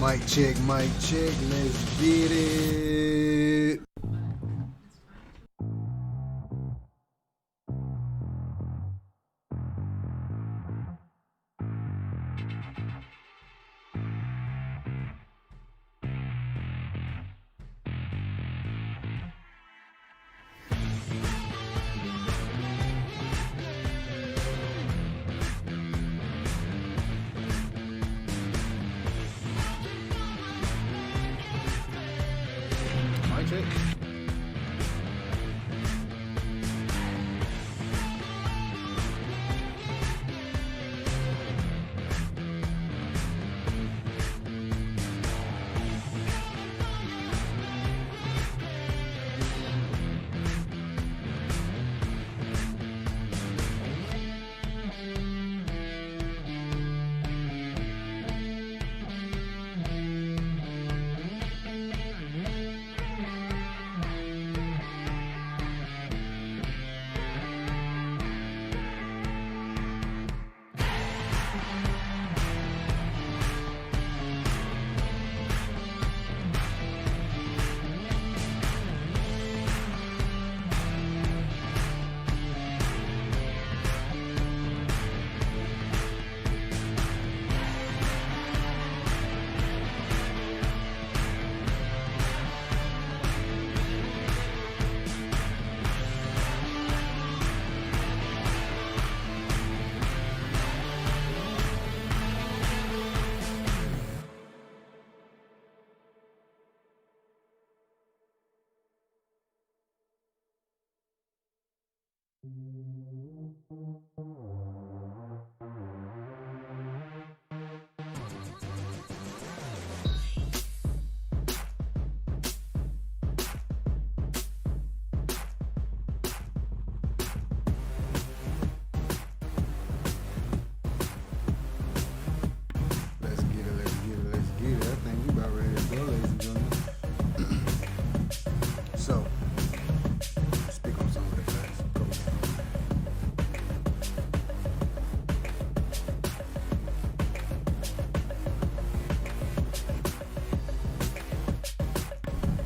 Mic check, let's get it. Mic check. Let's get it. I think we about ready to go, ladies and gentlemen. So, speak on some of the facts. Go.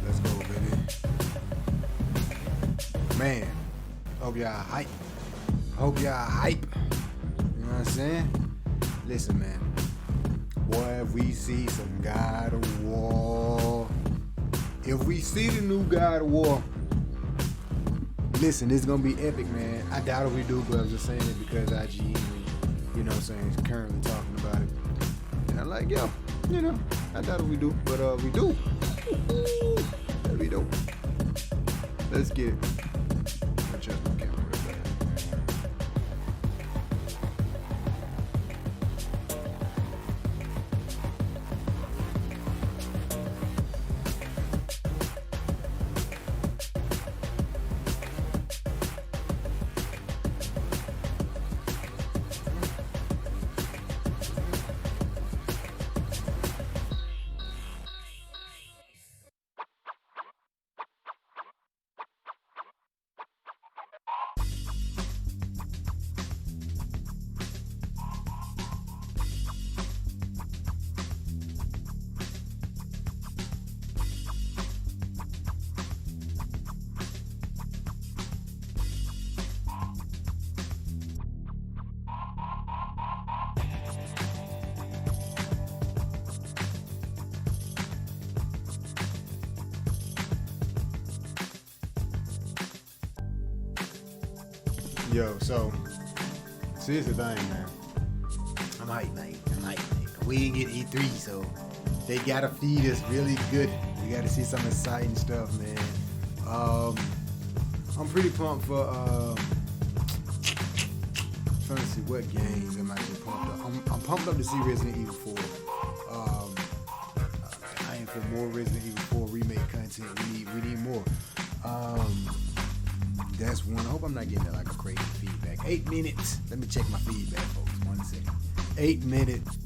Let's go, baby. Man, hope y'all hype. Hope y'all hype. You know what I'm saying? Listen, man. Boy, if we see some God of War, if we see the new God of War, listen, it's gonna be epic, man. I doubt if we do, but I'm just saying it because IGN, you know what I'm saying, is currently talking about it. And I'm like, yo, you know, I doubt if we do, but we do. That'd be dope. Let's get it. Adjust my camera real fast. Yo, so here's the thing, man. I'm hyped, man. We didn't get E3, so they gotta feed us really good. We gotta see some exciting stuff, man. I'm pretty pumped for trying to see what games am I getting pumped up. I'm pumped up to see Resident Evil 4. I ain't for more Resident Evil 4 remake content. We need more. That's one. I hope I'm not getting like a crazy feedback. 8 minutes. Let me check my feedback, folks. 1 second. 8 minutes.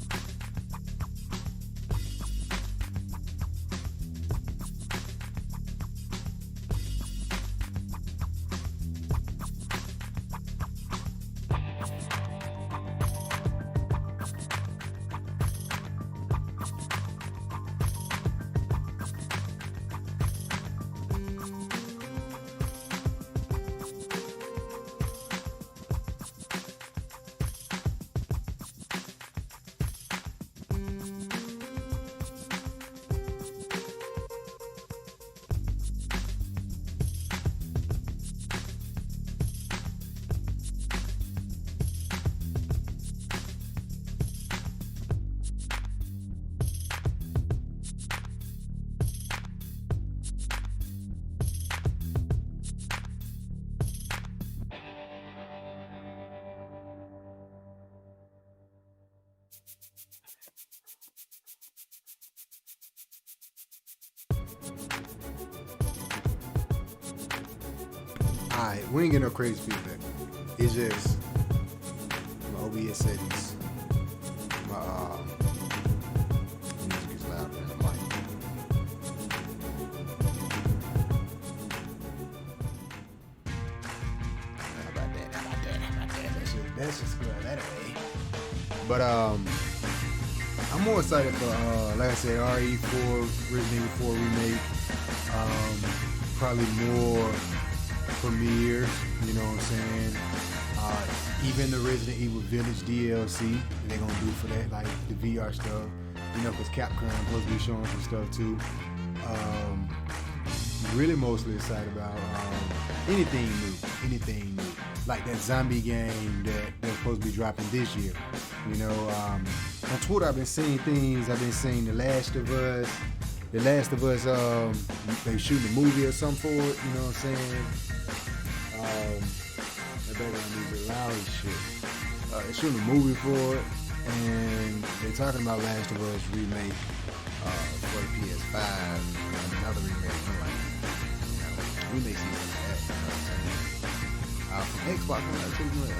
Alright, we ain't get no crazy feedback. It's just my OBS settings. My music is loud in the mic. How about that? That's just good that way. But I'm more excited for like I said, RE4, Resident Evil 4 remake. Probably more premieres, you know what I'm saying? Even the Resident Evil Village DLC they're gonna do for that, like the VR stuff, you know, because Capcom supposed to be showing some stuff too. Really mostly excited about anything new, like that zombie game that they're supposed to be dropping this year. You know, on Twitter I've been seeing things. I've been seeing The Last of Us, they shooting a movie or something for it, you know what I'm saying? I bet I need to loud as shit. They're shooting a movie for it, and they're talking about Last of Us remake for the PS5, another remake. I'm like, you know, we may see some of that, you know what I'm saying? From Xbox, I'm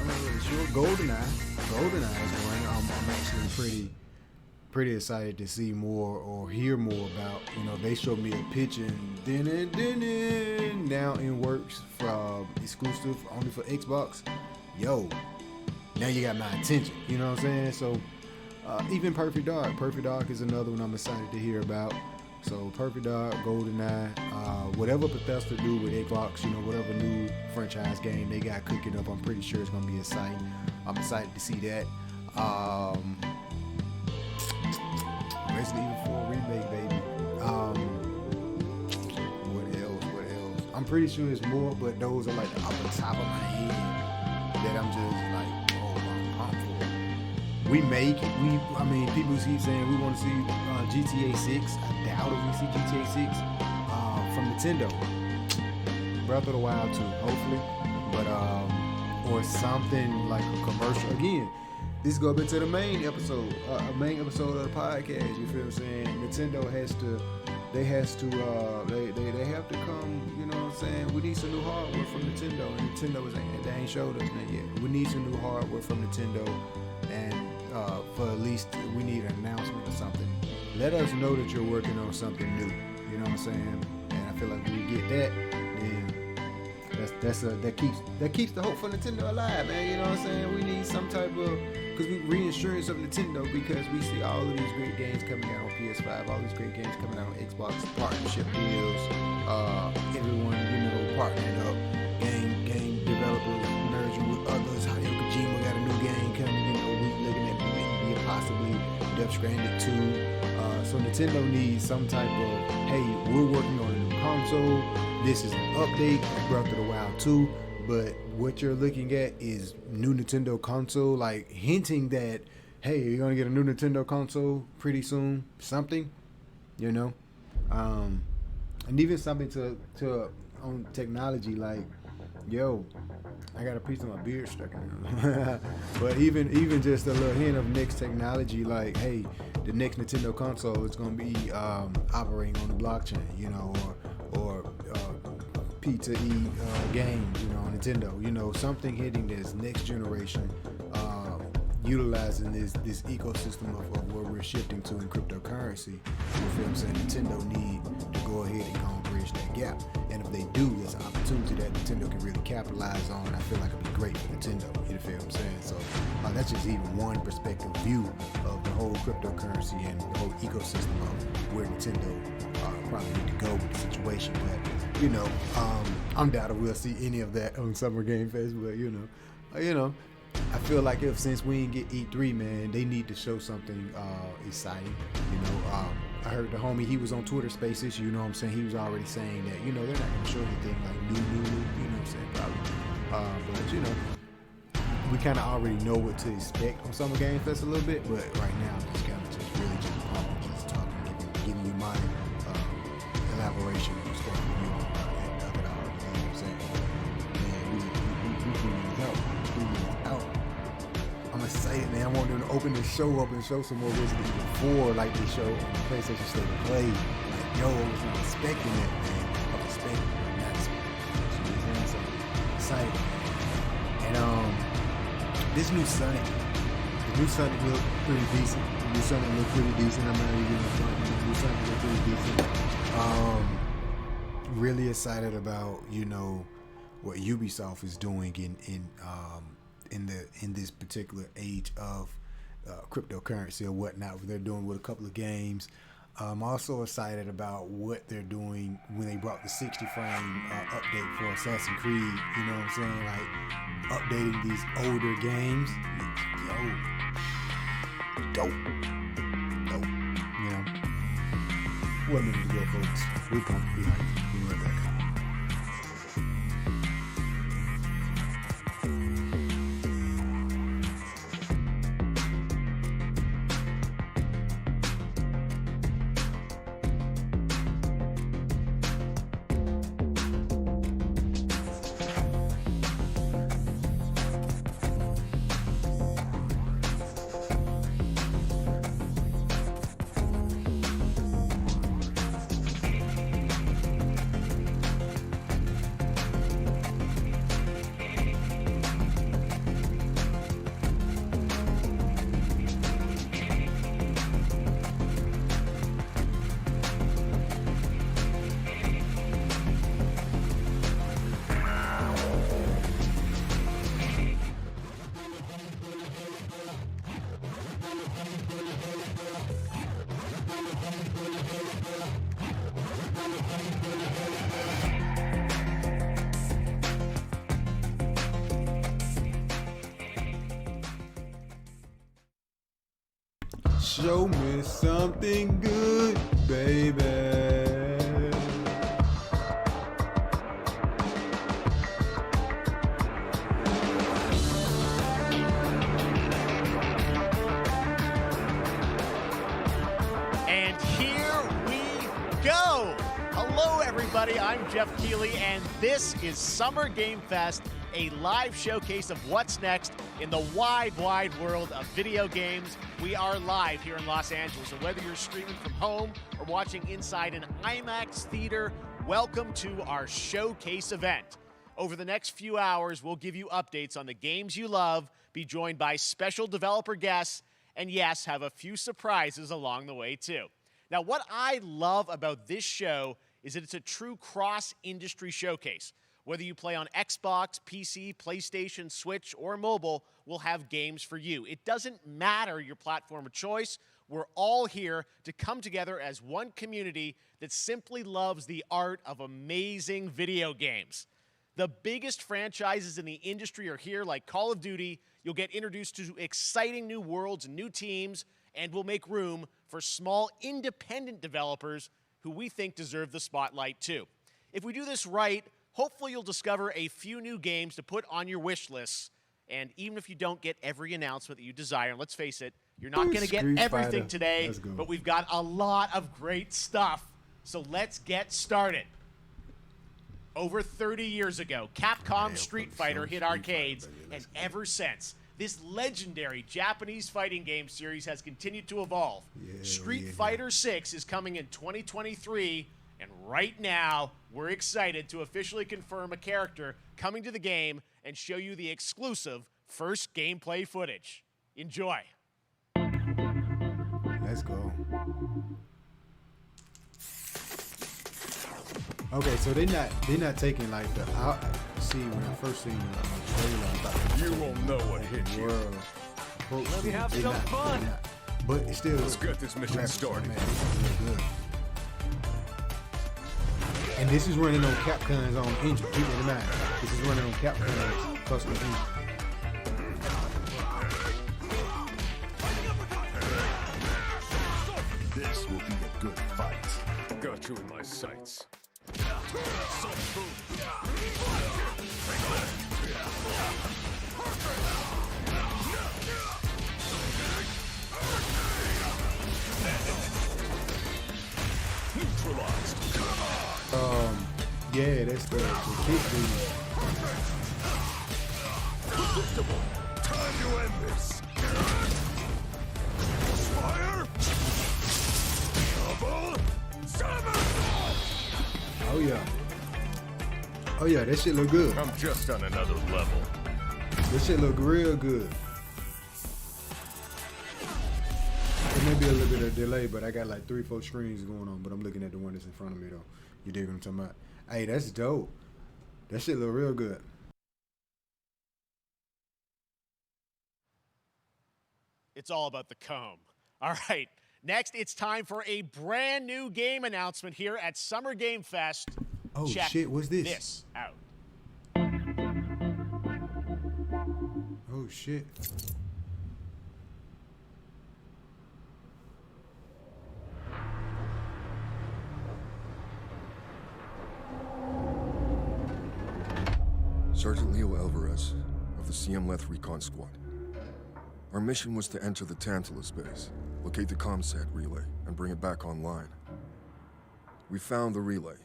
not really sure. GoldenEye is one. I'm actually pretty excited to see more or hear more about. You know, they showed me a picture and now in works for exclusive only for Xbox. Yo, now you got my attention. You know what I'm saying? So even Perfect Dark is another one I'm excited to hear about. So Perfect Dark, GoldenEye, whatever Bethesda do with Xbox, you know, whatever new franchise game they got cooking up, I'm pretty sure it's gonna be exciting. I'm excited to see that. Resident Evil 4 remake, baby. What else? I'm pretty sure there's more, but those are like off the top of my head that I'm just like, oh, I'm pumped for. People keep saying we want to see GTA 6. I doubt if we see GTA 6 from Nintendo. Breath of the Wild 2, hopefully. But, or something like a commercial. Again, this goes into the main episode of the podcast. You feel what I'm saying? Nintendo has to come. You know what I'm saying? We need some new hardware from Nintendo, and Nintendo they ain't showed us that yet. We need some new hardware from Nintendo, and for at least we need an announcement or something. Let us know that you're working on something new. You know what I'm saying? And I feel like when we get that, then that keeps the hope for Nintendo alive, man. You know what I'm saying? We need some type of, because we reinsurance of Nintendo, because we see all of these great games coming out on PS5, all these great games coming out on Xbox, partnership deals, everyone, you know, partnering up, game developers merging with others. Hideo Kojima got a new game coming, you know, we looking at maybe possibly Death Stranding 2. So Nintendo needs some type of, hey, we're working on a new console. This is an update, Breath of the Wild 2, but what you're looking at is new Nintendo console, like hinting that, hey, you're gonna get a new Nintendo console pretty soon, something, you know, and even something to on technology, like, yo, I got a piece of my beard stuck in there. But even just a little hint of next technology, like, hey, the next Nintendo console is gonna be operating on the blockchain, you know, or P2E games, you know, on Nintendo, you know, something hitting this next generation, utilizing this ecosystem of where we're shifting to in cryptocurrency. You feel what I'm saying? Nintendo need to go ahead and go and bridge that gap. And if they do, there's an opportunity that Nintendo can really capitalize on. I feel like it'd be great for Nintendo. You feel what I'm saying? So that's just even one perspective view of the whole cryptocurrency and the whole ecosystem of where Nintendo probably need to go with the situation. But, you know, I'm doubted we'll see any of that on Summer Game Fest. But, you know, I feel like since we didn't get E3, man, they need to show something exciting. You know, I heard the homie, he was on Twitter Spaces, you know what I'm saying? He was already saying that, you know, they're not going to show anything like new, you know what I'm saying? Probably. But, you know, we kind of already know what to expect on Summer Game Fest a little bit, but right now I'm just kind of really pumped, just talking, giving you my elaboration and stuff with you of it all, you know what I'm saying? Man, we need help. I'm excited, man. I want them to open the show up and show some more Resident Evil 4 like they show on the PlayStation State of Play. Like, yo, I was not expecting that, man. I was expecting it, not expecting it. So, excited. And this new Sonic, the new Sonic look pretty decent. The new Sonic look pretty decent. I'm not even gonna front. The new Sonic look pretty decent. Really excited about, you know, what Ubisoft is doing in this particular age of cryptocurrency or whatnot. What they're doing with a couple of games. I'm also excited about what they're doing when they brought the 60 frame update for Assassin's Creed. You know what I'm saying? Like updating these older games. Yo, dope. You know. 1 minute to go, folks. We're pumped. Be hyped. Be right back. Show me something good, baby. And here we go. Hello, everybody. I'm Jeff Keighley, and this is Summer Game Fest, a live showcase of what's next in the wide, wide world of video games. We are live here in Los Angeles, and whether you're streaming from home or watching inside an IMAX theater, welcome to our showcase event. Over the next few hours, we'll give you updates on the games you love, be joined by special developer guests, and yes, have a few surprises along the way too. Now, what I love about this show is that it's a true cross-industry showcase. Whether you play on Xbox, PC, PlayStation, Switch, or mobile, we'll have games for you. It doesn't matter your platform of choice. We're all here to come together as one community that simply loves the art of amazing video games. The biggest franchises in the industry are here, like Call of Duty. You'll get introduced to exciting new worlds and new teams, and we'll make room for small independent developers who we think deserve the spotlight too. If we do this right, hopefully you'll discover a few new games to put on your wish lists. And even if you don't get every announcement that you desire, and let's face it, you're not going to get everything today, but we've got a lot of great stuff. So let's get started. Over 30 years ago, Capcom's Street Fighter hit arcades, and ever since, this legendary Japanese fighting game series has continued to evolve. Street Fighter 6 is coming in 2023, and right now, we're excited to officially confirm a character coming to the game and show you the exclusive first gameplay footage. Enjoy. Let's go. Okay, so they're not taking like the out. See, when I first seen the trailer, I thought you won't know what hit you. Let me have some fun. But it's still, let's get this mission started. Man, this is real good. And this is running on Capcom's own engine. Keep it in mind. This is running on Capcom's custom engine. This will be a good fight. Got you in my sights. Neutralized. Yeah, that's the kick dude. Predictable. Time to end this. Fire. Double. Summon. Oh yeah. Oh yeah, that shit look good. I'm just on another level. This shit look real good. It may be a little bit of delay, but I got like 3-4 screens going on, but I'm looking at the one that's in front of me though. You dig what I'm talking about? Hey, that's dope. That shit look real good. It's all about the comb. All right, next it's time for a brand new game announcement here at Summer Game Fest. Oh Check shit, what's this? this out. Oh shit. Sergeant Leo Alvarez of the CM Leth Recon Squad. Our mission was to enter the Tantalus base, locate the ComSat relay, and bring it back online. We found the relay,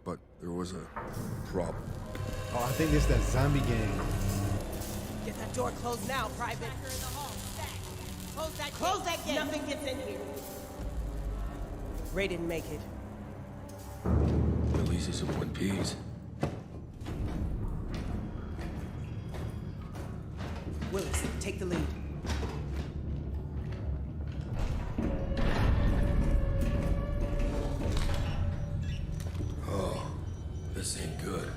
but there was a problem. Oh, I think it's that zombie game. Get that door closed now, Private. Close that gate. Nothing gets in here. Ray didn't make it. Releases of One Piece. Willis, take the lead. Oh, this ain't good.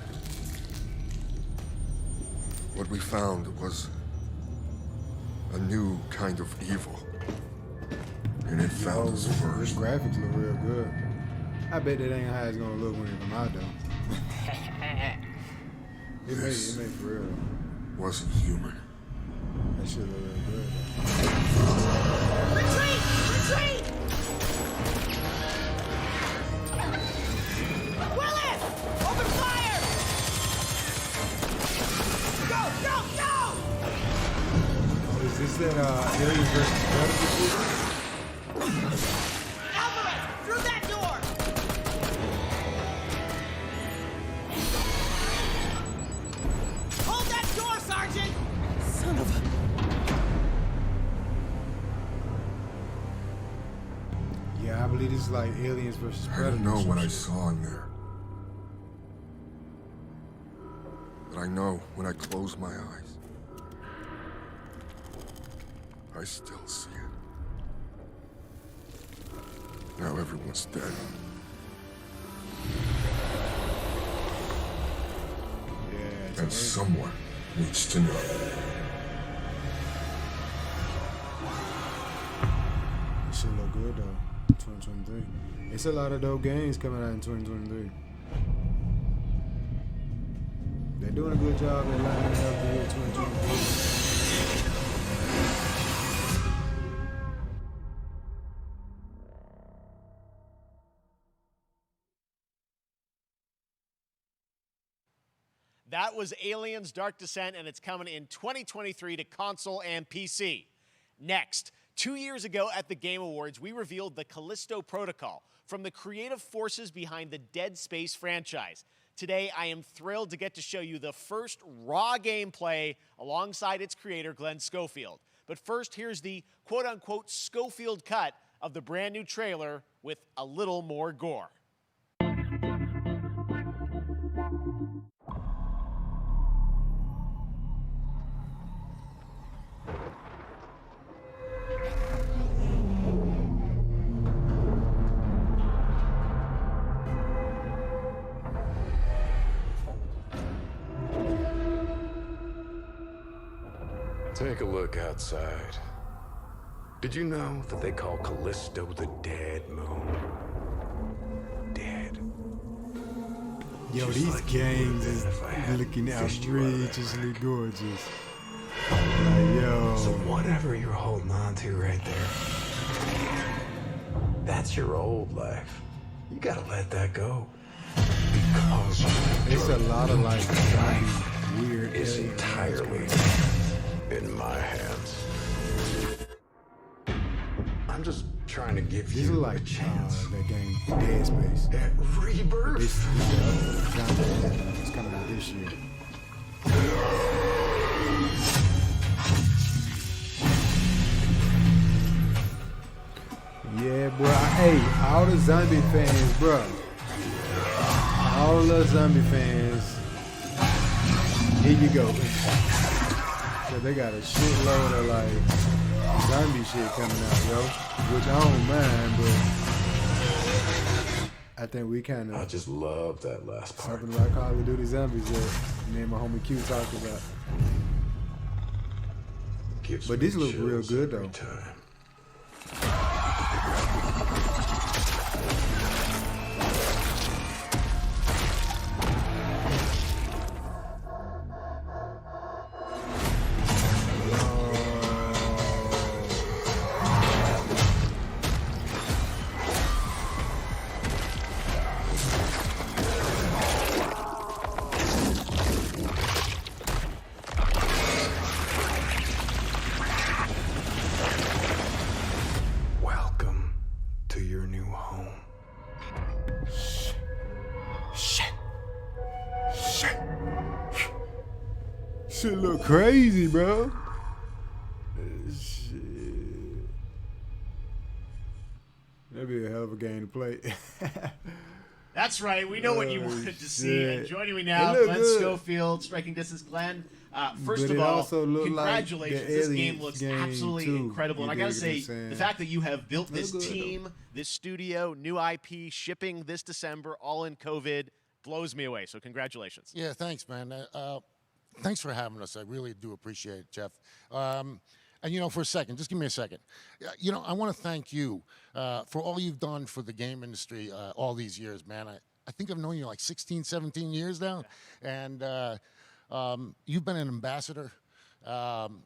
What we found was a new kind of evil. And it found us This first. graphics look real good. I bet that ain't how it's gonna look when it come out though. it made for real. Wasn't human. That shit look real good. Retreat! Retreat! Willis! Open fire! Go! Go! Go! Oh, is this that Aliens vs. Predator shit? Alvarez! Through that door! Hold that door, Sergeant! Son of a... Yeah, I believe this is like Aliens vs. I Predator. don't know or some what I shit. saw in there. But I know when I close my eyes, I still see it. Now everyone's dead. Yeah, it's And amazing. someone needs to know. This shit look good though. 2023. It's a lot of dope games coming out in 2023. They're doing a good job at lining up the year 2023. That was Aliens Dark Descent, and it's coming in 2023 to console and PC. Next, 2 years ago at the Game Awards, we revealed the Callisto Protocol from the creative forces behind the Dead Space franchise. Today, I am thrilled to get to show you the first raw gameplay alongside its creator, Glenn Schofield. But first, here's the quote-unquote Schofield cut of the brand new trailer with a little more gore. Take a look outside. Did you know that they call Callisto the Dead Moon? Dead. Yo, Just these like you games would've is been if I hadn't looking fished you out of that outrageously gorgeous. Like, yo. So whatever you're holding on to right there, that's your old life. You gotta let that go. Because It's a lot of like zombie, weird is alien entirely games. In my hands. I'm just trying to give These are you like a chance. that game, Dead Space. At rebirth. This zombie it's coming out this year. Yeah, bro. Hey, all the zombie fans, bro. all the zombie fans, here you go. So they got a shitload of like zombie shit coming out, yo. Which I don't mind, but I think we kind I of just love that last part. something about Call of Duty Zombies that me and my homie Q talked about. Gives But me these look real chills good, every though. time. Welcome to your new home. Shit look crazy, bro. Shit. That'd be a hell of a game to play. That's right. We know what you Oh, wanted to see. And shit. joining me now, It look Glenn good. Schofield, Striking Distance. Glenn, first But of it all, also look like congratulations. the This game Aliens looks game, absolutely too. incredible. And I You got to dig what I'm say, saying? the fact that you have built this Look good, team, this studio, new IP, shipping this December, all in COVID, blows me away. So congratulations. Yeah, thanks, man. Thanks for having us. I really do appreciate it, Jeff. And for a second, just give me a second. I want to thank you for all you've done for the game industry all these years, man. I think I've known you like 16, 17 years now, and you've been an ambassador.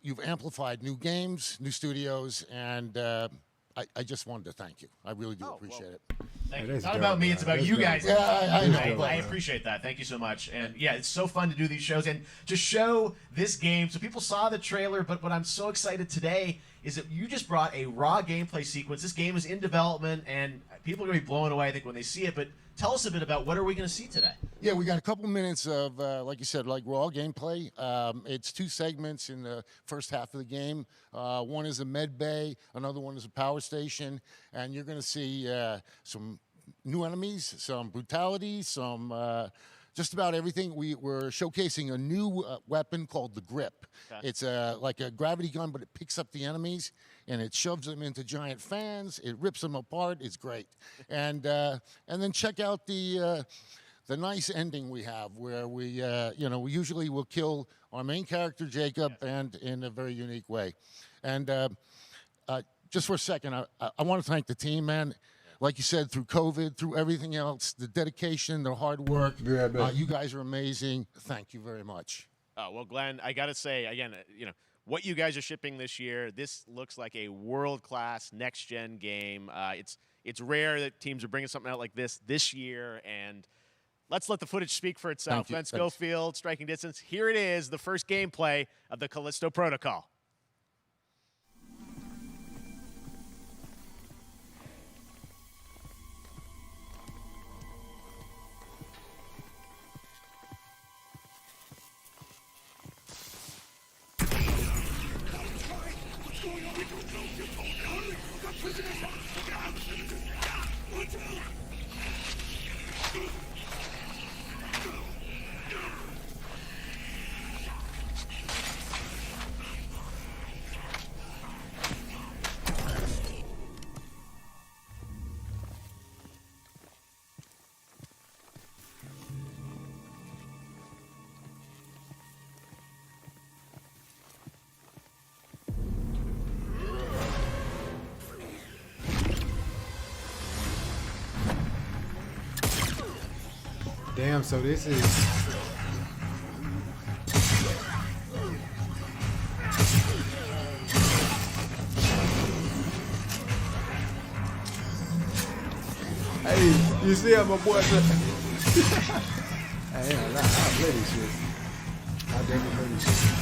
You've amplified new games, new studios, and I just wanted to thank you. I really do appreciate it. Thank Hey, you. It's that's not about dope, me, man. it's about That's you dope. guys. Yeah, I know. I appreciate that. Thank you so much. And yeah, it's so fun to do these shows and to show this game. So people saw the trailer, but what I'm so excited today is that you just brought a raw gameplay sequence. This game is in development and people are going to be blown away, I think, when they see it. But tell us a bit about what are we going to see today? Yeah, we got a couple minutes of, like you said, like raw gameplay. It's two segments in the first half of the game. One is a med bay, another one is a power station, and you're going to see some new enemies, some brutality, some just about everything. We're showcasing a new weapon called the Grip. Okay. It's like a gravity gun, but it picks up the enemies and it shoves them into giant fans. It rips them apart. It's great. And then check out the nice ending we have, where we usually will kill our main character Jacob, and in a very unique way. And just for a second, I want to thank the team, man. Like you said, through COVID, through everything else, the dedication, the hard work. Yeah, You guys are amazing. Thank you very much. Well, Glenn, I got to say, again, what you guys are shipping this year, this looks like a world-class next-gen game. It's rare that teams are bringing something out like this year, and let's let the footage speak for itself. Thank you. Glenn Thanks. Schofield, Striking Distance. Here it is, the first gameplay of the Callisto Protocol. Damn, so this is. Hey, you see how my boy said? I ain't gonna lie, I'll play this shit. I'll definitely play this shit.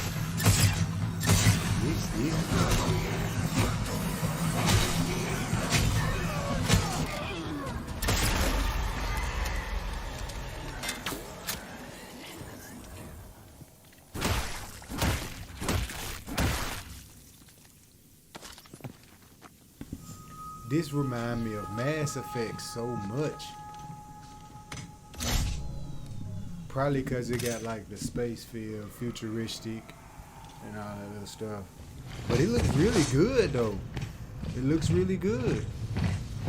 This remind me of Mass Effect so much. Probably because it got like the space feel, futuristic, and all that other stuff. But it looks really good though. It looks really good.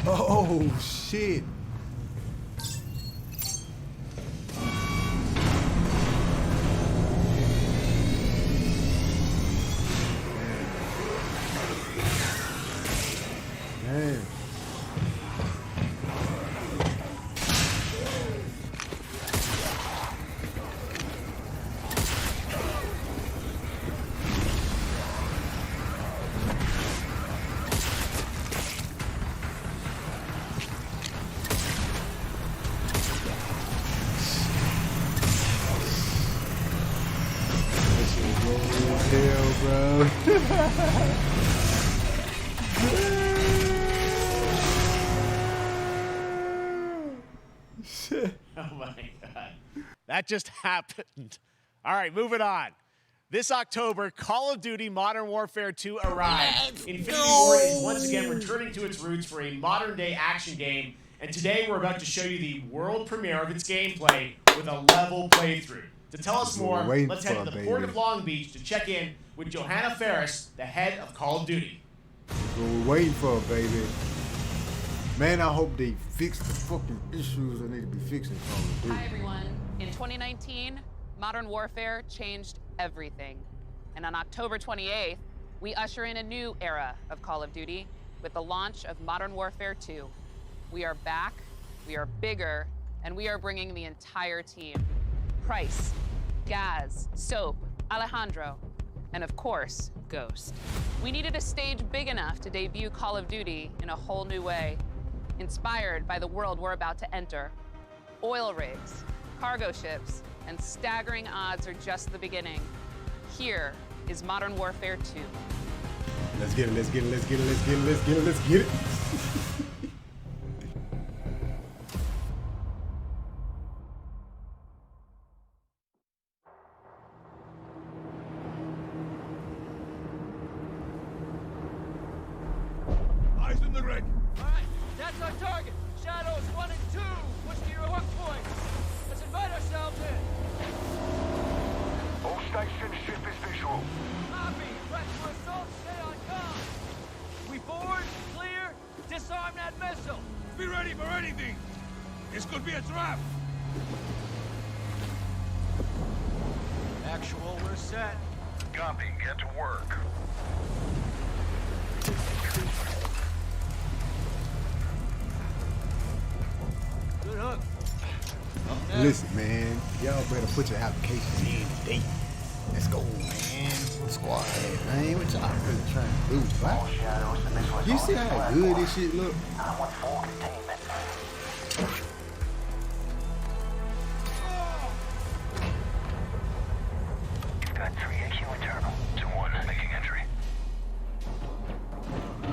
Oh shit. Man. Hell, bro. Oh my God. That just happened. All right, moving on. This October, Call of Duty Modern Warfare 2 arrived. Infinity Ward is once again returning to its roots for a modern-day action game, and today we're about to show you the world premiere of its gameplay with a level playthrough. To tell us more, let's head to the port of Long Beach to check in with Johanna Ferris, the head of Call of Duty. That's what we're waiting for, baby. Man, I hope they fix the fucking issues that need to be fixed in Call of Duty. Hi, everyone. In 2019, Modern Warfare changed everything. And on October 28th, we usher in a new era of Call of Duty with the launch of Modern Warfare 2. We are back, we are bigger, and we are bringing the entire team. Price, Gaz, Soap, Alejandro, and of course, Ghost. We needed a stage big enough to debut Call of Duty in a whole new way, inspired by the world we're about to enter. Oil rigs, cargo ships, and staggering odds are just the beginning. Here is Modern Warfare 2. Let's get it, let's get it, let's get it, let's get it, let's get it, let's get it. Eyes in the rig. All right, that's our target. Shadows 1 and 2. Push to your hook point. Let's invite ourselves in. All stations, ship is visual. Copy. Press for assault. Stay on comm. We board, clear, disarm that missile. Be ready for anything. This could be a trap. Actual, we're set. Copy. Get to work. Good hook. Listen, man, y'all better put your applications in today. Let's go, man. Squad, man. What y'all really trying to do, right? You see how good this shit look? I want full containment. Got 3 AQ internal. 2-1 making entry.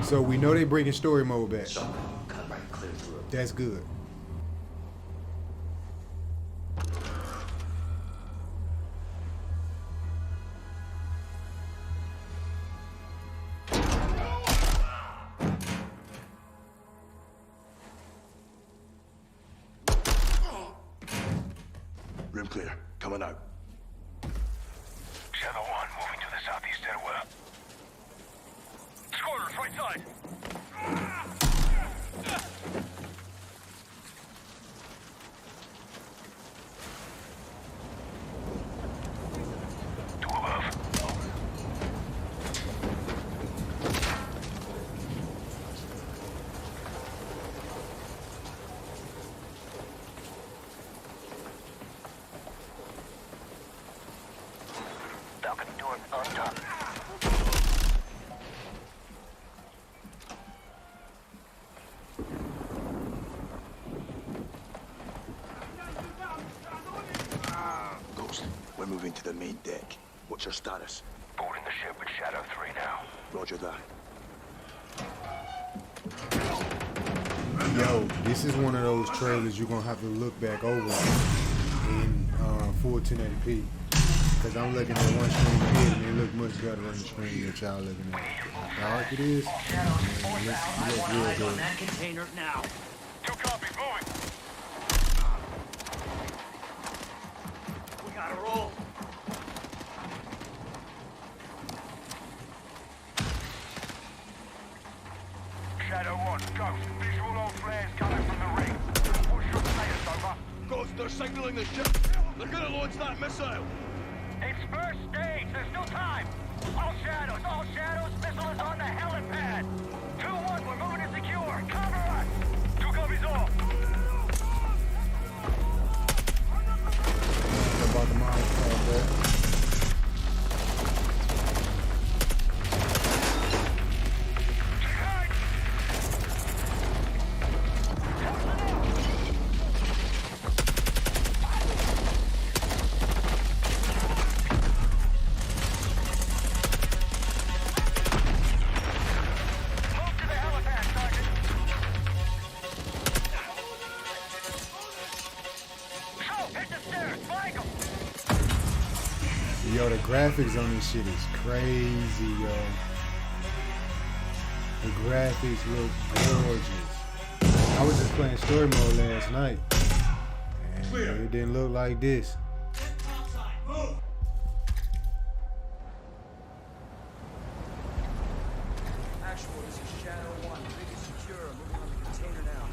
So we know they bringing story mode back. Cut right clear through. That's good. Rim clear. Coming out. Shadow 1 moving to the southeast stairwell. Scorers, right side. Two above. Balcony door undone. Ghost, we're moving to the main deck. What's your status? Boarding the ship with Shadow 3 now. Roger that. Yo, this is one of those trailers you're gonna have to look back over in full 1080p. Cause I'm looking at one screen ahead and it look much better on the screen that y'all looking at. How dark it is, it looks real good. that container now. 2 copy, moving. Gotta roll. Shadow 1, Ghost. Visual on flares coming from the ring. What's your status, over? Ghost, they're signaling the ship. They're gonna launch that missile. It's first stage. There's still time. All shadows. Missile is on the helipad. 2-1, we're moving to secure. Cover us. 2 copies all. About the monster there. Yo, the graphics on this shit is crazy, yo. The graphics look gorgeous. I was just playing story mode last night, and it didn't look like this. Actual, this is Shadow 1. Rig is secure. Moving on the container now.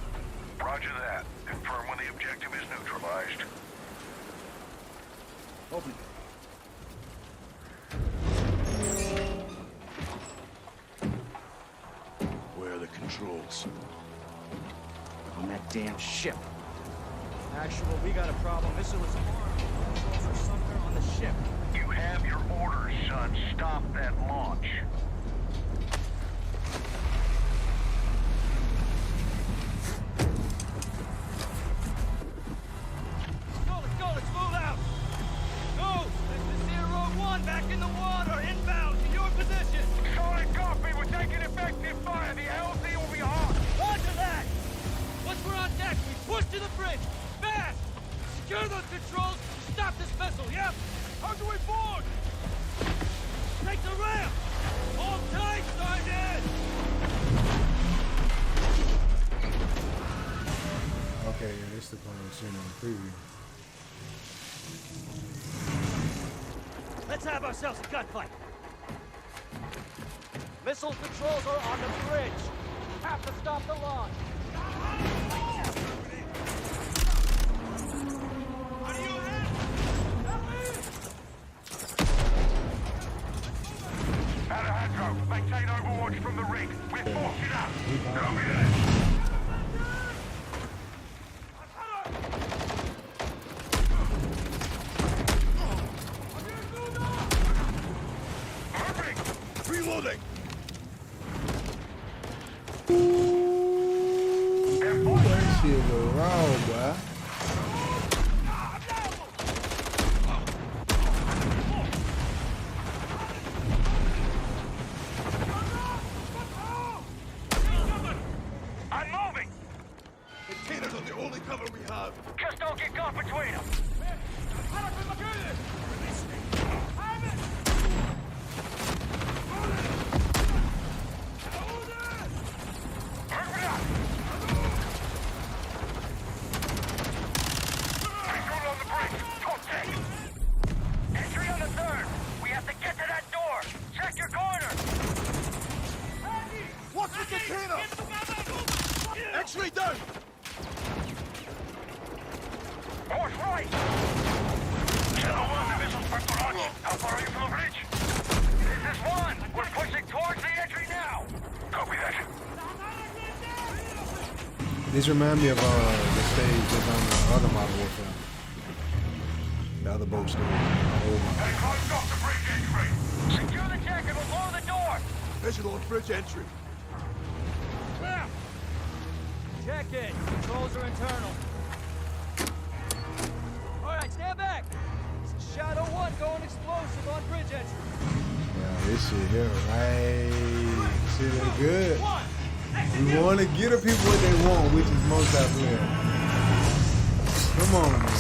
Roger that. Confirm when the objective is neutralized. Open. Where are the controls? On that damn ship. Actual, we got a problem. Missile is armed. Controls are somewhere on the ship. You have your orders, son. Stop that launch. Let's move out! Go! This is Zero 1 back in the water, inbound to your position! Solid copy, we're taking effective fire. The LZ will be hot. Roger that! Once we're on deck, we push to the bridge! Fast! Secure those controls! Stop this vessel, yep! How do we board? Take the ramp! Hold tight, Sergeant! Okay, yeah, this is the part I was seeing on the preview. Let's have ourselves a gunfight! Missile controls are on the bridge! Have to stop the launch! Alejandro, maintain overwatch from the rig. We're forcing up. Copy that. Reloading! That shit go wrong, boy. I'm moving! Containers are the only cover we have. Just don't get caught between them. Entry on the 3rd. We have to get to that door. Check your corner. What's the container? X-ray down! Horse right. Shadow 1, the missile's for launch. How far are you from the bridge? This is 1. We're pushing towards the entry now. Copy that. This reminds me of the stage that's on the other Modern Warfare. The other boat stage. Oh my. They closed off the bridge entry. Secure the check and we'll blow the door. Visual on bridge entry. Check it. Controls are internal. All right, stand back. Shadow 1 going explosive on bridge entry. Yeah, this shit here, right? This shit is good. We want to get the people what they want, which is multiplayer. Come on, man.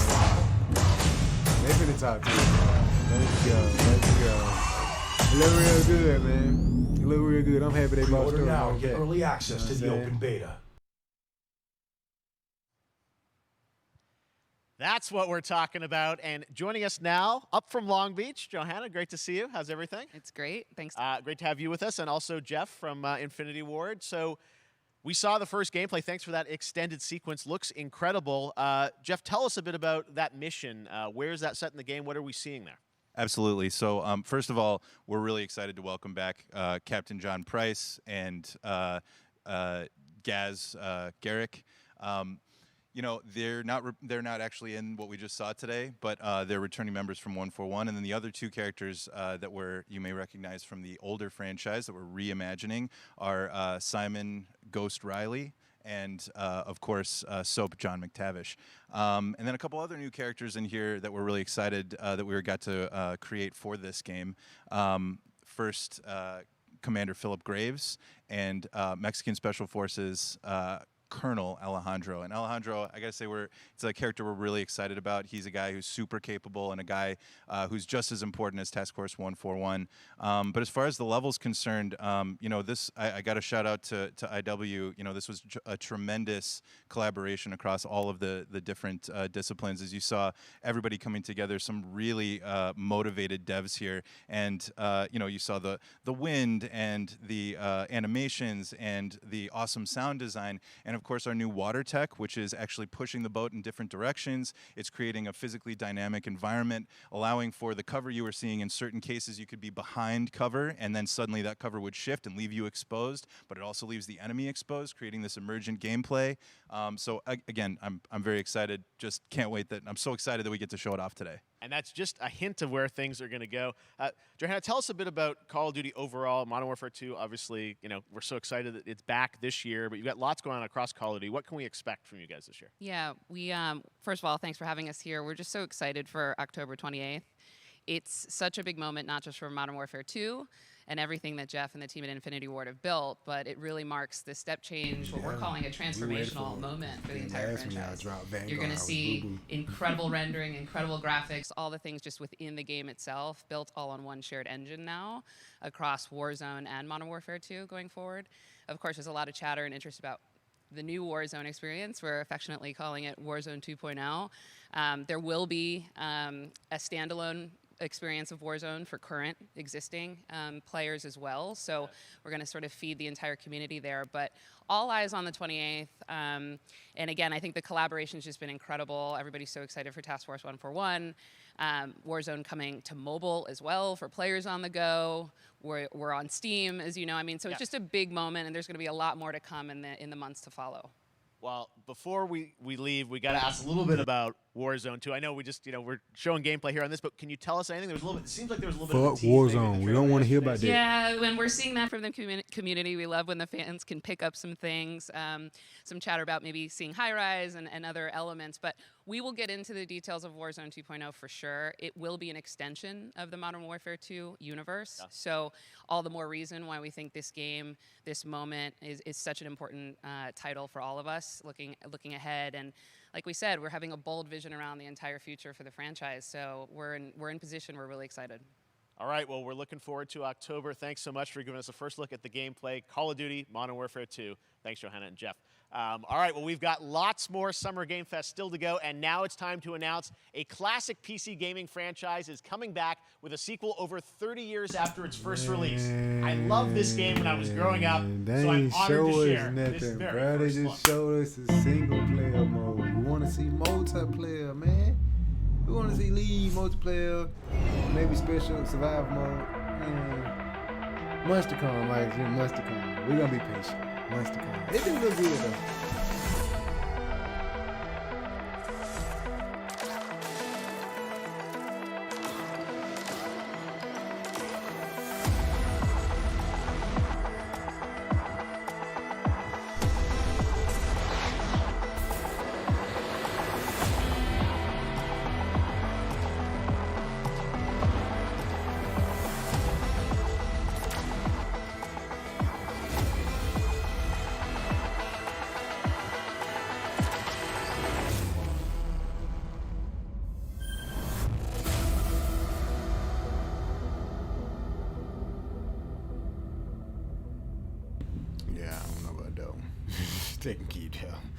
They finna talk to you. Let's go. It look real good, man. It look real good. I'm happy they bought Order now. like Get that. early access to the open beta. That's what we're talking about. And joining us now, up from Long Beach, Johanna, great to see you. How's everything? It's great. Thanks. Great to have you with us, and also Jeff from Infinity Ward. So we saw the first gameplay. Thanks for that extended sequence. Looks incredible. Jeff, tell us a bit about that mission. Where is that set in the game? What are we seeing there? Absolutely. So first of all, we're really excited to welcome back Captain John Price and Gaz Garrick. You know, they're not actually in what we just saw today, but they're returning members from 141, and then the other two characters that you may recognize from the older franchise that we're reimagining are Simon Ghost Riley and of course Soap John McTavish, and then a couple other new characters in here that we're really excited that we got to create for this game. First, Commander Philip Graves and Mexican Special Forces Colonel Alejandro. And Alejandro, I gotta say, it's a character we're really excited about. He's a guy who's super capable and a guy who's just as important as Task Force 141. But as far as the level's concerned, you know, I got to shout out to IW. You know, this was a tremendous collaboration across all of the different disciplines. As you saw, everybody coming together, some really motivated devs here. And, you know, you saw the wind and the animations and the awesome sound design. And of course, our new water tech, which is actually pushing the boat in different directions. It's creating a physically dynamic environment, allowing for the cover you were seeing. In certain cases, you could be behind cover, and then suddenly that cover would shift and leave you exposed, but it also leaves the enemy exposed, creating this emergent gameplay. So again, I'm very excited. Just can't wait I'm so excited that we get to show it off today. And that's just a hint of where things are going to go. Johanna, tell us a bit about Call of Duty overall. Modern Warfare 2, obviously, you know, we're so excited that it's back this year, but you've got lots going on across Call of Duty. What can we expect from you guys this year? Yeah, we first of all, thanks for having us here. We're just so excited for October 28th. It's such a big moment, not just for Modern Warfare 2 and everything that Jeff and the team at Infinity Ward have built, but it really marks the step change, what we're calling a transformational moment for the entire franchise. You're going to see incredible rendering, incredible graphics, all the things just within the game itself, built all on one shared engine now across Warzone and Modern Warfare 2 going forward. Of course, there's a lot of chatter and interest about the new Warzone experience. We're affectionately calling it Warzone 2.0. There will be a standalone experience of Warzone for current existing players as well. So we're going to sort of feed the entire community there. But all eyes on the 28th. And again, I think the collaboration's just been incredible. Everybody's so excited for Task Force 141. Warzone coming to mobile as well for players on the go. We're on Steam, as you know. I mean, so it's just a big moment, and there's going to be a lot more to come in the months to follow. Well, before we leave, we got to ask a little bit about Warzone 2. I know we just, you know, we're showing gameplay here on this, but can you tell us anything? There was a little bit. It seems like there was a little bit of a tease Warzone. We don't want to hear about that. Yeah, when we're seeing that from the community, we love when the fans can pick up some things, some chatter about maybe seeing high rise and other elements. But we will get into the details of Warzone 2.0 for sure. It will be an extension of the Modern Warfare 2 universe. Yeah. So all the more reason why we think this game, this moment is such an important title for all of us looking ahead. And like we said, we're having a bold vision around the entire future for the franchise. So we're in position. We're really excited. All right, well, we're looking forward to October. Thanks so much for giving us a first look at the gameplay. Call of Duty, Modern Warfare 2. Thanks, Johanna and Jeff. All right, well, we've got lots more Summer Game Fest still to go, and now it's time to announce a classic PC gaming franchise is coming back with a sequel over 30 years after its first release. I loved this game when I was growing up, so I'm honored to share this very bro. They first look. just showed us a single-player mode. We want to see multiplayer, man. We want to see lead multiplayer, maybe special survival mode. Man, months to come, like months to come. We're gonna be patient. Months to come. It didn't look good though. Yeah, I don't know about that one. They can keep that one.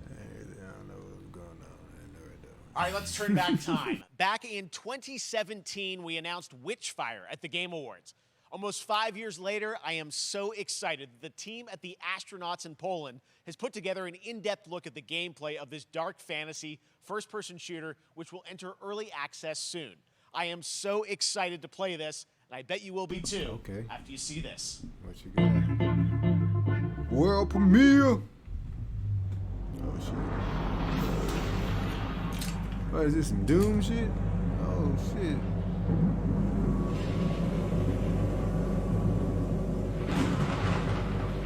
I don't know what's going on. I know it though. All right, let's turn back time. Back in 2017, we announced Witchfire at the Game Awards. Almost 5 years later, I am so excited that the team at the Astronauts in Poland has put together an in-depth look at the gameplay of this dark fantasy first-person shooter, which will enter early access soon. I am so excited to play this, and I bet you will be too after you see this. What you got? World premiere. Oh shit. What is this? Some Doom shit? Oh shit.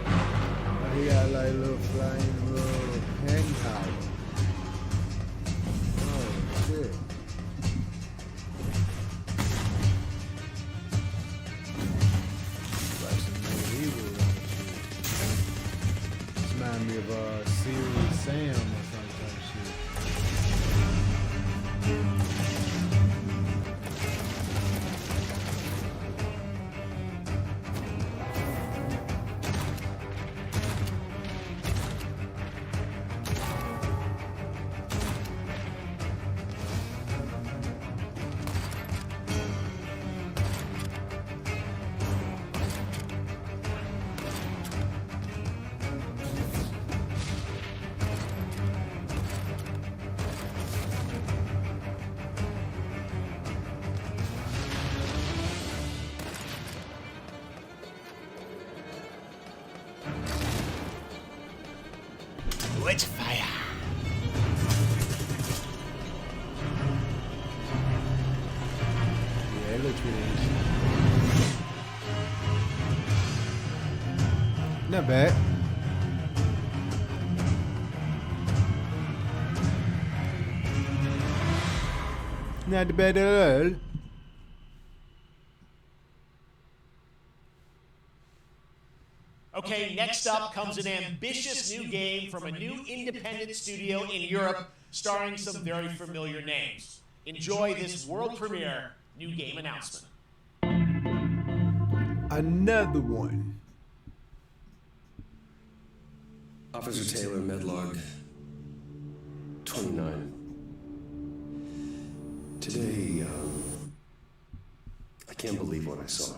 Oh, he got like a little flying little hand tower. Oh shit. Like some medieval shit. Remind me of Serious Sam or some type of shit. Witchfire. Yeah, it looks really interesting. Not bad. Not bad at all. Okay, next up comes an ambitious new game from a new independent studio in Europe, starring some very familiar names. Enjoy this world premiere new game announcement. Another one. Officer Taylor, Medlog 29. Today, I can't believe what I saw.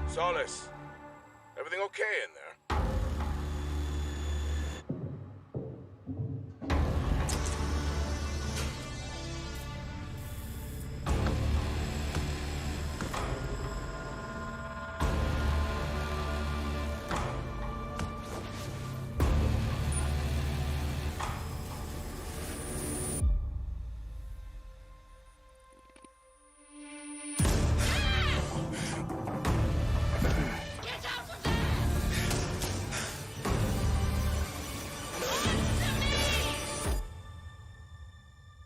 Solis, everything okay in there?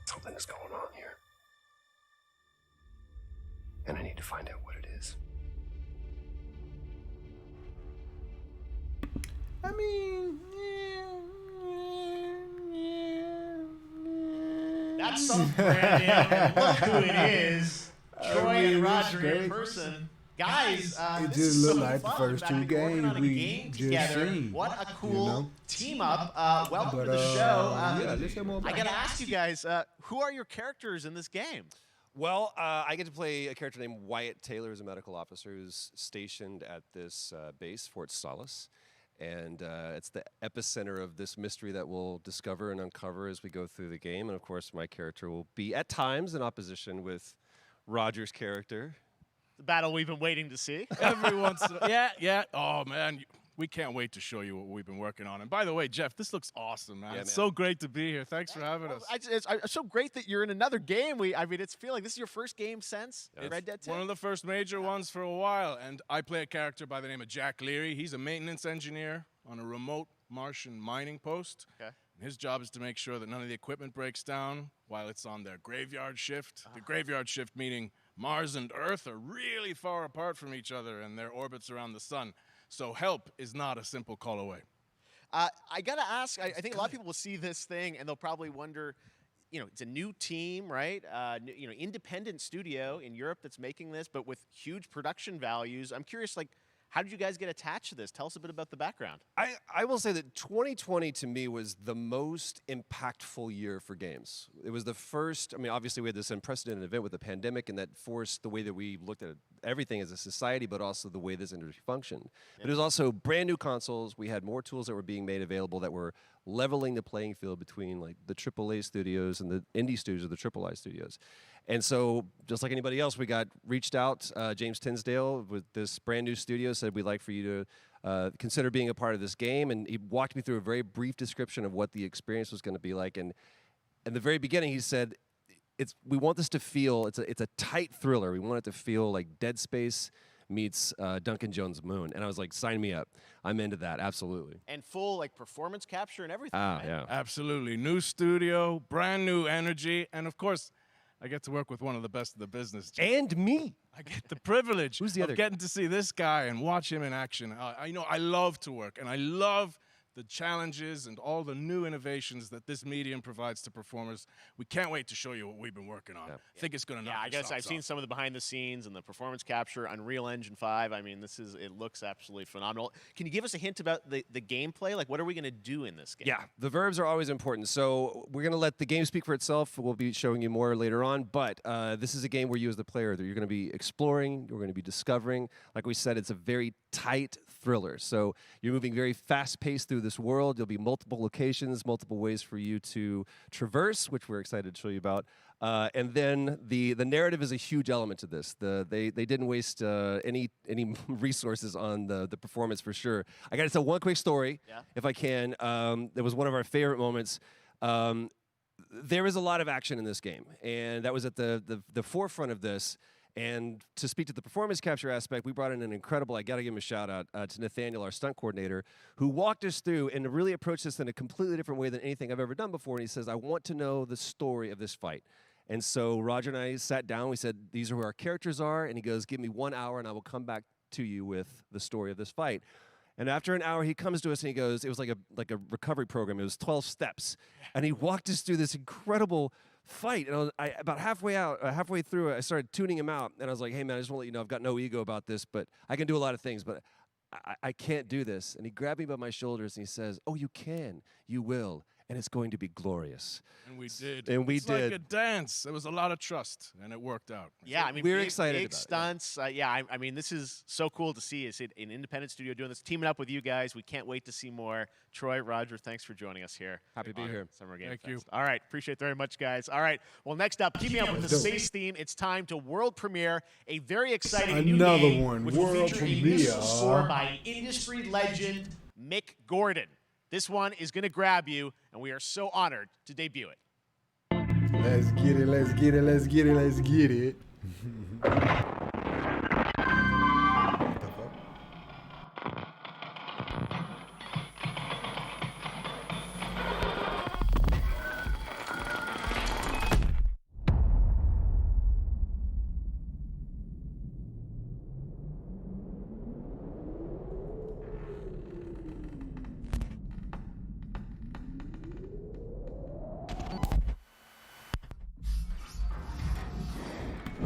Something is going on here. And I need to find out what it is. I mean, That's something brand new. And look who it is. Troy and Roger in person. Guys, it this just is looked so like the fun. first Back two to working games on a we game just together. seen. What a cool know? team up. Welcome But, to the show. yeah, let's hear more about I got to it. ask you guys, who are your characters in this game? Well, I get to play a character named Wyatt Taylor, who's a medical officer who's stationed at this base, Fort Solace. And it's the epicenter of this mystery that we'll discover and uncover as we go through the game. And of course, my character will be at times in opposition with Roger's character. The battle we've been waiting to see. Every once in a yeah. Oh, man. We can't wait to show you what we've been working on. And by the way, Jeff, this looks awesome, man. Yeah, It's man. so great to be here. Thanks for having us. It's so great that you're in another game. I mean, it's feeling like this is your first game since Red Dead 2. One of the first major ones for a while. And I play a character by the name of Jack Leary. He's a maintenance engineer on a remote Martian mining post. Okay. And his job is to make sure that none of the equipment breaks down while it's on their graveyard shift. The graveyard shift meaning Mars and Earth are really far apart from each other in their orbits around the sun. So help is not a simple call away. I got to ask, I think a lot of people will see this thing and they'll probably wonder, it's a new team, right? Independent studio in Europe that's making this, but with huge production values. I'm curious, How did you guys get attached to this? Tell us a bit about the background. I will say that 2020 to me was the most impactful year for games. It was the first, I mean, obviously we had this unprecedented event with the pandemic, and that forced the way that we looked at everything as a society, but also the way this industry functioned. But it was also brand new consoles. We had more tools that were being made available that were leveling the playing field between like the AAA studios and the indie studios or the AAA studios. And so, just like anybody else, we got reached out. James Tinsdale with this brand new studio said, we'd like for you to consider being a part of this game. And he walked me through a very brief description of what the experience was going to be like. And in the very beginning, he said, we want this to feel, it's a tight thriller. We want it to feel like Dead Space meets Duncan Jones' Moon. And I was like, sign me up. I'm into that, absolutely. And full like performance capture and everything. Ah, right? yeah. Absolutely. New studio, brand new energy, and of course, I get to work with one of the best of the business. And me. I get the privilege Who's the other of getting to see this guy and watch him in action. I love to work, and I love the challenges and all the new innovations that this medium provides to performers. We can't wait to show you what we've been working on. I think it's going to knock I your guess I've socks seen off. some of the behind the scenes and the performance capture, Unreal Engine 5. I mean, it looks absolutely phenomenal. Can you give us a hint about the gameplay? Like, what are we going to do in this game? Yeah, the verbs are always important. So we're going to let the game speak for itself. We'll be showing you more later on. But this is a game where you as the player, you're going to be exploring, you're going to be discovering. Like we said, it's a very tight thriller. So you're moving very fast-paced through this world. There'll be multiple locations, multiple ways for you to traverse, which we're excited to show you about. And then the narrative is a huge element to this. They didn't waste any resources on the performance for sure. I got to tell one quick story, if I can. It was one of our favorite moments. There is a lot of action in this game, and that was at the forefront of this. And to speak to the performance capture aspect, we brought in an incredible, I got to give him a shout out to Nathaniel, our stunt coordinator, who walked us through and really approached this in a completely different way than anything I've ever done before. And he says, I want to know the story of this fight. And so Roger and I sat down, we said, these are who our characters are. And he goes, give me 1 hour and I will come back to you with the story of this fight. And after an hour, he comes to us and he goes, it was like a recovery program. It was 12 steps. And he walked us through this incredible fight. And about halfway through, I started tuning him out. And I was like, hey, man, I just want to let you know I've got no ego about this, but I can do a lot of things, but I can't do this. And he grabbed me by my shoulders and he says, oh, you can. You will. And it's going to be glorious. And we did. And we it's did. like a dance. There was a lot of trust, and it worked out. Yeah, I mean, we're big, excited big about it, stunts. I mean, this is so cool to see. It's an independent studio doing this, teaming up with you guys. We can't wait to see more. Troy, Roger, thanks for joining us here. Happy to be here. Summer Game Thank Fest. you. All right, appreciate it very much, guys. All right, well, next up, keeping up with the space theme, it's time to world premiere a very exciting new Another game, one, which will world feature a premiere. musical score by industry legend Mick Gordon. This one is going to grab you, and we are so honored to debut it. Let's get it, let's get it, let's get it, let's get it.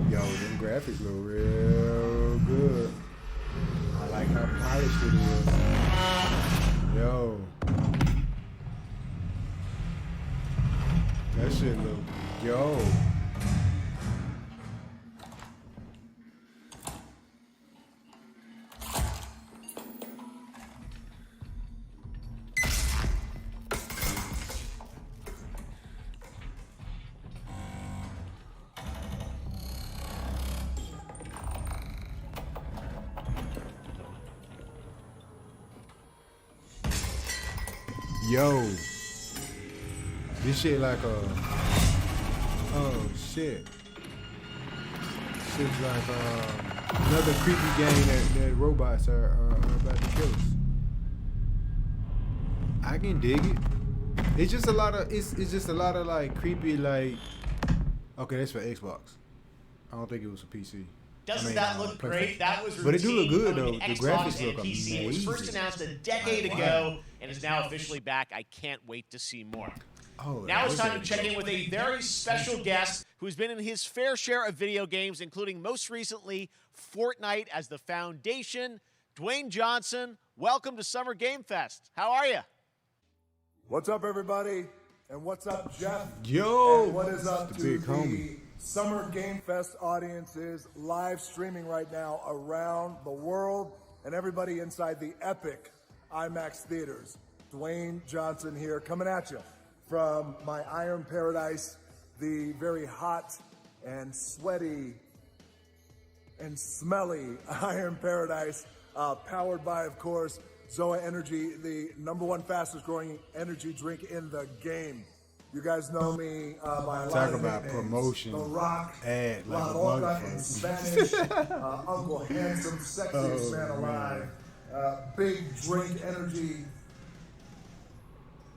Yo, them graphics look real good. I like how polished it is. Yo. That shit look, yo. Yo, this shit like oh shit. Shit's like another creepy game that robots are about to kill us. I can dig it. It's just a lot of it's just a lot of like creepy like. Okay, that's for Xbox. I don't think it was for PC. Doesn't that look great? That was routine. But it do look good coming though. to The Xbox graphics and look PC. amazing. It was first announced a decade ago and is now officially back. I can't wait to see more. Oh, Now it's time to check in with a very special guest who's been in his fair share of video games, including most recently Fortnite as the foundation Dwayne Johnson, welcome to Summer Game Fest. How are you? What's up, everybody? And what's up, Jeff? Yo! And what is up The to big the homie. Summer Game Fest audiences live streaming right now around the world and everybody inside the epic IMAX theaters. Dwayne Johnson here, coming at you from my Iron Paradise, the very hot and sweaty and smelly Iron Paradise, powered by, of course, Zoa Energy, the #1 fastest growing energy drink in the game. You guys know me by a lot Talk of about nicknames. promotion. The Rock, Ad La like a Loca in motherfucker. Spanish, Uncle Handsome, sexiest man alive, big drink energy.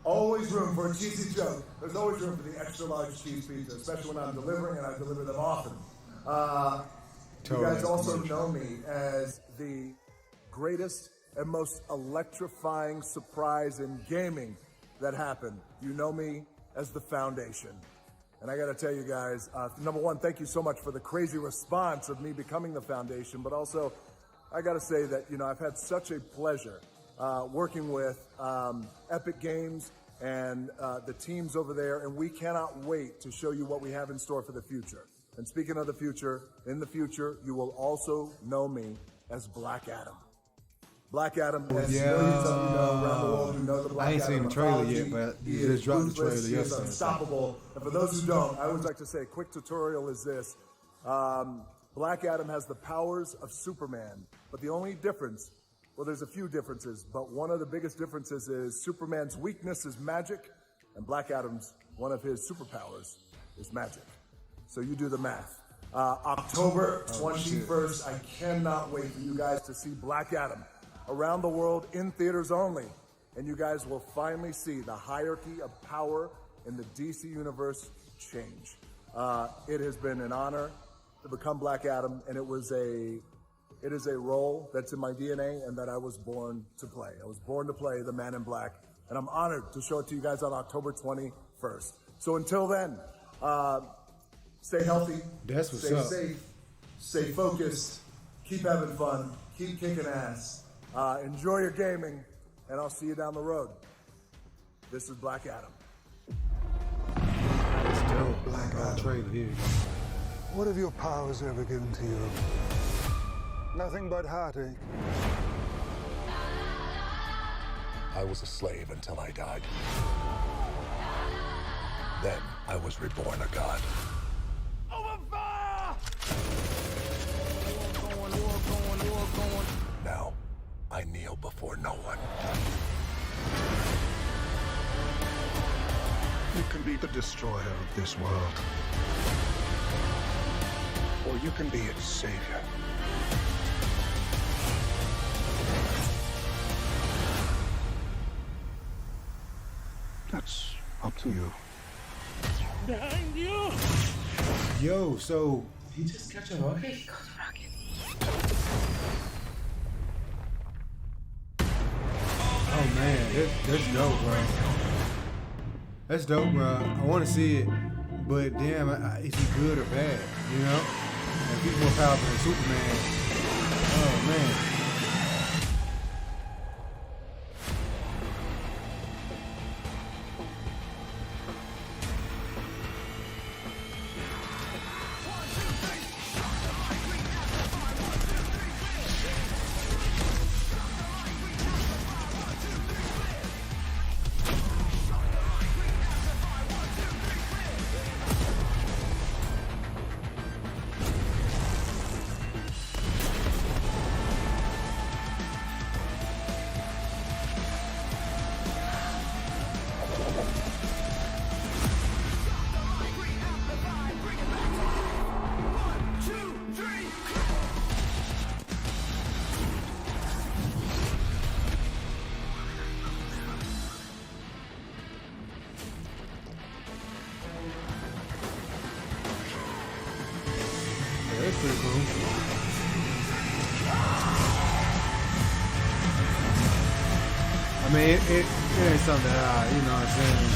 Always room for a cheesy joke. There's always room for the extra large cheese pizza, especially when I'm delivering, and I deliver them often. You guys also know me as the greatest and most electrifying surprise in gaming that happened. You know me as the Foundation. And I gotta tell you guys, #1, thank you so much for the crazy response of me becoming the Foundation, but also I gotta say that, I've had such a pleasure working with Epic Games and the teams over there, and we cannot wait to show you what we have in store for the future. And speaking of the future, in the future, you will also know me as Black Adam. Black Adam, as millions of you know around the world, who know the Black I ain't Adam seen the trailer mythology. yet, but He you is just dropped the ruthless, trailer he is yesterday. unstoppable. And for those who don't, I always like to say a quick tutorial is this. Black Adam has the powers of Superman, but the only difference, well, there's a few differences, but one of the biggest differences is Superman's weakness is magic, and Black Adam's, one of his superpowers, is magic. So you do the math. October 21st, I cannot wait for you guys to see Black Adam around the world in theaters only. And you guys will finally see the hierarchy of power in the DC universe change. It has been an honor to become Black Adam, and it is a role that's in my DNA and that I was born to play. I was born to play the Man in Black, and I'm honored to show it to you guys on October 21st. So until then, stay healthy, That's what's stay up. safe, stay focused, keep having fun, keep kicking ass, enjoy your gaming, and I'll see you down the road. This is Black Adam. That's dope. Black Adam. Trailer here. What have your powers ever given to you? Nothing but heartache. I was a slave until I died. Then I was reborn a god. Now, I kneel before no one. You can be the destroyer of this world. Or you can be its savior. That's up to you. Behind you! Yo, so He just catch a rocket? oh man, that's dope, bro. That's dope, bro. I want to see it, but damn, is he good or bad? You know, if he's more powerful than Superman, oh man. That's pretty cool. I mean, it ain't something that you know what I'm saying,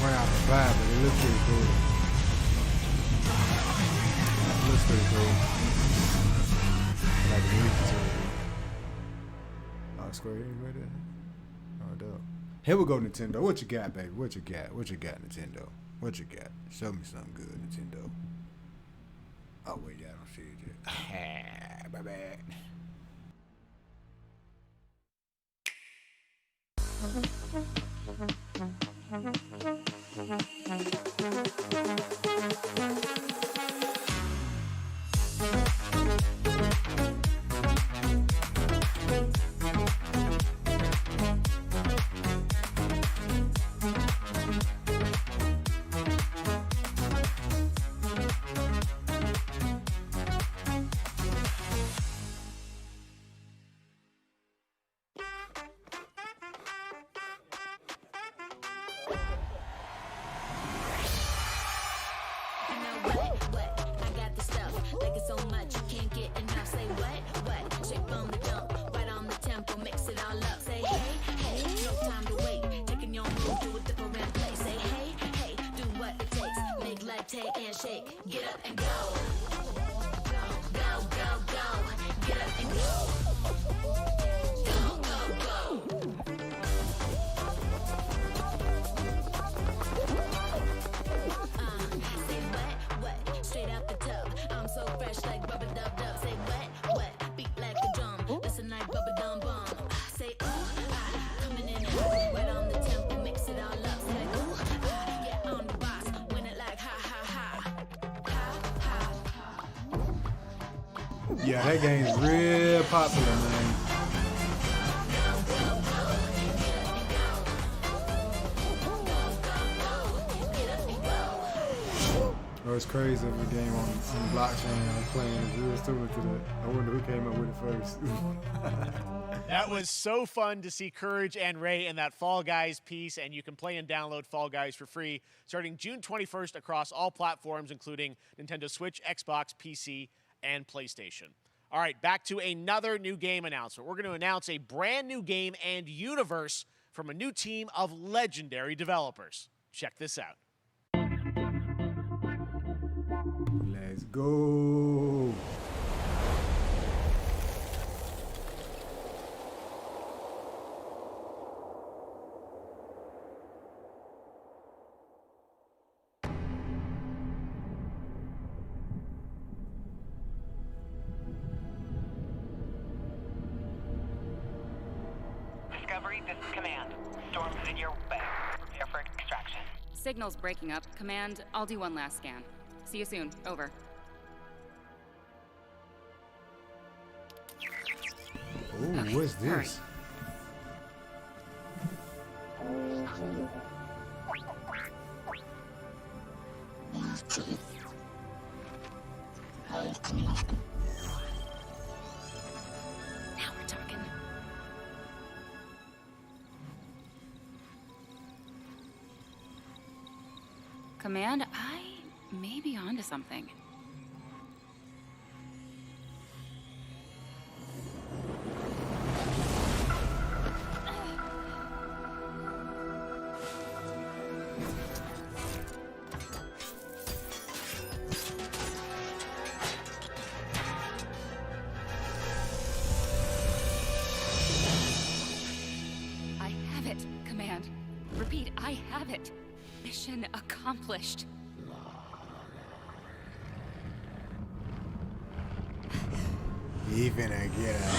right off the bat, but it looks pretty cool. It looks pretty cool. Square Enix right there. Oh, dope. Here we go, Nintendo. What you got, baby? What you got? What you got, Nintendo? What you got? Show me something good, Nintendo. Oh, wait, yeah, I don't see it yet. My bad. And shake, get up and go. Go, go, go, go. Get up and go. Go, go, go. Say what? Straight out the tub. I'm so fresh like bubba dub dub. Say what? Beat like a drum. Listen like bubba dum bum. Say coming in hot, right on the tempo, mix it all up. Say ooh, yeah, on the boss, win it like ha ha ha. Yeah, that game's real popular, man. Oh, it's crazy if a game on blockchain I'm playing is real similar to that. I wonder who came up with it first. That was so fun to see Courage and Ray in that Fall Guys piece, and you can play and download Fall Guys for free starting June 21st across all platforms, including Nintendo Switch, Xbox, PC, and PlayStation. All right, back to another new game announcement. We're going to announce a brand new game and universe from a new team of legendary developers. Check this out. Let's go. Discovery, this is Command. Storm's in your way. Prepare for extraction. Signal's breaking up. Command, I'll do one last scan. See you soon. Over. Ooh, Okay, what's this? Now we're talking. Command, I may be onto something. I have it, Command. Repeat, I have it. Mission accomplished. Even I get out.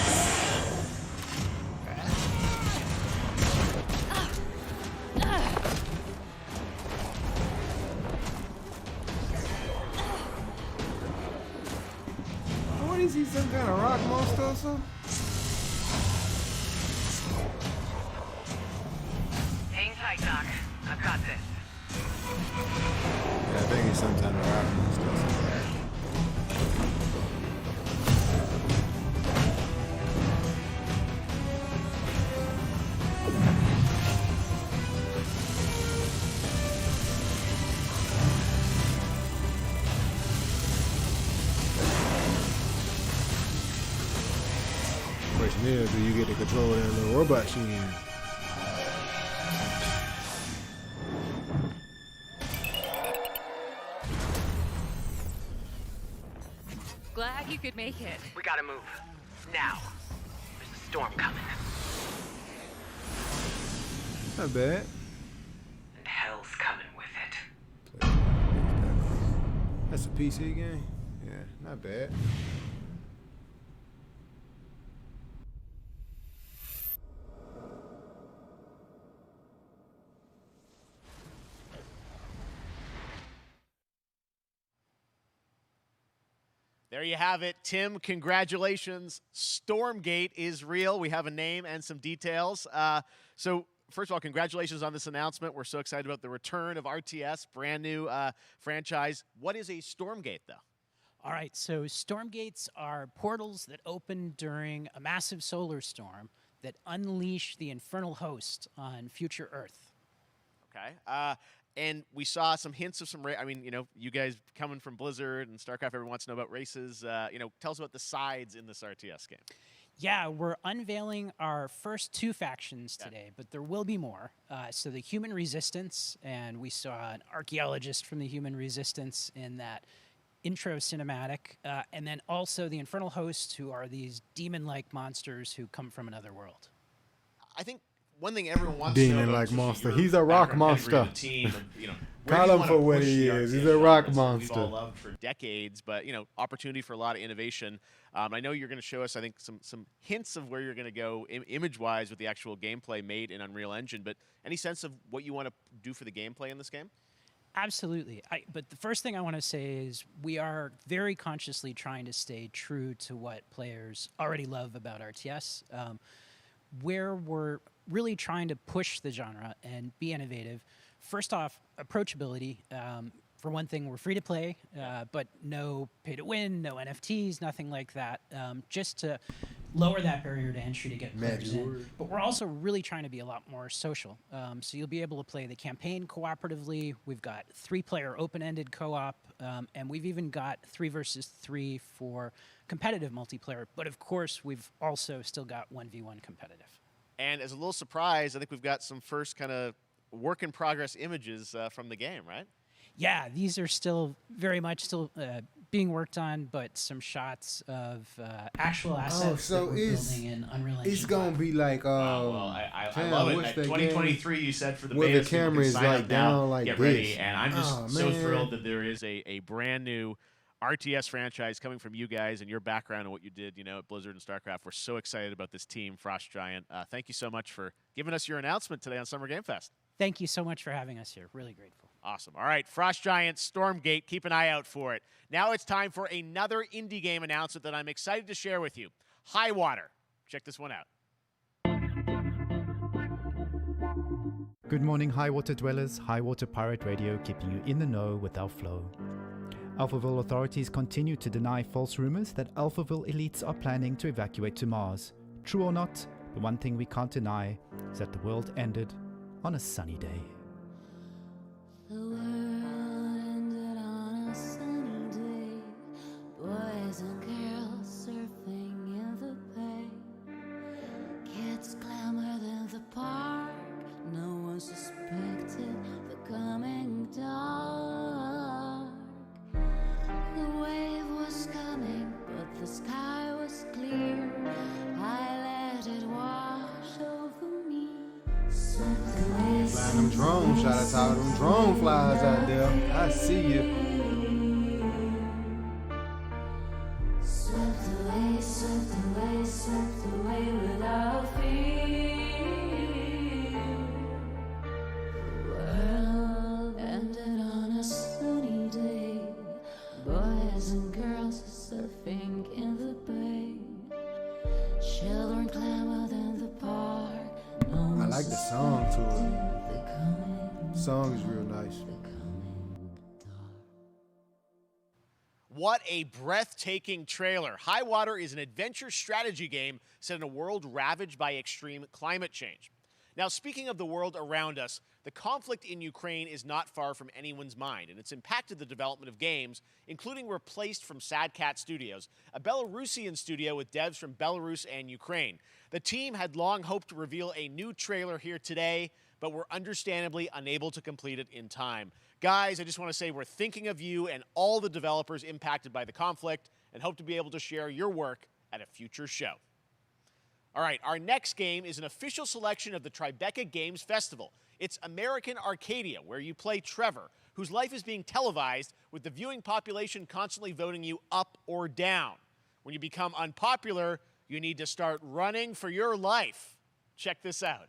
What is he, some kind of rock monster or something? Hang tight, Doc. I've got this. Yeah, I think he's some kind of rock monster or something. Question is, do you get to control that little robot she in? Glad you could make it. We gotta move. Now. There's a storm coming. Not bad. And hell's coming with it. That's a PC game? Yeah, not bad. There you have it. Tim, congratulations. Stormgate is real. We have a name and some details. So, first of all, congratulations on this announcement. We're so excited about the return of RTS, brand new franchise. What is a Stormgate, though? All right, so Stormgates are portals that open during a massive solar storm that unleash the infernal host on future Earth. Okay. And we saw some hints of some I mean, you guys coming from Blizzard and StarCraft, everyone wants to know about races. Tell us about the sides in this RTS game. Yeah, we're unveiling our first 2 factions today, but there will be more. So the Human Resistance, and we saw an archaeologist from the Human Resistance in that intro cinematic, and then also the Infernal Hosts, who are these demon-like monsters who come from another world. I think one thing everyone wants to know Demon about like is monster. your He's a rock background pedigree monster. of the team, where Call do you him wanna for what push he the is. He's RTS a rock genres that monster. We've all loved for decades, but opportunity for a lot of innovation. I know you're going to show us, I think, some hints of where you're going to go image-wise with the actual gameplay made in Unreal Engine. But any sense of what you want to do for the gameplay in this game? Absolutely. But the first thing I want to say is we are very consciously trying to stay true to what players already love about RTS. Where we're really trying to push the genre and be innovative. First off, approachability. For one thing, we're free to play, but no pay to win, no NFTs, nothing like that. Just to lower that barrier to entry to get players in. But we're also really trying to be a lot more social. So you'll be able to play the campaign cooperatively. We've got 3-player open-ended co-op, and we've even got 3 versus 3 for competitive multiplayer. But of course, we've also still got 1v1 competitive. And as a little surprise, I think we've got some first kind of work-in-progress images from the game, right? Yeah, these are still very much still being worked on, but some shots of actual assets that we're building in Unreal Engine. It's gonna be like I love it. At 2023, you said for the where beta, the camera is like down like get this. ready, and I'm just so man. thrilled that there is a brand new RTS franchise coming from you guys and your background and what you did, at Blizzard and StarCraft. We're so excited about this team, Frost Giant. Thank you so much for giving us your announcement today on Summer Game Fest. Thank you so much for having us here. Really grateful. Awesome. All right, Frost Giant, Stormgate, keep an eye out for it. Now it's time for another indie game announcement that I'm excited to share with you. High Water. Check this one out. Good morning, High Water dwellers. High Water Pirate Radio keeping you in the know with our flow. Alphaville authorities continue to deny false rumors that Alphaville elites are planning to evacuate to Mars. True or not, the one thing we can't deny is that the world ended on a sunny day. The world ended on a sunny day. Boys and girls surfing in the bay. Kids clamored in the park. No one suspected the coming dark. The wave was coming, but the sky was clear. I let it wash over me. Swept away. Flying them drones. Shout out to all them drone flies out there. I see you. Swept away, swept away, swept away without fear. The world ended on a sunny day. Boys and girls surfing in the bay. Children clamored in the park. No I like the song to it. The song is real nice. What a breathtaking trailer. High Water is an adventure strategy game set in a world ravaged by extreme climate change. Now, speaking of the world around us, the conflict in Ukraine is not far from anyone's mind, and it's impacted the development of games, including Replaced from Sad Cat Studios, a Belarusian studio with devs from Belarus and Ukraine. The team had long hoped to reveal a new trailer here today, but were understandably unable to complete it in time. Guys, I just want to say we're thinking of you and all the developers impacted by the conflict and hope to be able to share your work at a future show. All right, our next game is an official selection of the Tribeca Games Festival. It's American Arcadia, where you play Trevor, whose life is being televised with the viewing population constantly voting you up or down. When you become unpopular, you need to start running for your life. Check this out.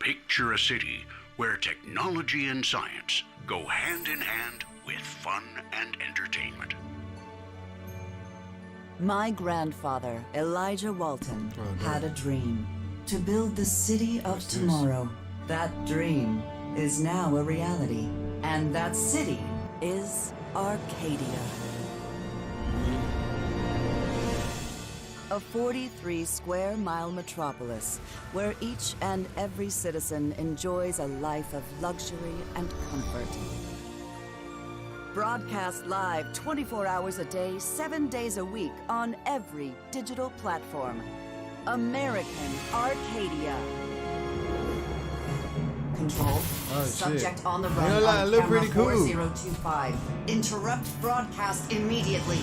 Picture a city where technology and science go hand in hand with fun and entertainment. My grandfather, Elijah Walton, had a dream to build the city of tomorrow. That dream is now a reality, and that city is Arcadia. A 43-square-mile metropolis where each and every citizen enjoys a life of luxury and comfort. Broadcast live 24 hours a day, 7 days a week on every digital platform. American Arcadia. Control. Subject shit. on the You run know, like, on look camera pretty cool. 4025. Interrupt broadcast immediately.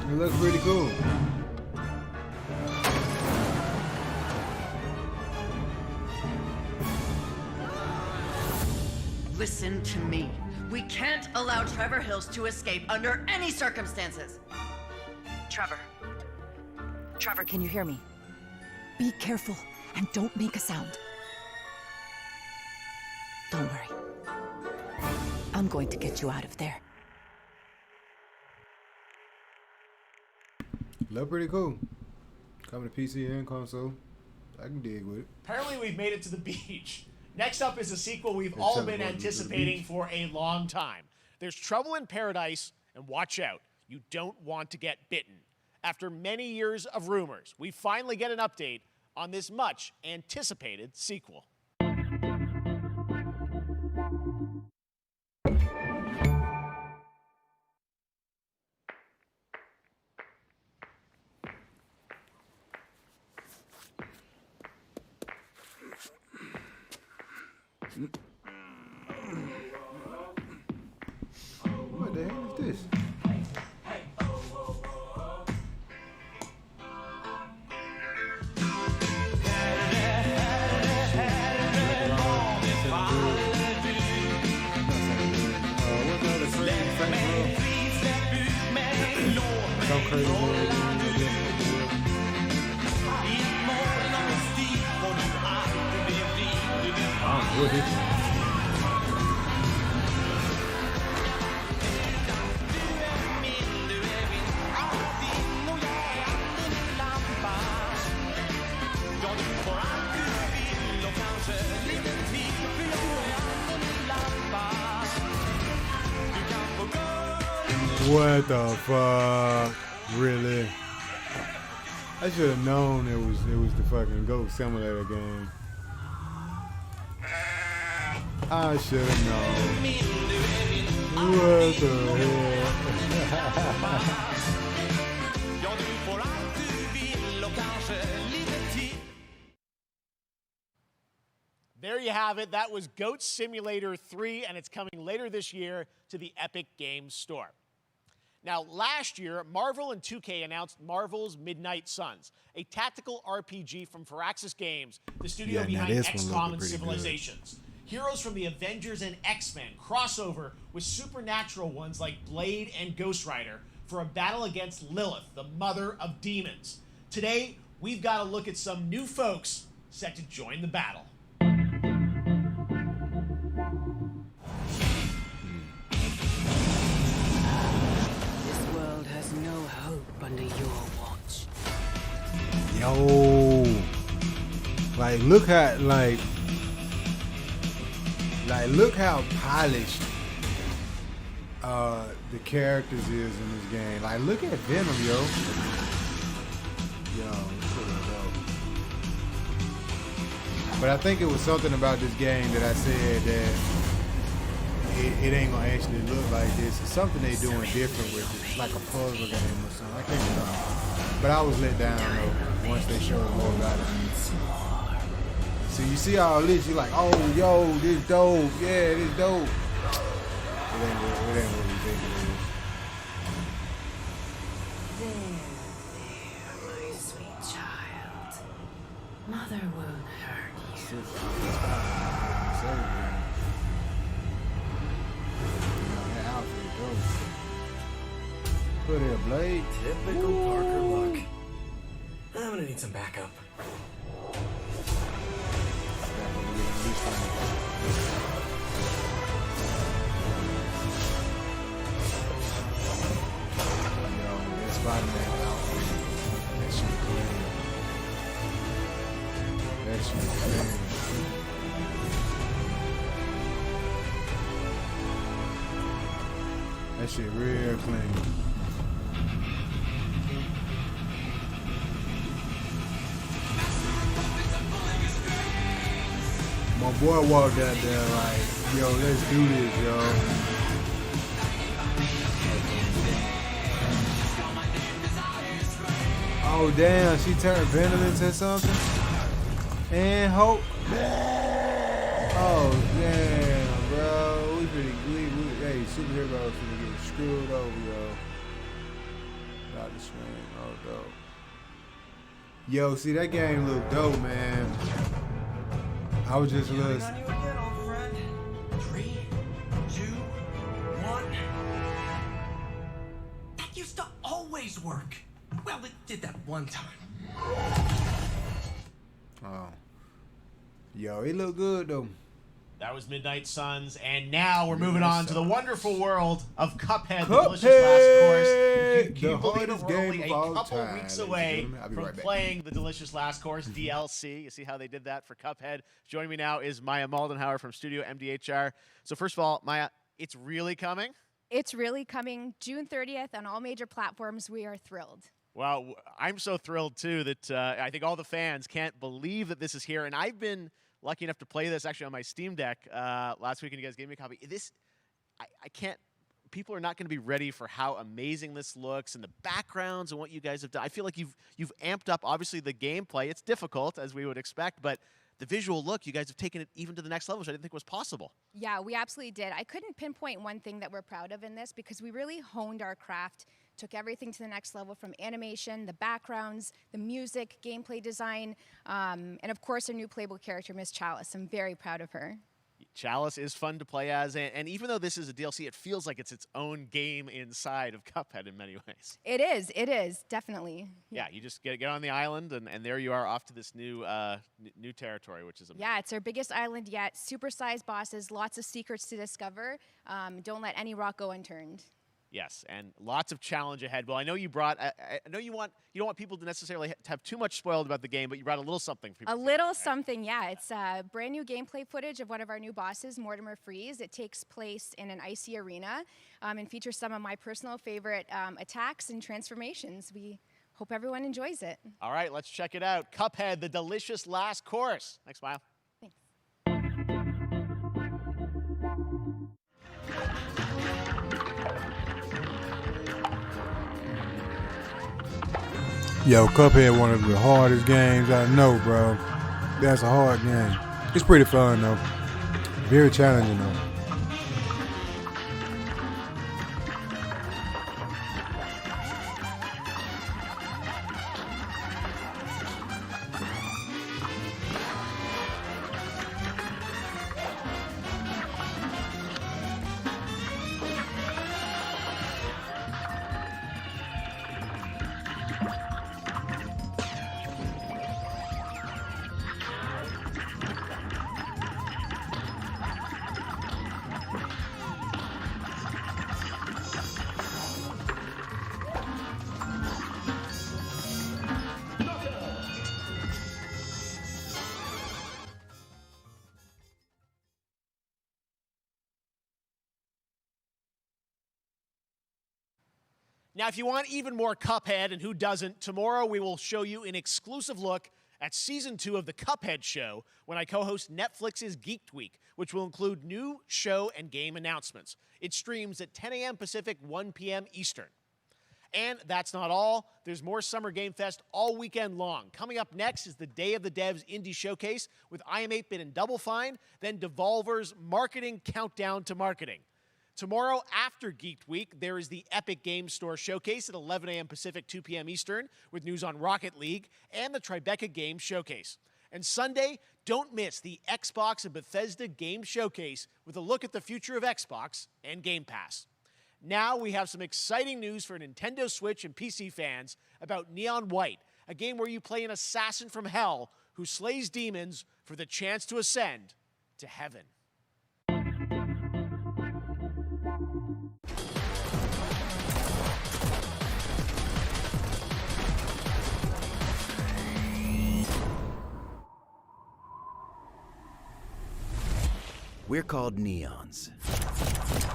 It looks pretty cool. Listen to me. We can't allow Trevor Hills to escape under any circumstances. Trevor. Trevor, can you hear me? Be careful and don't make a sound. Don't worry. I'm going to get you out of there. Look pretty cool. Coming to PC and console. I can dig with it. Apparently we've made it to the beach. Next up is a sequel we've It's all time been to go to the anticipating beach. for a long time. There's Trouble in Paradise, and watch out, you don't want to get bitten. After many years of rumors, we finally get an update on this much anticipated sequel. What the hell is this? Some crazy what is it? What the fuck? Really? I should have known it was the fucking Goat Simulator game. I should have known. What the hell? There you have it. That was Goat Simulator 3, and it's coming later this year to the Epic Games Store. Now, last year, Marvel and 2K announced Marvel's Midnight Suns, a tactical RPG from Firaxis Games, the studio Yeah, now behind this one XCOM looked and pretty Civilizations. Heroes from the Avengers and X-Men crossover with supernatural ones like Blade and Ghost Rider for a battle against Lilith, the mother of demons. Today, we've got to look at some new folks set to join the battle. This world has no hope under your watch. Yo, like look how polished the characters is in this game. Like look at Venom, yo. Yo, but I think it was something about this game that I said that it ain't gonna actually look like this. It's something they doing different with it. It's like a puzzle game or something. I can't remember. But I was let down though once they showed more about it. So you see all this, you're like, oh, yo, this dope. Yeah, this dope. what we think it is. There, my sweet child. Mother won't hurt you. That outfit dope. Put here, Blade. Typical Parker luck. I'm gonna need some backup. Spider-Man outfit. That shit clean. That shit clean. That shit real clean. My boy walked out there like, yo, let's do this, yo. Oh damn, she turned Venom into something? And Hope? Oh damn, bro. Hey, superheroes finna get screwed over, yo. Dr. Strange, oh dope. Yo, see that game look dope, man. I was just listening. On you again, old friend. 3, 2, 1. That used to always work. Well, it did that one time. Oh. Yo, it look good though. That was Midnight Suns, and now we're moving on to the wonderful world of Cuphead, the Cuphead! delicious last course. Can you The believe it? hardest We're only game a of all couple time, weeks ladies and away gentlemen. I'll be from right back. playing the delicious last course DLC. You see how they did that for Cuphead? Joining me now is Maya Maldenhauer from Studio MDHR. So first of all, Maya, it's really coming? It's really coming June 30th on all major platforms. We are thrilled. Well, I'm so thrilled, too, that I think all the fans can't believe that this is here. And I've been lucky enough to play this actually on my Steam Deck last week, and you guys gave me a copy. I can't. People are not going to be ready for how amazing this looks and the backgrounds and what you guys have done. I feel like you've amped up, obviously, the gameplay. It's difficult, as we would expect, but the visual look, you guys have taken it even to the next level, which I didn't think was possible. Yeah, we absolutely did. I couldn't pinpoint one thing that we're proud of in this because we really honed our craft, took everything to the next level from animation, the backgrounds, the music, gameplay design, and of course our new playable character, Miss Chalice. I'm very proud of her. Chalice is fun to play as, and even though this is a DLC, it feels like it's its own game inside of Cuphead in many ways. It is, definitely. Yeah, you just get on the island, and there you are off to this new new territory, which is amazing. Yeah, it's our biggest island yet. Super-sized bosses, lots of secrets to discover. Don't let any rock go unturned. Yes, and lots of challenge ahead. Well, I know you brought. I know you don't want people to necessarily have too much spoiled about the game, but you brought a little something for people. A little something, yeah. It's brand new gameplay footage of one of our new bosses, Mortimer Freeze. It takes place in an icy arena and features some of my personal favorite attacks and transformations. We hope everyone enjoys it. All right, let's check it out. Cuphead, the delicious last course. Thanks, Smile. Yo, Cuphead, one of the hardest games I know, bro. That's a hard game. It's pretty fun, though. Very challenging, though. Now, if you want even more Cuphead, and who doesn't, tomorrow we will show you an exclusive look at Season 2 of the Cuphead Show when I co-host Netflix's Geeked Week, which will include new show and game announcements. It streams at 10 a.m. Pacific, 1 p.m. Eastern. And that's not all. There's more Summer Game Fest all weekend long. Coming up next is the Day of the Devs Indie Showcase with I Am 8-Bit and Double Fine, then Devolver's Marketing Countdown to Marketing. Tomorrow after Geeked Week, there is the Epic Games Store Showcase at 11 a.m. Pacific, 2 p.m. Eastern, with news on Rocket League and the Tribeca Games Showcase. And Sunday, don't miss the Xbox and Bethesda Game Showcase with a look at the future of Xbox and Game Pass. Now we have some exciting news for Nintendo Switch and PC fans about Neon White, a game where you play an assassin from hell who slays demons for the chance to ascend to heaven. We're called neons.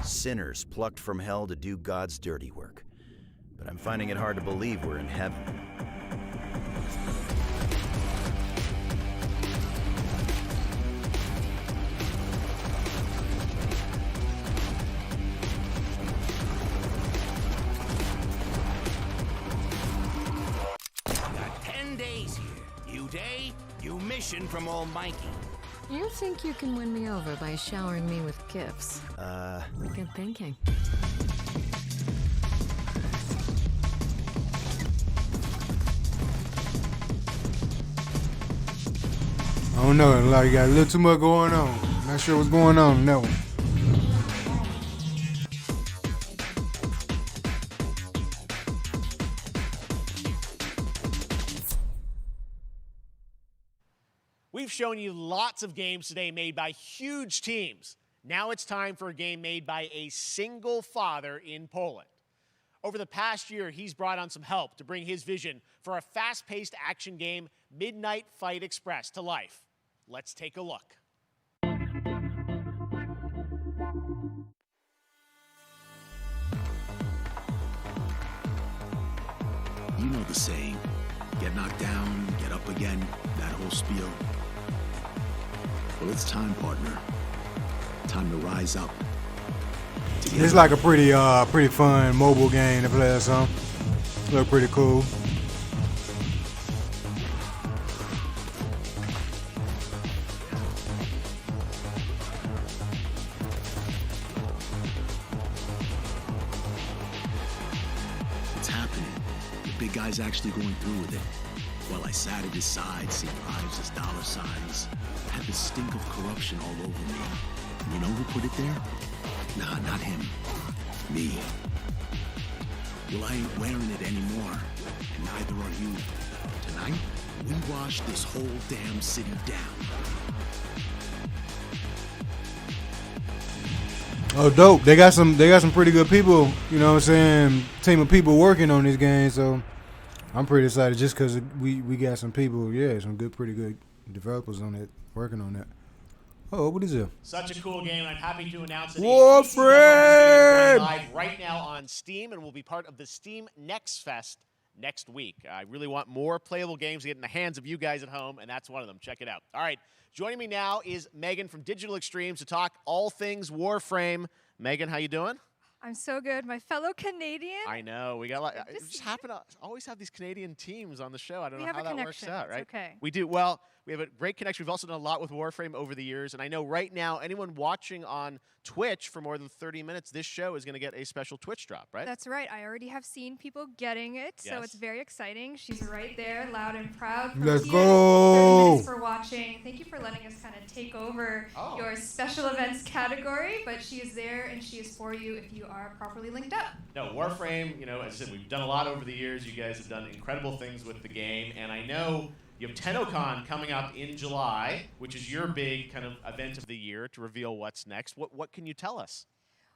Sinners plucked from hell to do God's dirty work. But I'm finding it hard to believe we're in heaven. Got 10 days here. You day, you mission from Almighty. You think you can win me over by showering me with gifts? Good thinking. I don't know. Like, you got a little too much going on. Not sure what's going on in that one. We've shown you lots of games today made by huge teams. Now it's time for a game made by a single father in Poland. Over the past year, he's brought on some help to bring his vision for a fast-paced action game, Midnight Fight Express, to life. Let's take a look. You know the saying, get knocked down, get up again, that whole spiel. Well, it's time, partner. Time to rise up. It's like a pretty fun mobile game to play or something. Look pretty cool. It's happening. The big guy's actually going through with it. While I sat at his side, seeing lives as dollar signs, I had the stink of corruption all over me. And you know who put it there? Nah, not him. Me. Well, I ain't wearing it anymore, and neither are you. Tonight, we wash this whole damn city down. Oh, dope. They got some pretty good people, you know what I'm saying, team of people working on this game, so I'm pretty excited just because we got some people, some pretty good developers on it, working on that. Oh, what is it? Such a cool game. I'm happy to announce that Warframe is going live right now on Steam and will be part of the Steam Next Fest next week. I really want more playable games to get in the hands of you guys at home, and that's one of them. Check it out. All right, joining me now is Megan from Digital Extremes to talk all things Warframe. Megan, how you doing? I'm so good. My fellow Canadian. I know. We got a lot. We just happen to always have these Canadian teams on the show. I don't know how that works out, right? It's okay. We do. Well, we have a great connection. We've also done a lot with Warframe over the years. And I know right now, anyone watching on Twitch for more than 30 minutes, this show is going to get a special Twitch drop, right? That's right. I already have seen people getting it, so it's very exciting. She's right there, loud and proud. From Let's TN, go. 30 minutes for watching. Thank you for letting us kind of take over your special events category, but she is there and she is for you if you are properly linked up. No, Warframe, as I said, we've done a lot over the years. You guys have done incredible things with the game. And I know you have TennoCon coming up in July, which is your big kind of event of the year to reveal what's next. What can you tell us?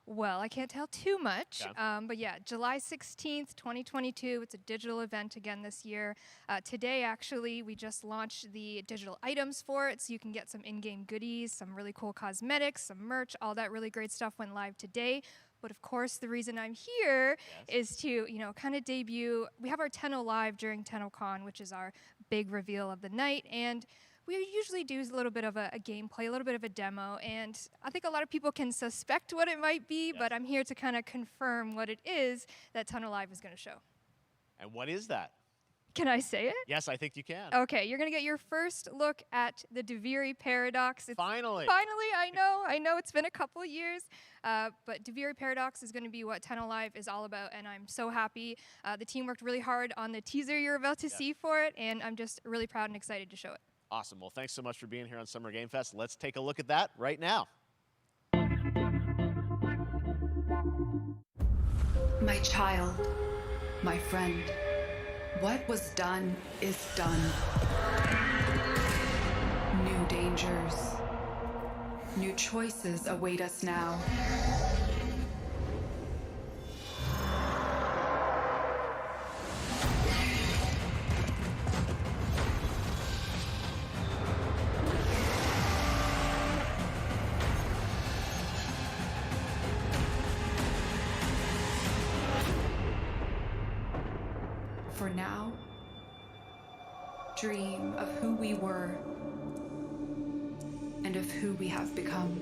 Well, I can't tell too much, Yeah. but yeah, July 16th, 2022. It's a digital event again this year. Today, actually, we just launched the digital items for it, so you can get some in-game goodies, some really cool cosmetics, some merch, all that really great stuff went live today. But of course, the reason I'm here is to, kind of debut. We have our Tenno Live during TennoCon, which is our big reveal of the night, and we usually do a little bit of a gameplay, a little bit of a demo, and I think a lot of people can suspect what it might be, but I'm here to kind of confirm what it is that Tenno Live is going to show. And what is that? Can I say it? Yes, I think you can. Okay, you're gonna get your first look at the Duviri paradox. Finally, I know it's been a couple years, but Duviri paradox is gonna be what 10 Alive is all about, and I'm so happy. The team worked really hard on the teaser you're about to see for it, and I'm just really proud and excited to show it. Awesome. Well, thanks so much for being here on Summer Game Fest. Let's take a look at that right now. My child, my friend, what was done is done. New dangers, new choices await us now. For now, dream of who we were and of who we have become.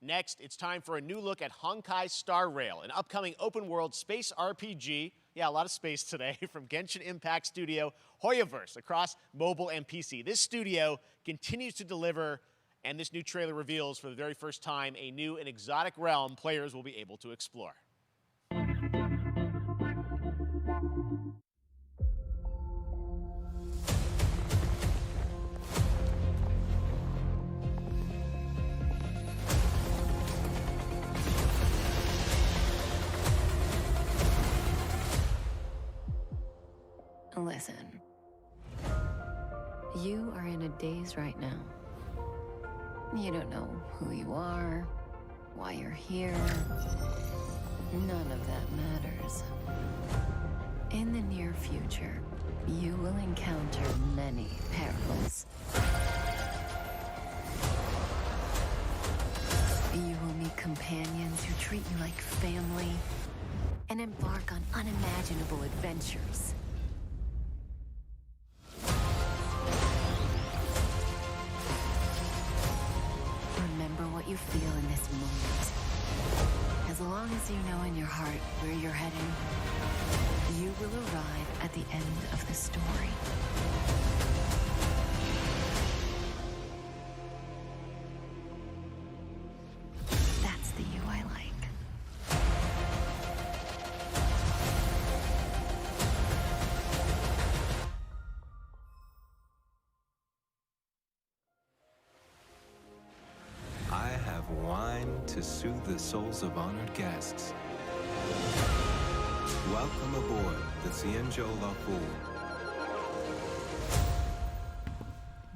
Next, it's time for a new look at Honkai Star Rail, an upcoming open-world space RPG. Yeah, a lot of space today, from Genshin Impact studio Hoyoverse across mobile and PC. This studio continues to deliver, and this new trailer reveals for the very first time a new and exotic realm players will be able to explore. Listen, you are in a daze right now. You don't know who you are, why you're here. None of that matters. In the near future, you will encounter many perils. You will meet companions who treat you like family and embark on unimaginable adventures. Remember what you feel in this moment. As long as you know in your heart where you're heading, you will arrive at the end of the story. That's the you I like. I have wine to soothe the souls of honored guests. Welcome aboard the Cienjo La Pool.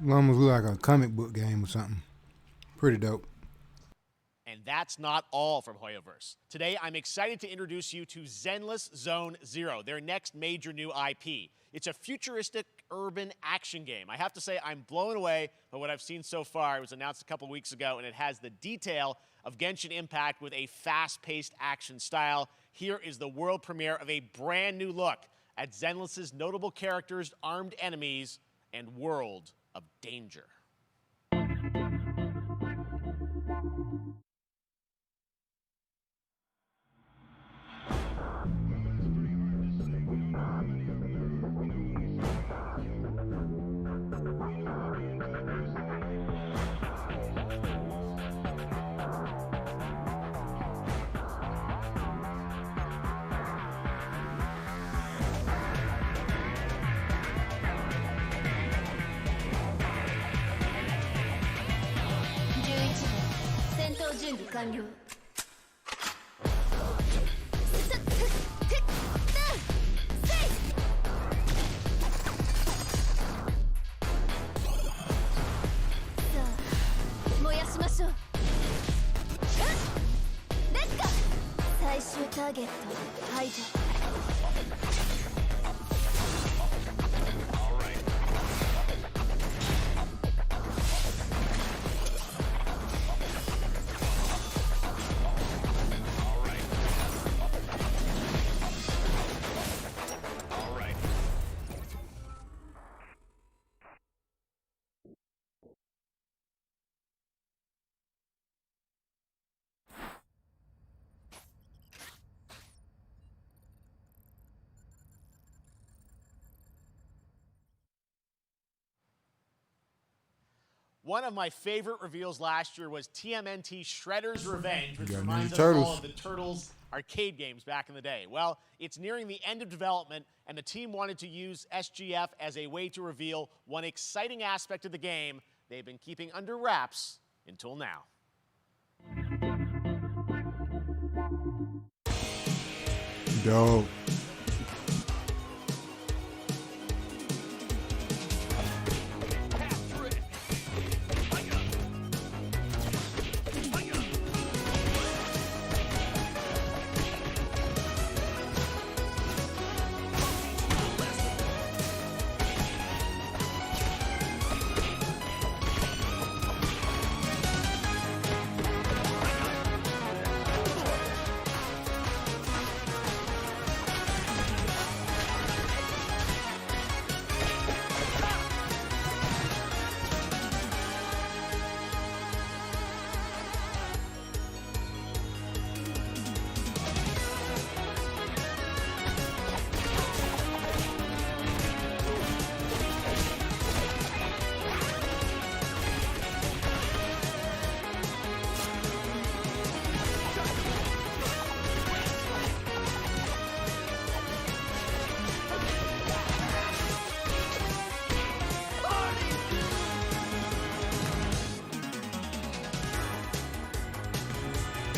Almost look like a comic book game or something. Pretty dope. And that's not all from Hoyoverse. Today, I'm excited to introduce you to Zenless Zone Zero, their next major new IP. It's a futuristic urban action game. I have to say, I'm blown away by what I've seen so far. It was announced a couple weeks ago, and it has the detail of Genshin Impact with a fast-paced action style. Here is the world premiere of a brand new look at Zenless's notable characters, armed enemies, and world of danger. One of my favorite reveals last year was TMNT Shredder's Revenge, which Got reminds us Ninja all Turtles. of the Turtles arcade games back in the day. Well, it's nearing the end of development, and the team wanted to use SGF as a way to reveal one exciting aspect of the game they've been keeping under wraps until now. Dope.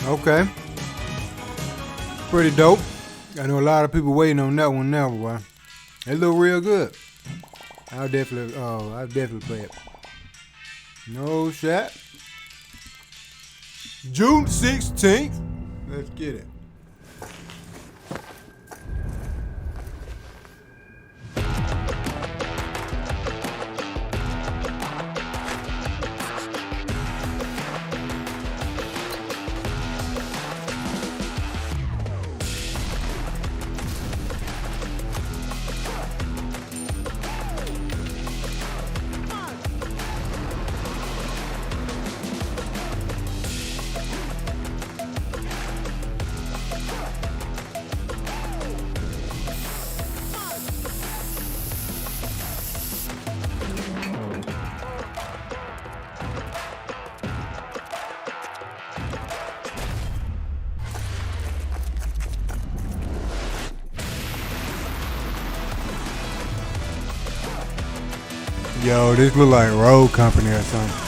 Okay. Pretty dope. I know a lot of people waiting on that one now, boy. It look real good. I'll definitely play it. No shot. June 16th. Let's get it. Yo, this look like Road Company or something.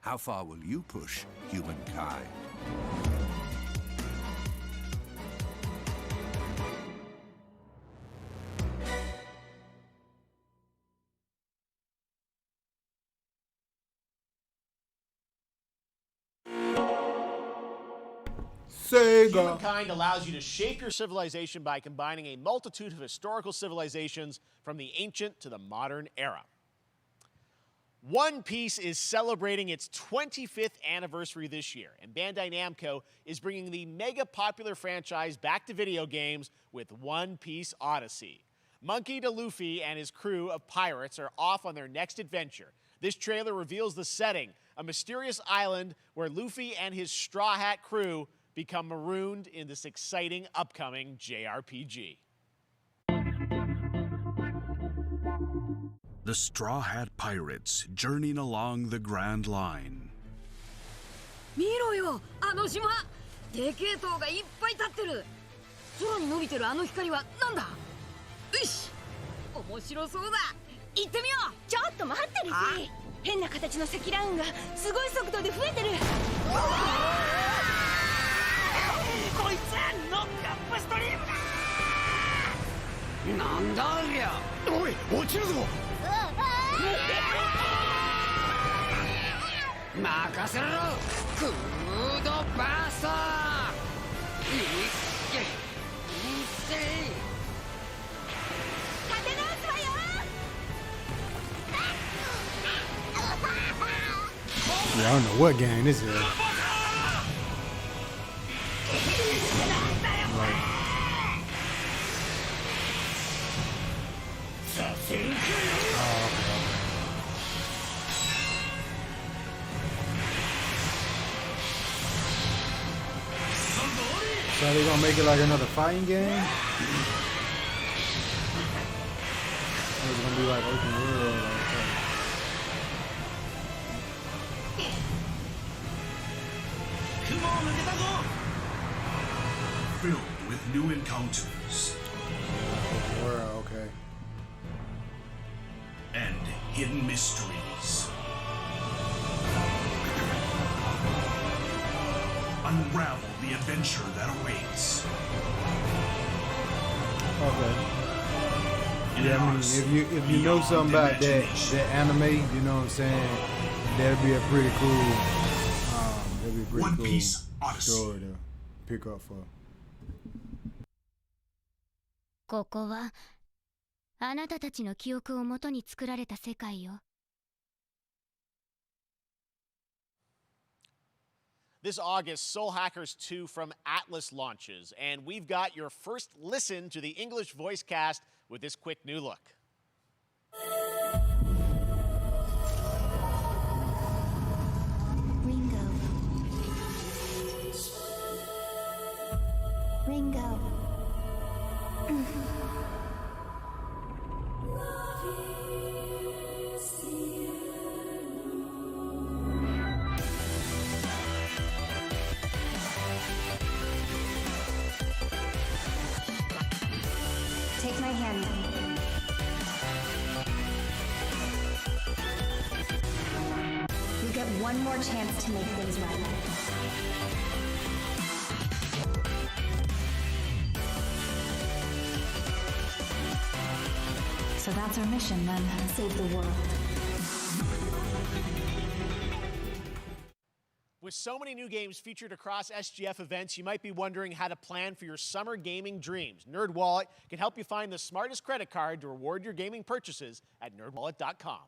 How far will you push humankind? Sega. Humankind allows you to shape your civilization by combining a multitude of historical civilizations from the ancient to the modern era. One Piece is celebrating its 25th anniversary this year, and Bandai Namco is bringing the mega popular franchise back to video games with One Piece Odyssey. Monkey D. Luffy and his crew of pirates are off on their next adventure, This trailer reveals the setting, a mysterious island where Luffy and his Straw Hat crew become marooned in this exciting upcoming JRPG. The Straw Hat Pirates journeying along the Grand Line. 見ろよ、あの島。でけえ塔がいっぱい立ってる。空に伸びてるあの光はなんだ。よし、面白そうだ。行ってみよう。ちょっと待ってるし。変な形の積乱雲がすごい速度で増えてる。こいつノックアップストリームだ。なんだありゃ。おい、落ちるぞ。任せろ。クードバースト。立て直すわよ。Yeah, I don't know what game this is. So are they gonna make it like another fighting game? Or is it gonna be like open world? Filled with new encounters. World, okay. And hidden mysteries. Unravel the adventure that awaits. Okay. Yeah, I mean, if you know something about that anime, you know what I'm saying, that'd be a pretty cool, One Piece story to pick up for. ここはあなたたちの記憶をもとに作られた世界よ。This August, Soul Hackers 2 from Atlas launches, and we've got your first listen to the English voice cast with this quick new look. Ringo. Take my hand. You get one more chance to make things right. So that's our mission then, save the world. With so many new games featured across SGF events, you might be wondering how to plan for your summer gaming dreams. NerdWallet can help you find the smartest credit card to reward your gaming purchases at nerdwallet.com.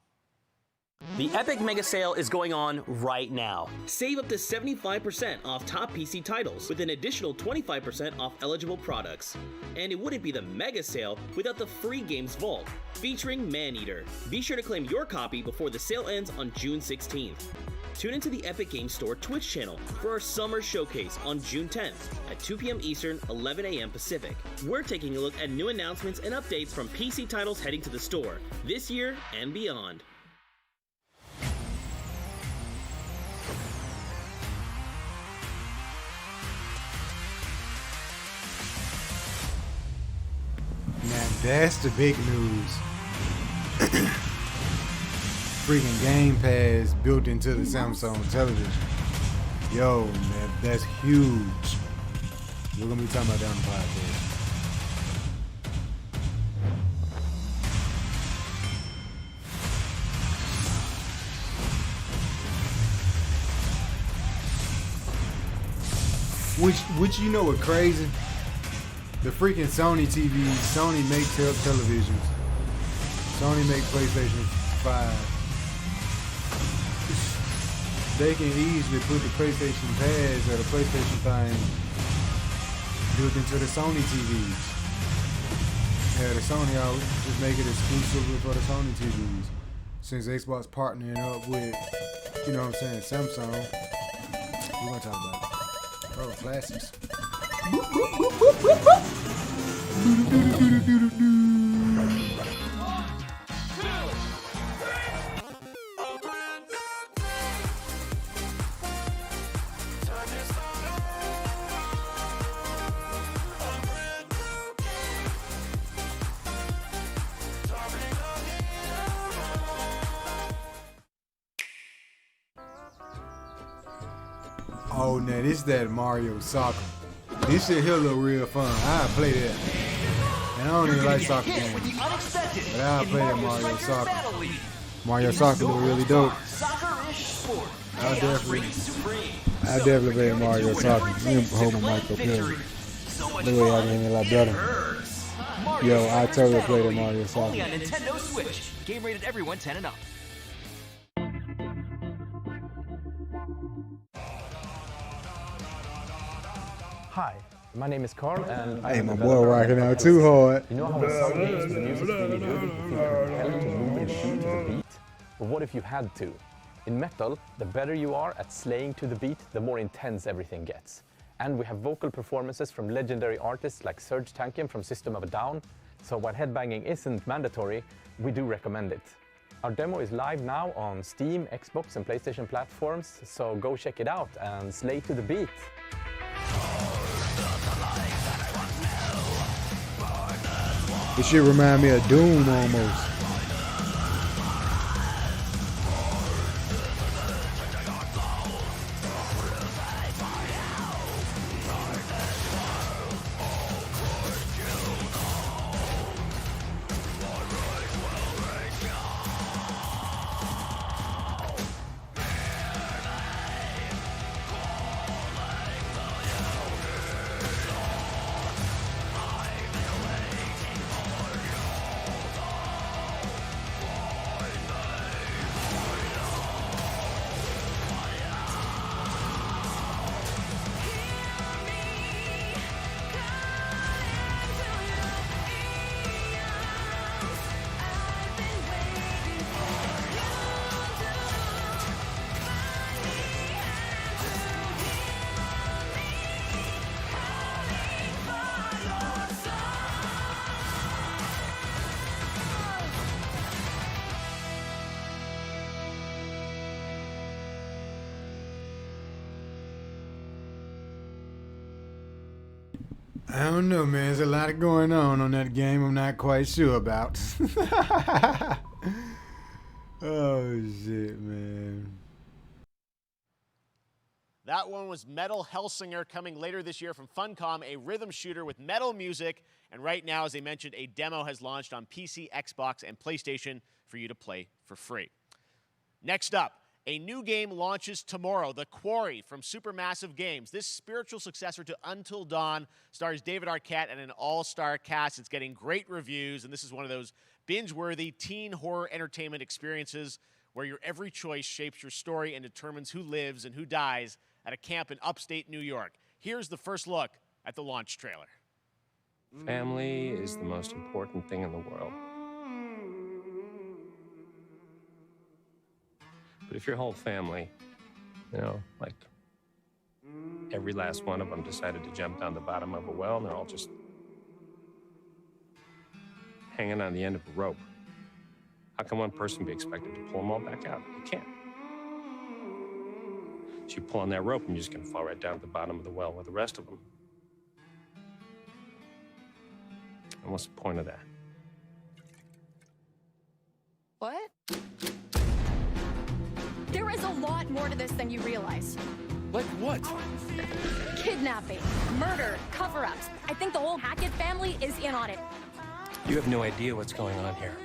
The Epic Mega Sale is going on right now. Save up to 75% off top PC titles with an additional 25% off eligible products. And it wouldn't be the Mega Sale without the free games vault, featuring Maneater. Be sure to claim your copy before the sale ends on June 16th. Tune into the Epic Games Store Twitch channel for our summer showcase on June 10th at 2 p.m. Eastern, 11 a.m. Pacific. We're taking a look at new announcements and updates from PC titles heading to the store this year and beyond. Now that's the big news. Freaking Game Pass built into the Samsung television. Yo, man, that's huge. We're gonna be talking about that on the podcast. Which you know what crazy? The freaking Sony TVs, Sony make televisions. Sony make PlayStation 5. They can easily put the PlayStation pads or the PlayStation thing built into the Sony TVs. Yeah, the Sony, I'll just make it exclusively for the Sony TVs. since Xbox partnering up with, you know what I'm saying, Samsung, we're gonna talk about it. Oh, classics. Oh, now this that Mario Soccer. This shit here look real fun. I play that. And I don't even like soccer games. But I play that Mario Soccer. Mario Soccer look really dope. I'll definitely play Mario Soccer. Let me hold my mic up here. The way I can hear a lot better. Yo, I totally play the Mario Soccer. Only on Nintendo Switch. Game rated everyone 10 and up. Hi, my name is Carl and Hey, my boy rocking out too hard. You know how in some games the music's really good, you feel compelled to move and shoot to the beat? But what if you had to? In metal, the better you are at slaying to the beat, the more intense everything gets. And we have vocal performances from legendary artists like Serge Tankian from System of a Down, so while headbanging isn't mandatory, we do recommend it. Our demo is live now on Steam, Xbox and PlayStation platforms, so go check it out and slay to the beat. This shit remind me of Doom almost. I don't know, man. There's a lot going on that game I'm not quite sure about. Oh, shit, man. That one was Metal Hellsinger, coming later this year from Funcom, a rhythm shooter with metal music. And right now, as I mentioned, a demo has launched on PC, Xbox, and PlayStation for you to play for free. Next up, a new game launches tomorrow, The Quarry from Supermassive Games. This spiritual successor to Until Dawn stars David Arquette and an all-star cast. It's getting great reviews, and this is one of those binge-worthy teen horror entertainment experiences where your every choice shapes your story and determines who lives and who dies at a camp in upstate New York. Here's the first look at the launch trailer. Family is the most important thing in the world. But if your whole family, you know, like every last one of them decided to jump down the bottom of a well and they're all just hanging on the end of a rope, how can one person be expected to pull them all back out? You can't. So you pull on that rope and you're just gonna fall right down to the bottom of the well with the rest of them. And what's the point of that? What? There is a lot more to this than you realize. Like what? Kidnapping, murder, cover-ups. I think the whole Hackett family is in on it. You have no idea what's going on here.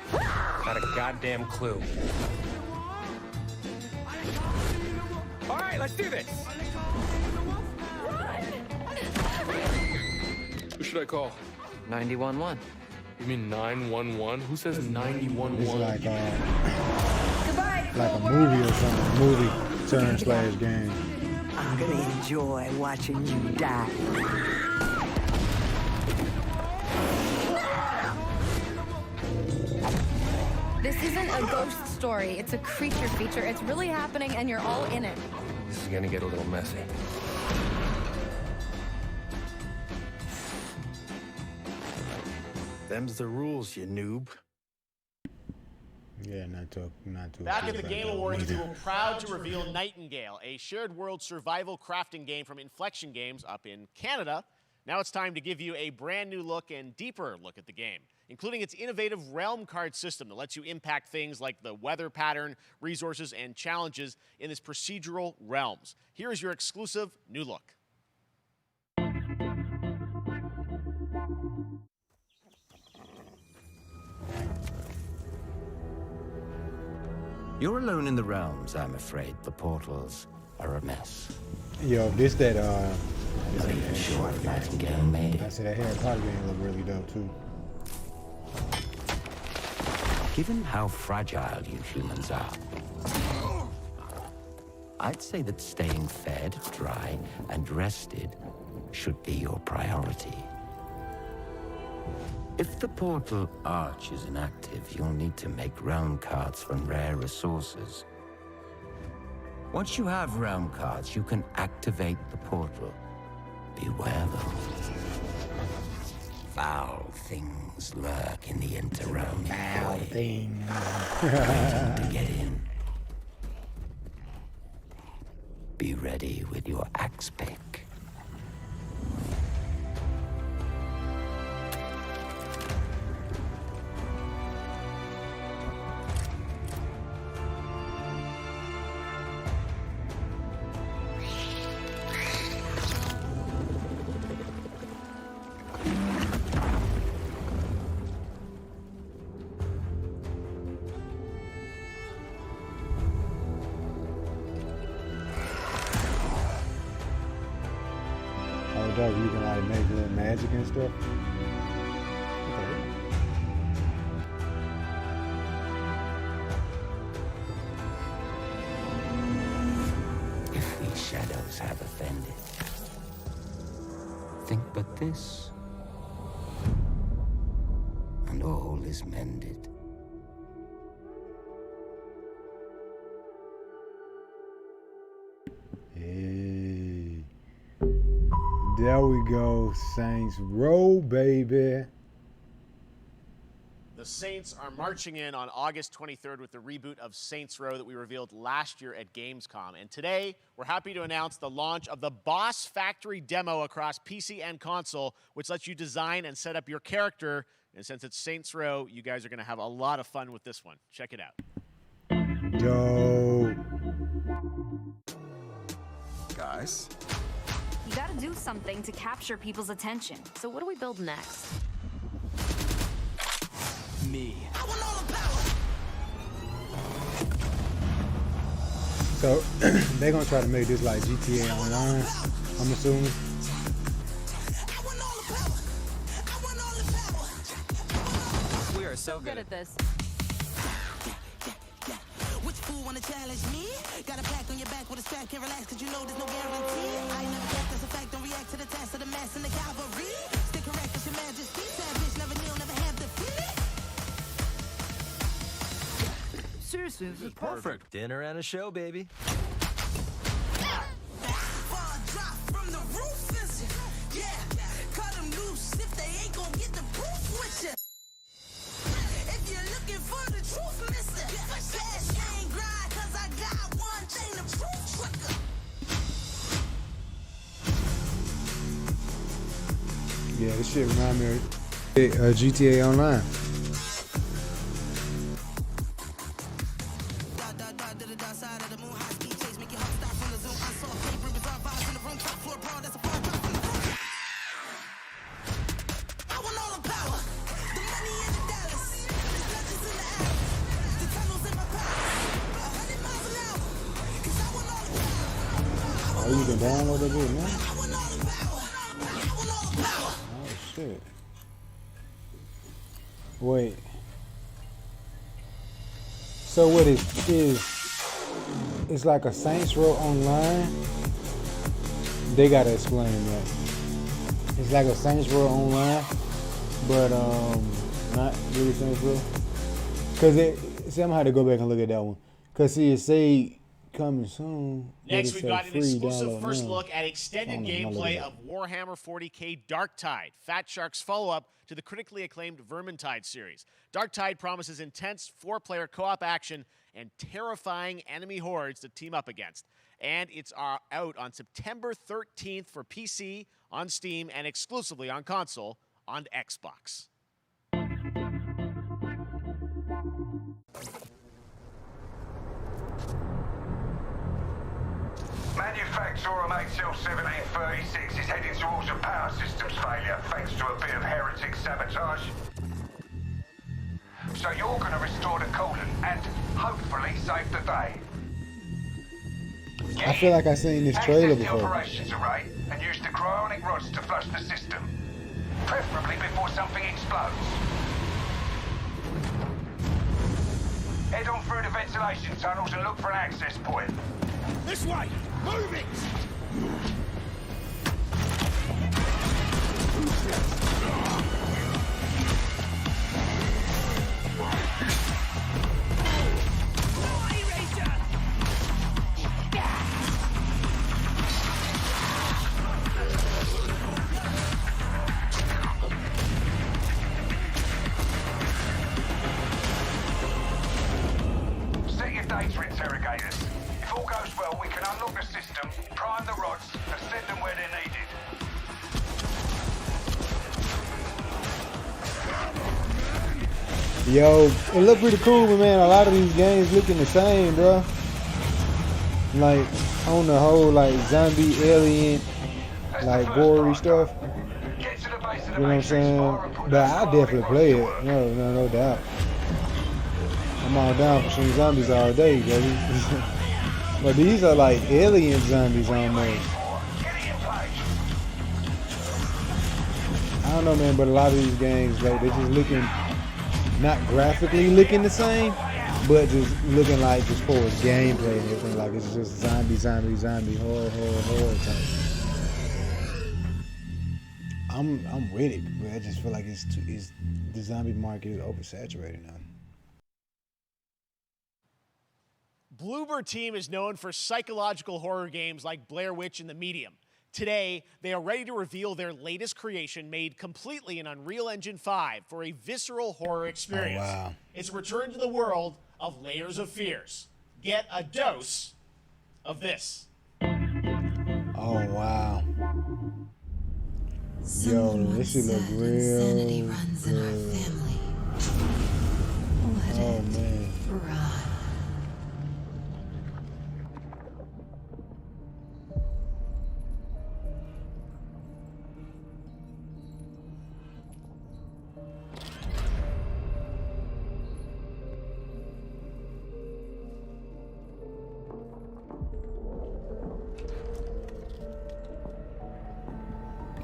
Not a goddamn clue. All right, let's do this. Who should I call? 911. You mean 911? Who says 911? It's like a movie or something. Movie / game. I'm gonna enjoy watching you die. This isn't a ghost story. It's a creature feature. It's really happening, and you're all in it. This is gonna get a little messy. Them's the rules, you noob. Yeah, not too. Back at the Game Awards, we were proud to reveal Nightingale, a shared world survival crafting game from Inflection Games up in Canada. Now it's time to give you a brand new look and deeper look at the game, including its innovative realm card system that lets you impact things like the weather pattern, resources, and challenges in this procedural realms. Here is your exclusive new look. You're alone in the realms, I'm afraid. The portals are a mess. Yo, this that Are you sure Nightingale made I it? said that Harry Potter game look really dope too. Given how fragile you humans are, I'd say that staying fed, dry, and rested should be your priority. If the portal arch is inactive, you'll need to make realm cards from rare resources. Once you have realm cards, you can activate the portal. Beware though. Foul things lurk in the interrealm. Foul things. Waiting to get in. Be ready with your axe pick. Oh, dope. You can like make little magic and stuff. If these shadows have offended, think but this, and all is mended. Hey. There we go, Saints Row, baby. The Saints are marching in on August 23rd with the reboot of Saints Row that we revealed last year at Gamescom. And today, we're happy to announce the launch of the Boss Factory demo across PC and console, which lets you design and set up your character. And since it's Saints Row, you guys are going to have a lot of fun with this one. Check it out. Dope. Guys, You gotta do something to capture people's attention. So what do we build next? Me. So they're gonna try to make this like GTA Online, I'm assuming. We are so good at this. Which fool wanna challenge me? Got a pack on your back with a strap, can't relax cause you know there's no guarantee. I ain't never guessed, that's a fact, don't react to the task of the mass and the cavalry. Stay correct, it's your majesty. Savage, never kneel, never have defeated. Seriously, this is perfect. Dinner and a show, baby. Fall drop from the roof, is it? Yeah, cut them loose if they ain't gon' get the proof with you. If you're looking for the truth, mister, cash ain't grind cause I got one thing to prove, trucker. Yeah, this shit remind me of GTA Online. Oh, you can download that bit now? Oh, shit. Wait. So what it is, it's like a Saints Row Online? They gotta explain that. It's like a Saints Row Online, but not really Saints Row. Cause See, I'm gonna have to go back and look at that one. Cause see, it say coming soon. Next, we've got an exclusive download first now. look at extended gameplay of Warhammer 40k Darktide, Fat Shark's follow-up to the critically acclaimed Vermintide series. Darktide promises intense 4-player co-op action and terrifying enemy hordes to team up against. And it's out on September 13th for PC, on Steam, and exclusively on console on Xbox. Manufacturer HL1736 is heading towards a power systems failure thanks to a bit of heretic sabotage. So you're going to restore the coolant and hopefully save the day. I feel like I've seen this trailer Access the before. operations array and use the cryonic rods to flush the system, preferably before something explodes. Head on through the ventilation tunnels and look for an access point. This way! Move it! Set your data interrogators. If all goes well, we can unlock the system, prime the rods, and send them where they're needed. Yo, it looked pretty cool, but man, a lot of these games looking the same, bro. Like on the whole, like zombie, alien, like gory stuff. You know what I'm saying? But I definitely play it. No doubt. I'm all down for some zombies all day, baby. But these are like alien zombies almost. I don't know, man, but a lot of these games, like, they're just looking, not graphically looking the same, but just looking like just for its gameplay and everything. Like, it's just zombie, horror type. I'm with it, but I just feel like the zombie market is oversaturated now. Bloober Team is known for psychological horror games like Blair Witch and The Medium. Today, they are ready to reveal their latest creation made completely in Unreal Engine 5 for a visceral horror experience. Oh, wow. It's a return to the world of Layers of Fears. Get a dose of this. Oh, wow. Yo, this shit look real good. Oh, man.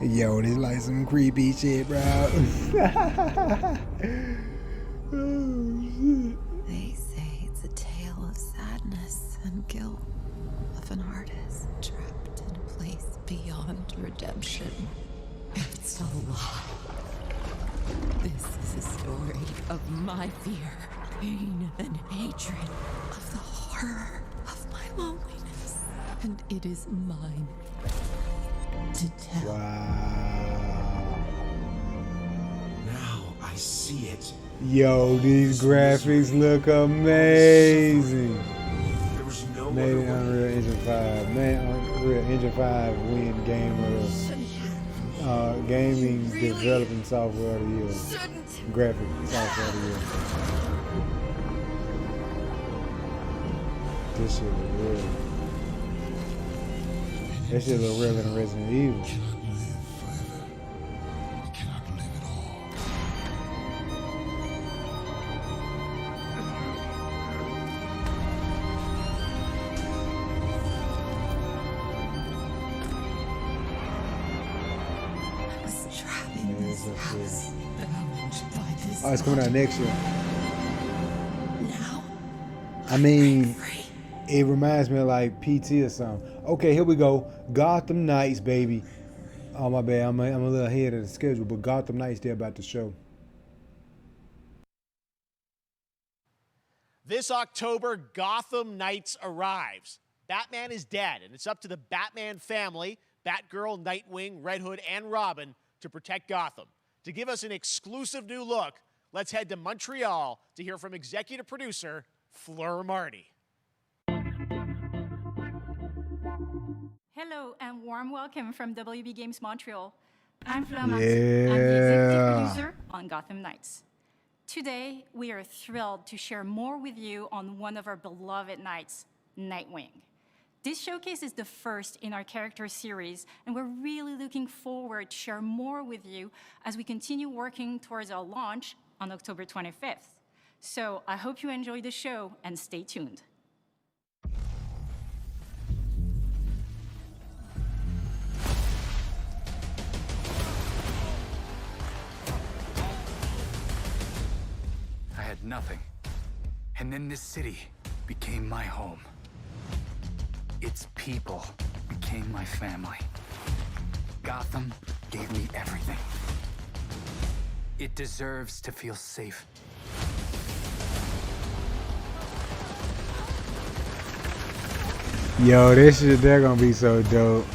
Yo, this like some creepy shit, bro. Oh, shit. They say it's a tale of sadness and guilt of an artist trapped in a place beyond redemption. It's a lie. This is a story of my fear, pain, and hatred, of the horror of my loneliness. And it is mine to tell. Wow. Now I see it. Yo, these graphics look amazing. There was no Made in other way. Unreal Engine 5. Man, Unreal Engine 5 win Game of the Gaming Developing Software of the Year. Graphic Software of the Year. This shit look real. That shit look real in Resident Evil. Oh, it's coming out next year. I mean, it reminds me of like PT or something. Okay, here we go. Gotham Knights, baby. Oh, my bad. I'm a little ahead of the schedule, but Gotham Knights, they're about to show. This October, Gotham Knights arrives. Batman is dead, and it's up to the Batman family, Batgirl, Nightwing, Red Hood, and Robin, to protect Gotham. To give us an exclusive new look, let's head to Montreal to hear from executive producer Fleur Marty. Hello and warm welcome from WB Games Montreal. I'm Fleur Yeah. Marty. I'm the executive producer on Gotham Knights. Today, we are thrilled to share more with you on one of our beloved knights, Nightwing. This showcase is the first in our character series, and we're really looking forward to share more with you as we continue working towards our launch on October 25th. So I hope you enjoy the show and stay tuned. I had nothing. And then this city became my home. Its people became my family. Gotham gave me everything. It deserves to feel safe. Yo, this shit, they're gonna be so dope.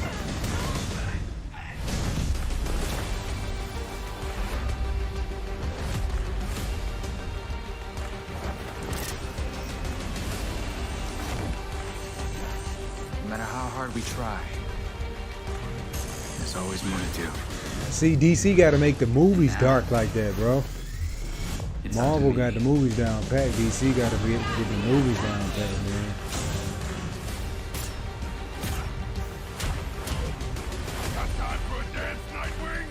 No matter how hard we try, there's always more to do. See, DC got to make the movies dark like that, bro. Marvel got the movies down pat. DC got to get the movies down pat, man. Got time for a dance, Nightwing?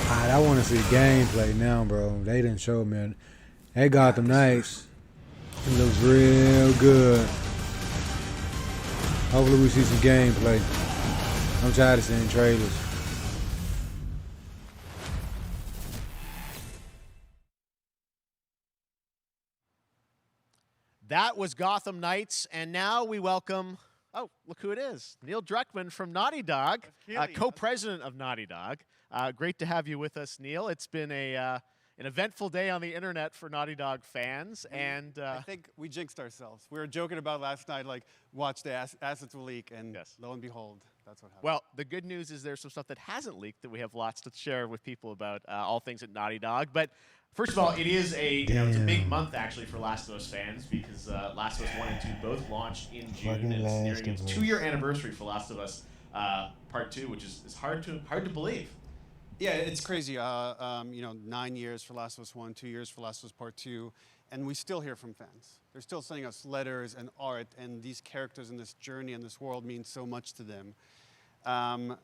I want to see gameplay now, bro. They didn't show me. That Gotham Knights, it looks real good. Hopefully we see some gameplay. I'm tired of seeing trailers. That was Gotham Knights, and now we welcome, oh, look who it is, Neil Druckmann from Naughty Dog, co-president of Naughty Dog. Great to have you with us, Neil. It's been an eventful day on the internet for Naughty Dog fans, and I think we jinxed ourselves. We were joking about last night, like, watch the assets will leak, and lo and behold, that's what happened. well, the good news is there's some stuff that hasn't leaked that we have lots to share with people about all things at Naughty Dog. But first of all, it is it's a big month actually for Last of Us fans because Last of Us 1 and 2 both launched in June, and it's nearing its 2-year anniversary for Last of Us Part 2, which is hard to believe. Yeah, it's crazy. 9 years for Last of Us 1, 2 years for Last of Us Part 2, and we still hear from fans. They're still sending us letters and art, and these characters in this journey and this world mean so much to them. And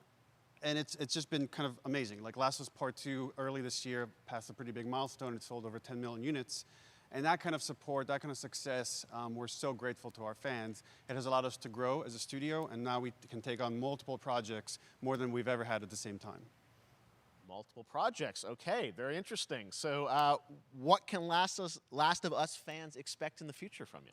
it's just been kind of amazing. Like Last of Us Part 2 early this year passed a pretty big milestone. It sold over 10 million units. And that kind of support, that kind of success, we're so grateful to our fans. It has allowed us to grow as a studio, and now we can take on multiple projects, more than we've ever had at the same time. Multiple projects. Okay, very interesting. So what can Last of Us fans expect in the future from you?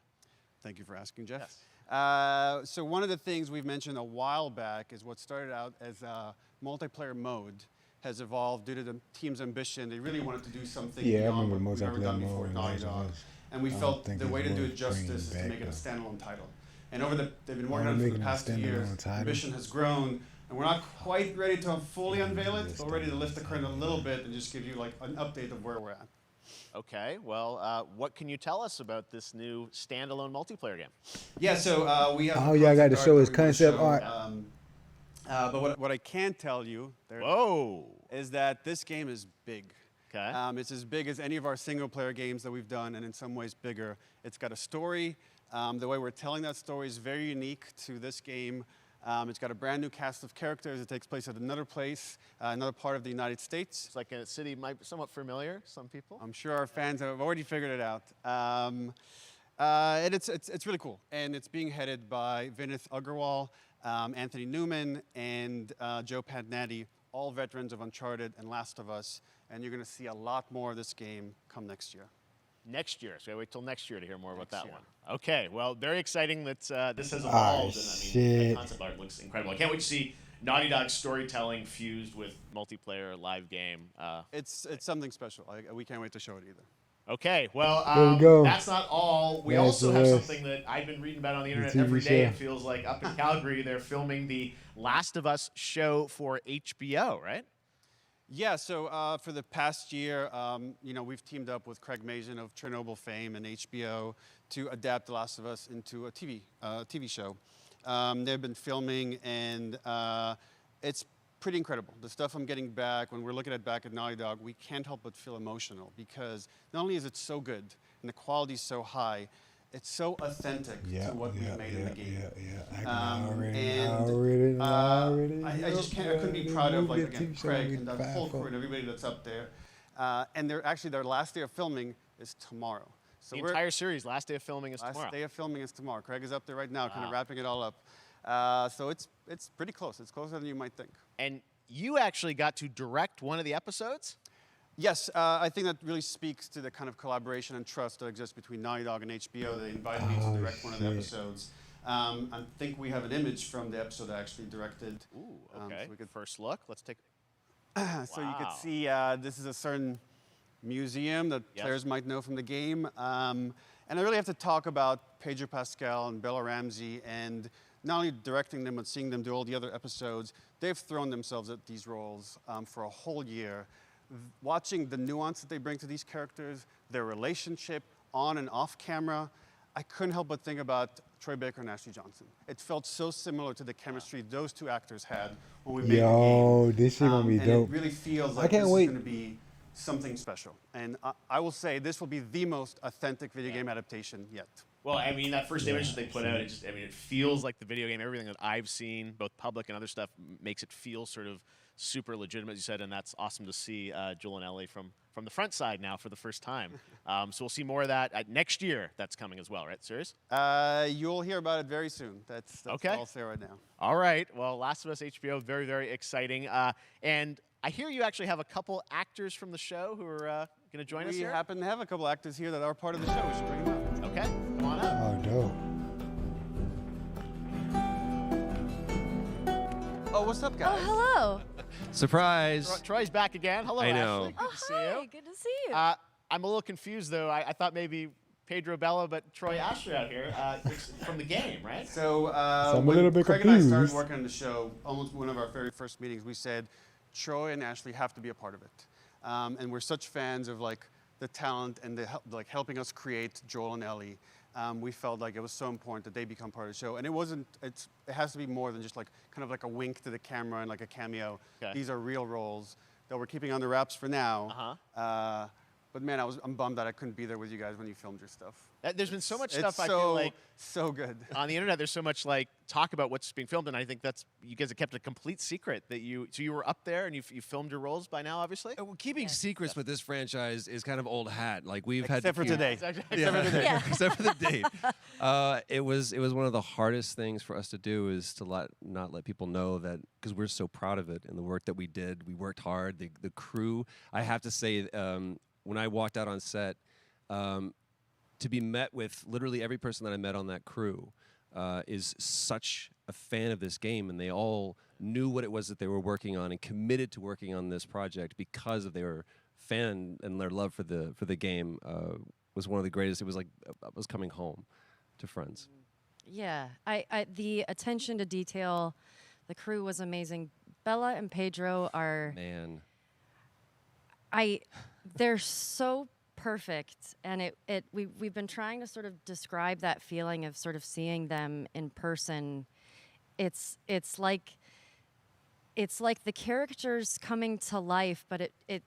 Thank you for asking, Jeff. Yes. So one of the things we've mentioned a while back is what started out as a multiplayer mode has evolved due to the team's ambition. They really wanted to do something beyond what we've ever done before at Naughty Dog. And we felt the way to do it justice is to make it a standalone title. And they've been working on it for the past 2 years. Ambition has grown. And we're not quite ready to fully unveil it, but we're ready to lift the curtain a little bit and just give you like an update of where we're at. Okay, well, what can you tell us about this new standalone multiplayer game? Yeah, so we have. Oh, yeah, I got to show his concept art. But what I can tell you is that this game is big. Okay. It's as big as any of our single-player games that we've done, and in some ways bigger. It's got a story. The way we're telling that story is very unique to this game. It's got a brand new cast of characters. It takes place at another place, another part of the United States. It's like a city might be somewhat familiar, some people. I'm sure our fans have already figured it out. And it's really cool. And it's being headed by Vinith Agarwal, Anthony Newman, and Joe Pantnati, all veterans of Uncharted and Last of Us. And you're going to see a lot more of this game come next year. Next year, so I wait till next year to hear more about that one. Okay, well, very exciting that this has evolved. And I mean, the concept art looks incredible. I can't wait to see Naughty Dog storytelling fused with multiplayer live game. It's something special. We can't wait to show it either. Okay, well, There you go. that's not all. We That's also the have list. something that I've been reading about on the The internet TV every day. show. It feels like up in Calgary, they're filming the Last of Us show for HBO, right? Yeah, so for the past year, we've teamed up with Craig Mazin of Chernobyl fame and HBO to adapt The Last of Us into a TV show. They've been filming, and it's pretty incredible. The stuff I'm getting back, when we're looking at back at Naughty Dog, we can't help but feel emotional because not only is it so good and the quality is so high, it's so authentic to what we've made in the game. I just can't. I couldn't be proud of again Craig and that whole crew and everybody that's up there. And their last day of filming is tomorrow. So the entire series, last day of filming is tomorrow. Last day of filming is tomorrow. Craig is up there right now, kind of wrapping it all up. So it's pretty close. It's closer than you might think. And you actually got to direct one of the episodes? Yes, I think that really speaks to the kind of collaboration and trust that exists between Naughty Dog and HBO. They invited me to direct one of the episodes. I think we have an image from the episode I actually directed. Ooh, okay. So we could first look. Let's take. So you could see this is a certain museum that players might know from the game. And I really have to talk about Pedro Pascal and Bella Ramsey, and not only directing them, but seeing them do all the other episodes. They've thrown themselves at these roles for a whole year. Watching the nuance that they bring to these characters, their relationship on and off camera, I couldn't help but think about Troy Baker and Ashley Johnson. It felt so similar to the chemistry those two actors had when we made the game. This shit gonna be dope. It really feels like this is going to be something special. And I will say this will be the most authentic video game adaptation yet. Well, I mean, that first image that they put out, it feels like the video game. Everything that I've seen, both public and other stuff, makes it feel sort of super legitimate, as you said, and that's awesome to see Joel and Ellie from the front side now for the first time. So we'll see more of that next year. That's coming as well, right? Serious? You'll hear about it very soon. That's okay. All I'll say right now. All right. Well, Last of Us HBO, very, very exciting. And I hear you actually have a couple actors from the show who are going to join us here. We happen to have a couple actors here that are part of the show. We should bring them up. Okay. Come on up. Oh, dope. Oh, what's up, guys? Oh, hello. Surprise. Troy's back again. Hello, I know. Ashley. Good to see you. Good to see you. I'm a little confused, though. I thought maybe Pedro Bella, but Troy Ashley out here from the game, right? So I'm a little bit Craig confused. and I started working on the show, almost one of our very first meetings, we said, Troy and Ashley have to be a part of it. And we're such fans of the talent and the helping us create Joel and Ellie. We felt like it was so important that they become part of the show. And it has to be more than just kind of like a wink to the camera and like a cameo. Okay. These are real roles that we're keeping under wraps for now. But man, I'm bummed that I couldn't be there with you guys when you filmed your stuff. There's been so much It's stuff I feel like so good on the internet. There's so much talk about what's being filmed, and I think you guys have kept a complete secret that you were up there and you filmed your roles by now, obviously. Well, keeping secrets with this franchise is kind of old hat. Like we've had except for today. Except for today. Except for the date. It was one of the hardest things for us to do is to not let people know that, because we're so proud of it and the work that we did. We worked hard. The crew. I have to say, when I walked out on set, to be met with literally every person that I met on that crew is such a fan of this game, and they all knew what it was that they were working on and committed to working on this project because of their fan and their love for the game was one of the greatest. It was like I was coming home to friends. Yeah, I the attention to detail, the crew was amazing. Bella and Pedro are they're so perfect, and we've been trying to sort of describe that feeling of sort of seeing them in person. It's like the characters coming to life, but it's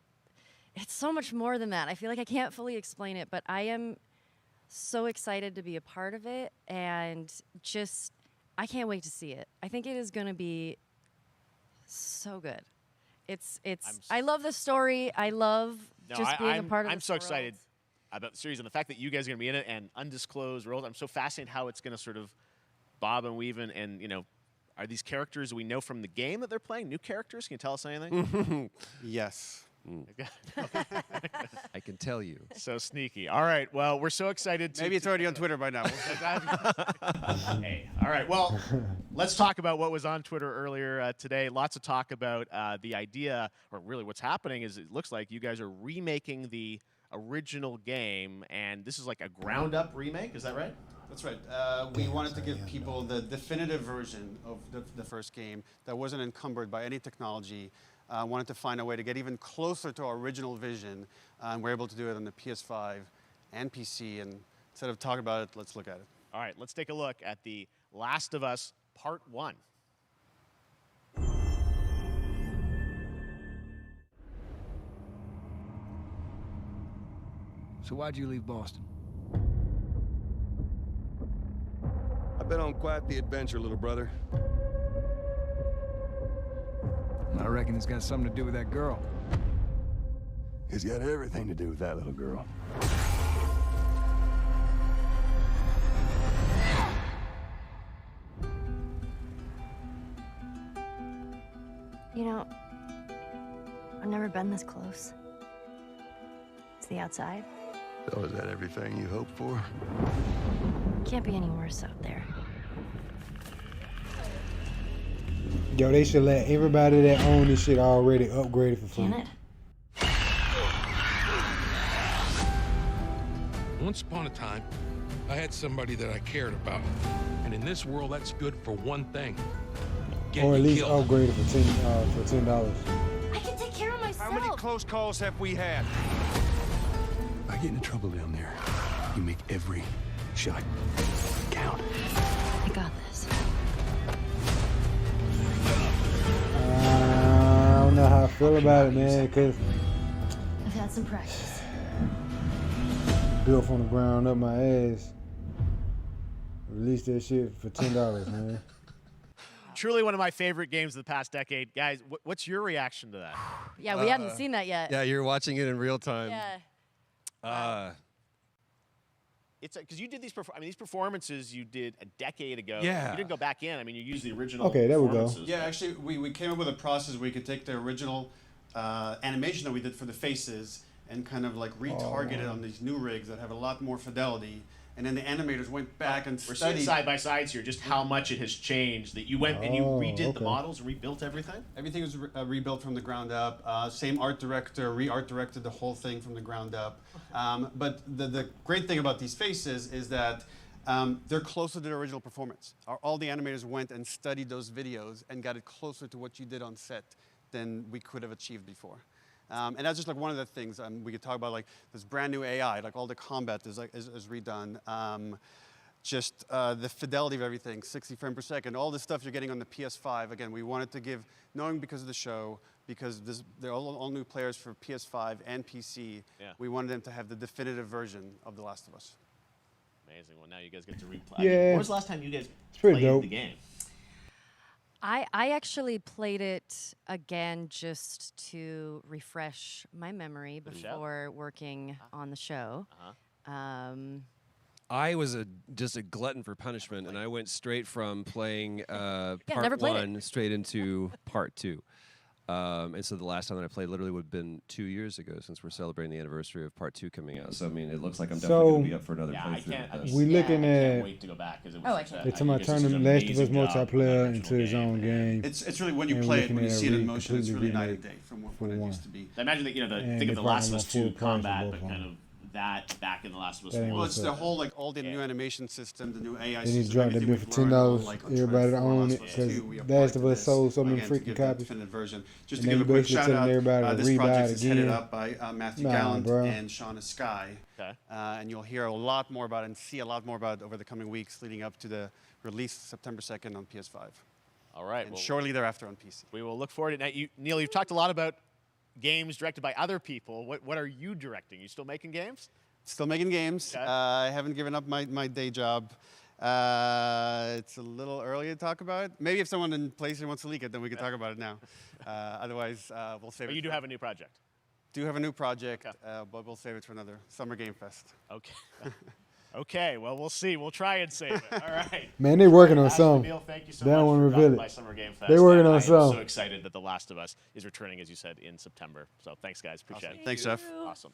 so much more than that. I feel like I can't fully explain it, but I am so excited to be a part of it, and just I can't wait to see it. I think it is going to be so good. I love the story. I love being a part of. I'm so excited about the series and the fact that you guys are going to be in it and undisclosed roles. I'm so fascinated how it's going to sort of bob and weave and are these characters we know from the game that they're playing new characters? Can you tell us anything? Yes. I can tell you. So sneaky. All right. Well, we're so excited. Maybe it's already on Twitter by now. Hey, all right. Well, let's talk about what was on Twitter earlier today. Lots of talk about the idea, or really what's happening is it looks like you guys are remaking the original game, and this is like a ground-up remake. Is that right? That's right. We wanted to give people the definitive version of the first game that wasn't encumbered by any technology. Wanted to find a way to get even closer to our original vision, and we're able to do it on the PS5 and PC. And instead of talking about it, let's look at it. All right, let's take a look at The Last of Us Part 1. So why'd you leave Boston? I've been on quite the adventure, little brother. I reckon it's got something to do with that girl. It's got everything to do with that little girl. You know, I've never been this close. It's the outside. So is that everything you hoped for? Can't be any worse out there. Yo, they should let everybody that own this shit already upgrade it for free. Can it? Once upon a time, I had somebody that I cared about. And in this world, that's good for one thing. Or at least upgrade it for $10. I can take care of myself. How many close calls have we had? I get into trouble down there. You make every shot count. I got this. I don't know how I feel about it, man, because I've had some practice. built from the ground up my ass. Release that shit for $10, man. Truly one of my favorite games of the past decade. Guys, what's your reaction to that? Yeah, we hadn't seen that yet. Yeah, you're watching it in real time. Yeah. It's because you did these. These performances you did a decade ago. Yeah. You didn't go back in. I mean, you used the original. Okay, there we go. Yeah, actually, we came up with a process where we could take the original animation that we did for the faces and kind of like retarget it on these new rigs that have a lot more fidelity. And then the animators went back and We're seeing studied. side by sides here, just how much it has changed. That you went and you redid the models and rebuilt everything. Everything was rebuilt from the ground up. Same art director, re-art directed the whole thing from the ground up. But the great thing about these faces is that they're closer to the original performance. All the animators went and studied those videos and got it closer to what you did on set than we could have achieved before. And that's just like one of the things we could talk about, like this brand new AI, like all the combat is redone. Just the fidelity of everything, 60 frames per second, all the stuff you're getting on the PS5. Again, we wanted to give, knowing because of the show, because they're all new players for PS5 and PC, we wanted them to have the definitive version of The Last of Us. Amazing. Well, now you guys get to replay. Yeah. When was the last time you guys pretty played dope. the game? I actually played it again just to refresh my memory before working on the show. I was just a glutton for punishment, and I went straight from playing never part played it. 1 straight into part 2. And so the last time that I played literally would have been 2 years ago, since we're celebrating the anniversary of part 2 coming out. So I mean, it looks like I'm definitely going to be up for another playthrough. We looking I at. can't wait to go back because it was It's my turning Last of Us multiplayer into his own game. It's really when you and play it, looking when you at see it in a motion, it's really completely night and day remake from what for it one. used to be. I imagine that And think of they the Last of probably Us want full 2 price for combat, both but of kind them. of that back in the Last of Us That ain't 1. Well, it's the what's whole like all the new animation system, the new AI They need to system. drop that everything bit for we've learned on, $10. like, on Everybody to Transform, own Last it, of Us 'cause 2, we Last applied of to Us this, sold so many again, to freaking give that copies. definitive version. Just And to then give a you quick basically shout telling out, everybody to this rebuy project it is headed again. up by Matthew Nah, Gallant bro. and Shauna Sky. And you'll hear a lot more about it and see a lot more about it over the coming weeks leading up to the release September 2nd on PS5. All right. And shortly thereafter on PC. We will look forward to it. Now, Neil, you've talked a lot about games directed by other people. What are you directing? You still making games? Still making games. Okay. I haven't given up my day job. It's a little early to talk about. Maybe if someone in PlayStation wants to leak it, then we can talk about it now. Otherwise, we'll save it. But you do have a new project. Do have a new project, but we'll save it for another Summer Game Fest. Okay. Okay, well, we'll see. We'll try and save it. All right. Man, they working on Ashley, something. Neil, thank you so They don't much wanna for reveal dropping it. by Summer Game Fest. They working And on I am something. so excited that The Last of Us is returning, as you said, in September. So thanks, guys. Appreciate it. Thanks, Jeff. Awesome.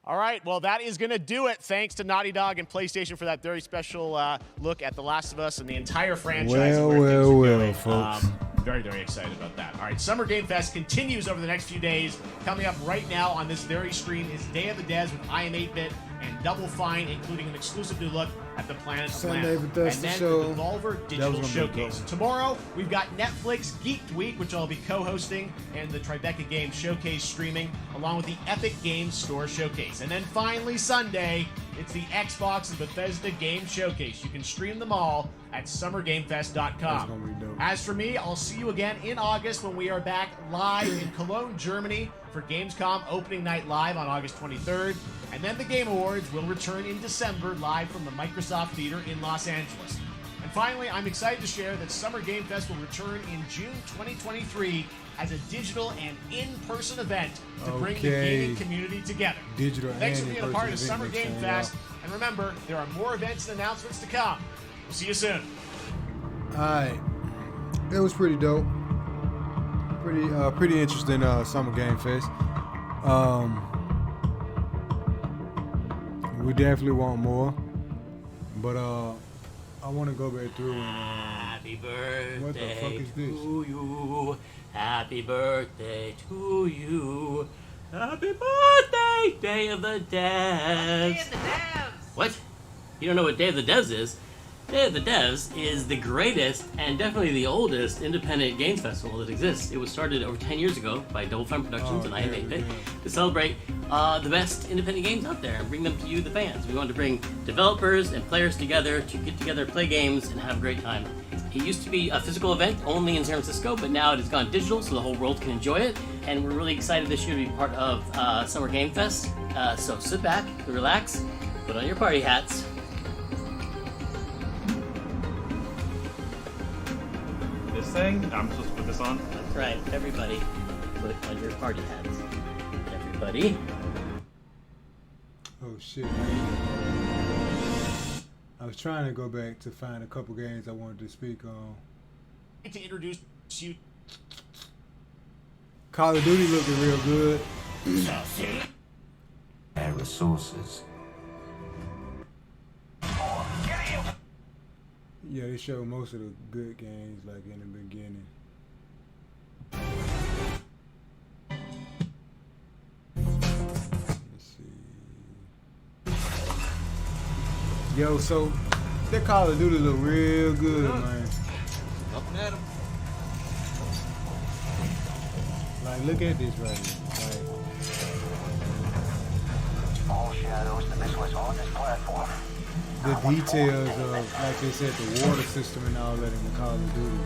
All right, well, that is going to do it. Thanks to Naughty Dog and PlayStation for that very special look at The Last of Us and the entire franchise. and where things are going. folks. Very, very excited about that. All right, Summer Game Fest continues over the next few days. Coming up right now on this very stream is Day of the Devs with I Am 8-Bit and Double Fine, including an exclusive new look at the Planet of Sunday Lana. Bethesda And then show. the Devolver That Digital was gonna be Showcase. dope. Tomorrow, we've got Netflix Geeked Week, which I'll be co-hosting, and the Tribeca Games Showcase streaming, along with the Epic Games Store Showcase. And then finally, Sunday, it's the Xbox and Bethesda Game Showcase. You can stream them all at That's gonna summergamefest.com. be dope. As for me, I'll see you again in August when we are back live in Cologne, Germany for Gamescom Opening Night Live on August 23rd. And then the Game Awards will return in December live from the Microsoft Theater in Los Angeles. And finally, I'm excited to share that Summer Game Fest will return in June 2023 as a digital and in-person event to bring the Okay. gaming community together. Digital Thanks for and being a part of in-person Summer event, Game yeah. Fest. And remember, there are more events and announcements to come. We'll see you soon. Alright. It was pretty dope. Pretty interesting Summer Game Fest. We definitely want more. But I want to go back through and Happy birthday what the fuck is this? to you. Happy birthday to you. Happy birthday, Day of the Devs. Day of the Devs. What? You don't know what Day of the Devs is? Day of the Devs is the greatest and definitely the oldest independent games festival that exists. It was started over 10 years ago by Double Fine Productions and I Am 8-Bit to celebrate the best independent games out there and bring them to you, the fans. We wanted to bring developers and players together to get together, play games, and have a great time. It used to be a physical event only in San Francisco, but now it has gone digital so the whole world can enjoy it. And we're really excited this year to be part of Summer Game Fest. So sit back, relax, put on your party hats. This thing? I'm supposed to put this on? That's right, everybody, put on your party hats. Everybody. oh shit. I was trying to go back to find a couple games I wanted to speak on. To introduce you. Call of Duty looking real good. Rare resources. Yeah, they showed most of the good games like in the beginning. Let's see. Yo, so that Call of Duty look real good, man. Up and at him. Like, look at this right here. Like, All shadows, the missile is on this platform. the details of, like they said, the water system and all that in the Call of Duty.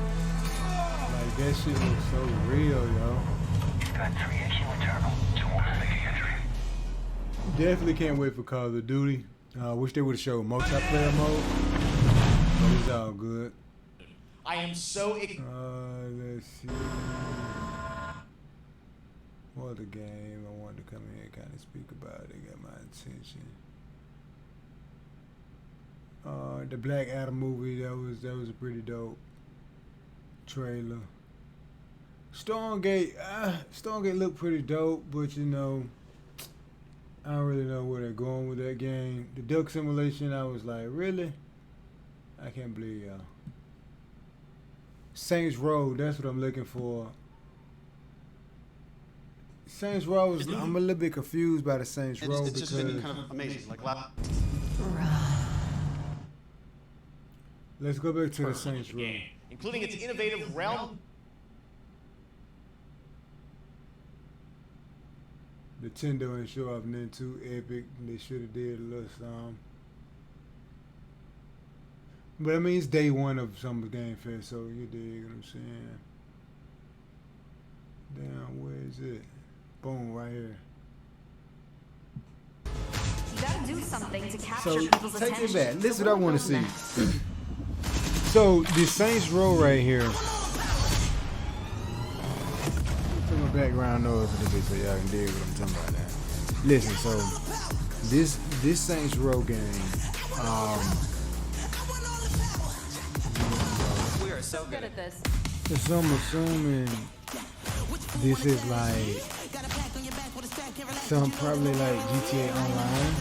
Like, that shit looks so real, yo. Got 3 HU internal. 2 more making entry. Definitely can't wait for Call of Duty. Wish they would have showed multiplayer mode, but it's all good. I am so Let's see. What other game I wanted to come in and kind of speak about? It got my attention. The Black Adam movie, that was a pretty dope trailer. Stormgate looked pretty dope, but you know, I don't really know where they're going with that game. The Duck Simulation, I was like, really? I can't believe y'all. Saints Row, that's what I'm looking for. Saints Row is, I'm a little bit confused by the Saints Row It's because just been kind of amazing. Like, let's go back to the Saints Row. including its innovative realm. Nintendo ain't show off nothing too epic. They should have did a little something. But I mean, it's day one of Summer Game Fest, so you dig what I'm saying. Damn, where is it? Boom, right here. You gotta do something to capture So people's take attention. it back. This is what I want to see. So the Saints Row right here. Put my background noise a little bit so y'all can dig what I'm talking about now. Listen, so this Saints Row game We are so good at this. So I'm assuming this is like some probably like GTA Online,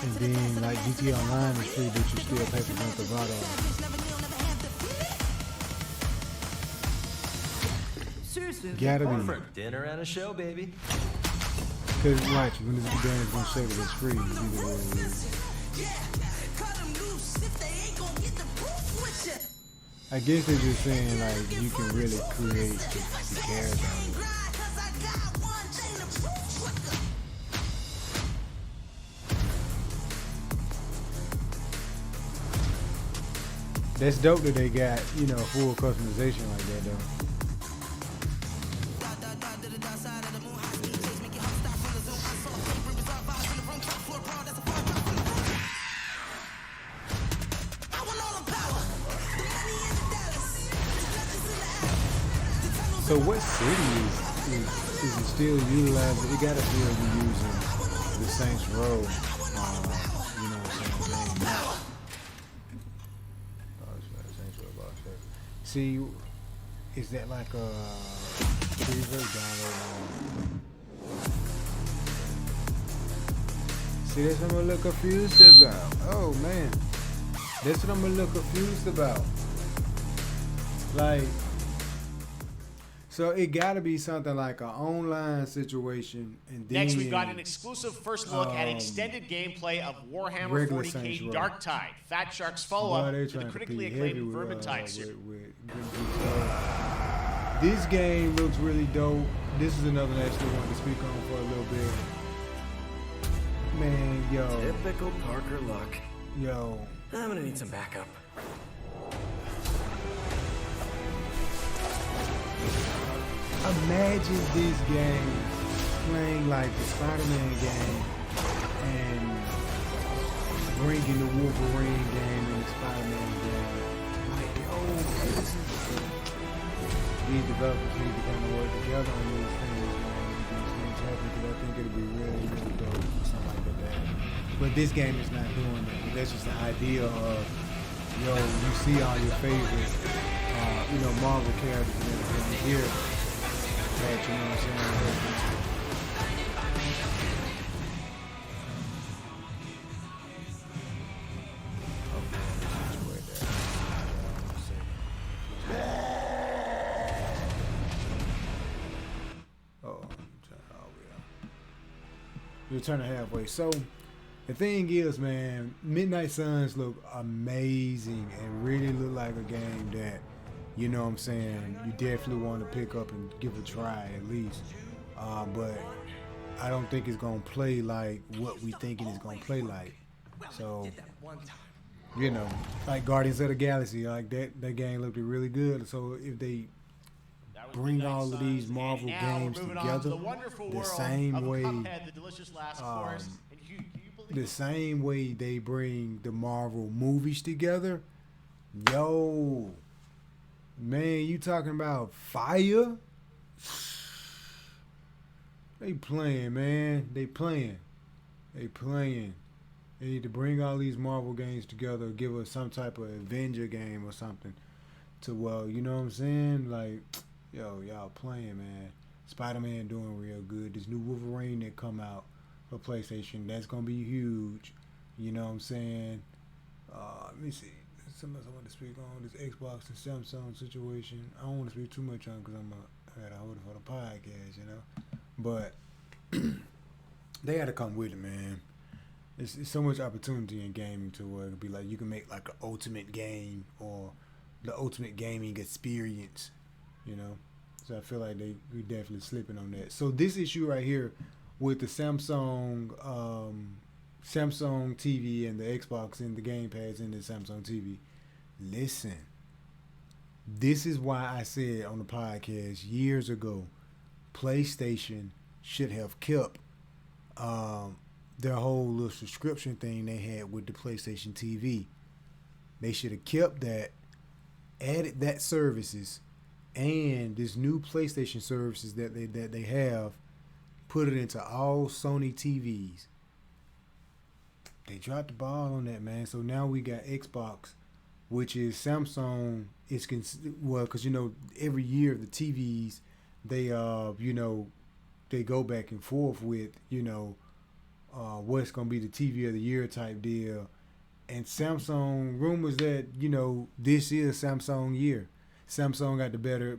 and then like GTA Online is free, but you still pay for Grand Theft Auto. Seriously, Gotta be. perfect. Dinner and a show, baby. Cause watch, when this game is gonna say that it's free, it's either way it is. I guess they're just saying like you can really create the character. That's dope that they got, you know, full customization like that though. So what city is it still utilizing? It gotta still be using the Saints Row, you know what I'm saying? Saints Row box set. See, is that like a free download now? See, that's what I'm a little confused about. Oh man, that's what I'm a little confused about. Like. So it got to be something like an online situation, and then Next, we've got an exclusive first look at extended gameplay of Warhammer regular 40k Saints Row. Dark Tide, Fat Shark's follow-up to the critically acclaimed Vermintide series. This game looks really dope. This is another that I still wanted to speak on for a little bit. Man, yo. Typical Parker luck. Yo. I'm gonna need some backup. Imagine this game playing like the Spider-Man game and bringing the Wolverine game and the Spider-Man game. Like, yo, these developers need to kind of work together on these things, man, and these things happen, because I think it'll be really, really dope or something like that. But this game is not doing that. But that's just the idea of, yo, you see all your favorite, you know, Marvel characters and everything here. You know what I'm You're turning halfway. So the thing is, man, Midnight Suns look amazing and really look like a game that, you know what I'm saying, you definitely want to pick up and give a try at least. But I don't think it's going to play like what we thinking it's going to play like. So, you know, like Guardians of the Galaxy, like that game looked really good. So if they bring all of these Marvel games together the same way, the same way they bring the Marvel movies together, yo, man, you talking about fire? They playing, man. They playing. They playing. They need to bring all these Marvel games together, give us some type of Avenger game or something. To, well, you know what I'm saying? Like, yo, y'all playing, man. Spider-Man doing real good. This new Wolverine that come out for PlayStation, that's going to be huge. You know what I'm saying? Let me see. Something else I want to speak on, this Xbox and Samsung situation. I don't want to speak too much on because I got to hold it for the podcast, you know. But they got to come with it, man. It's so much opportunity in gaming to where it could be like you can make like an ultimate game or the ultimate gaming experience, you know. So I feel like we definitely slipping on that. So this issue right here with the Samsung TV and the Xbox and the Game Pads and the Samsung TV. Listen, this is why I said on the podcast years ago, PlayStation should have kept their whole little subscription thing they had with the PlayStation TV. They should have kept that, added that services, and this new PlayStation services that they have, put it into all Sony TVs. they dropped the ball on that, man. So now we got Xbox, which is Samsung is well, because every year the TVs they they go back and forth with what's gonna be the TV of the year type deal, and Samsung rumors that this is Samsung year. Samsung got the better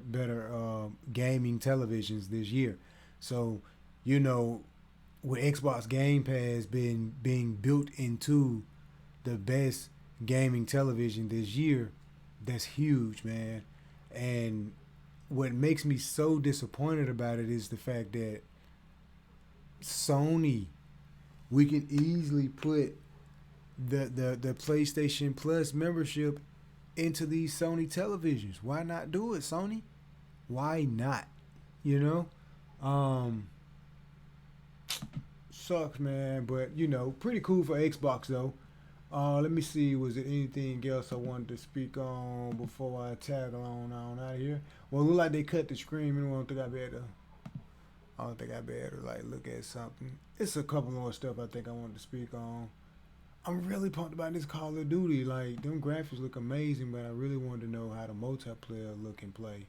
gaming televisions this year, so with Xbox Game Pass being built into the best gaming television this year, that's huge, man. And what makes me so disappointed about it is the fact that Sony, we can easily put the PlayStation Plus membership into these Sony televisions. Why not do it, Sony? Why not? Sucks, man, but pretty cool for Xbox though. Let me see, was there anything else I wanted to speak on before I tag on out of here? Well, it look like they cut the screen. I don't think I better like look at something. It's a couple more stuff I think I wanted to speak on. I'm really pumped about this Call of Duty. Like, them graphics look amazing, but I really wanted to know how the multiplayer look and play.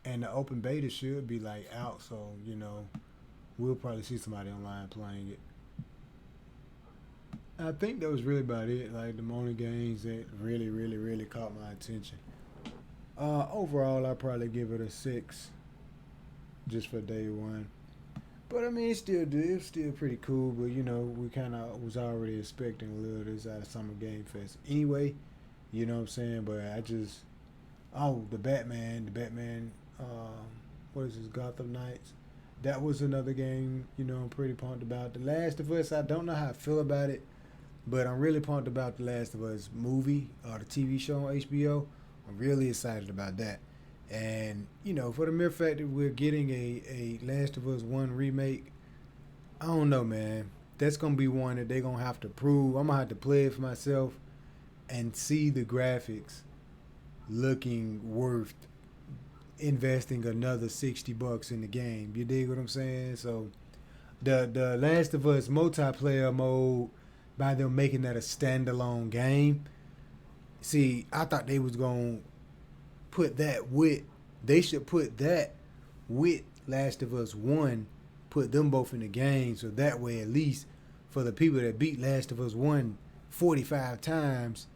And the open beta should be like out, so we'll probably see somebody online playing it. I think that was really about it. Like the only games that really caught my attention. Overall, I'd probably give it a 6, just for day one. But I mean, it's still pretty cool. But we kind of was already expecting a little of this out of Summer Game Fest anyway. You know what I'm saying? But the Batman. What is this? Gotham Knights. That was another game. I'm pretty pumped about. The Last of Us. I don't know how I feel about it, but I'm really pumped about the Last of Us movie or the TV show on HBO. I'm really excited about that. And, for the mere fact that we're getting a Last of Us 1 remake, I don't know, man. That's going to be one that they're going to have to prove. I'm going to have to play it for myself and see the graphics looking worth investing another $60 in the game. You dig what I'm saying? So, the Last of Us multiplayer mode, by them making that a standalone game, see, I thought they was going to put that with, they should put that with Last of Us 1, put them both in the game, so that way at least for the people that beat Last of Us 1 45 times,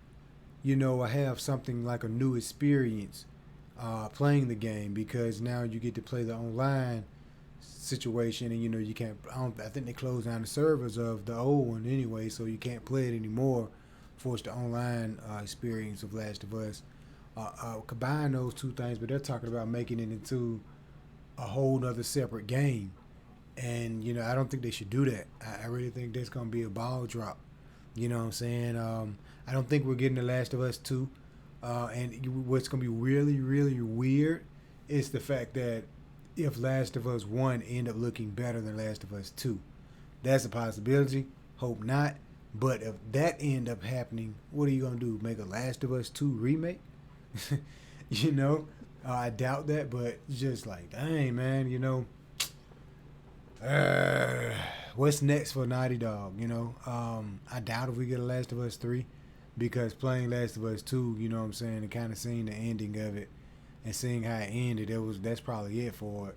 I have something like a new experience playing the game, because now you get to play the online situation, and you can't, I think they closed down the servers of the old one anyway, so you can't play it anymore for the online experience of Last of Us. Combine those two things, but they're talking about making it into a whole nother separate game, and I don't think they should do that. I really think that's gonna be a ball drop. You know what I'm saying? I don't think we're getting The Last of Us 2, and what's gonna be really weird is the fact that if Last of Us 1 end up looking better than Last of Us 2, that's a possibility. Hope not. But if that end up happening, what are you gonna do? Make a Last of Us 2 remake? I doubt that, but just like, dang, man, what's next for Naughty Dog? I doubt if we get a Last of Us 3, because playing Last of Us 2, and kind of seeing the ending of it and seeing how it ended, that's probably it for it.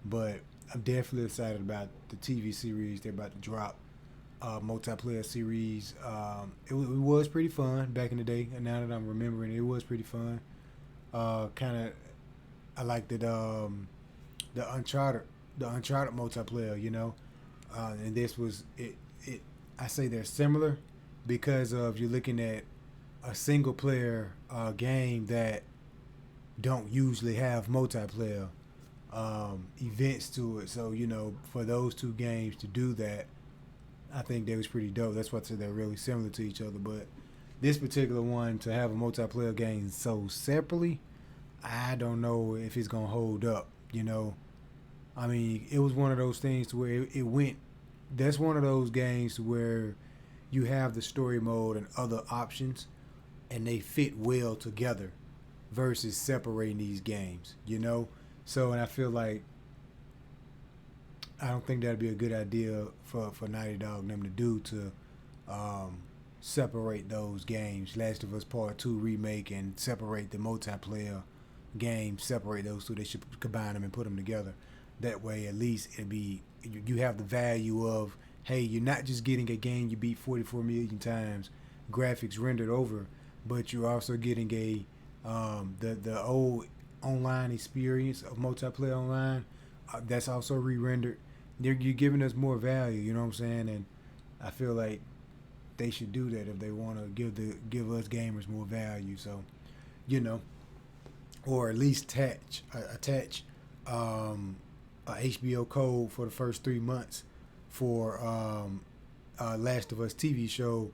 But I'm definitely excited about the TV series they're about to drop, multiplayer series. It was pretty fun back in the day, and now that I'm remembering, it was pretty fun. I liked it. The Uncharted multiplayer, and this was it. I say they're similar because of you're looking at a single player game that don't usually have multiplayer events to it. So for those two games to do that, I think that was pretty dope. That's why I said they're really similar to each other. But this particular one, to have a multiplayer game so separately, I don't know if it's gonna hold up. I mean, it was one of those things to where it went. That's one of those games where you have the story mode and other options, and they fit well together, versus separating these games. So, and I feel like I don't think that'd be a good idea for Naughty Dog and them to do to separate those games, Last of Us Part 2 remake, and separate the multiplayer games, separate those two. They should combine them and put them together. That way, at least it'd be you have the value of, hey, you're not just getting a game you beat 44 million times, graphics rendered over, but you're also getting a the old online experience of multiplayer online that's also re-rendered. You're giving us more value, you know what I'm saying? And I feel like they should do that if they want to give us gamers more value. So, you know, or at least attach a HBO code for the first 3 months for Last of Us TV show.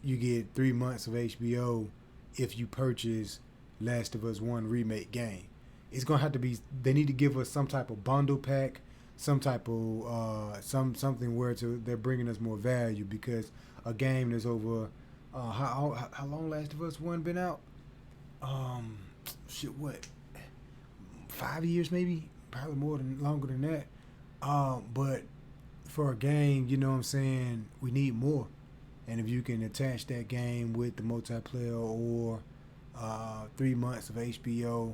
You get 3 months of HBO if you purchase Last of Us 1 remake game. It's gonna have to be. They need to give us some type of bundle pack, some type of something where they're bringing us more value, because a game that's over how long Last of Us 1 been out? What? 5 years maybe? Probably longer than that. But for a game, you know what I'm saying, we need more. And if you can attach that game with the multiplayer or 3 months of HBO,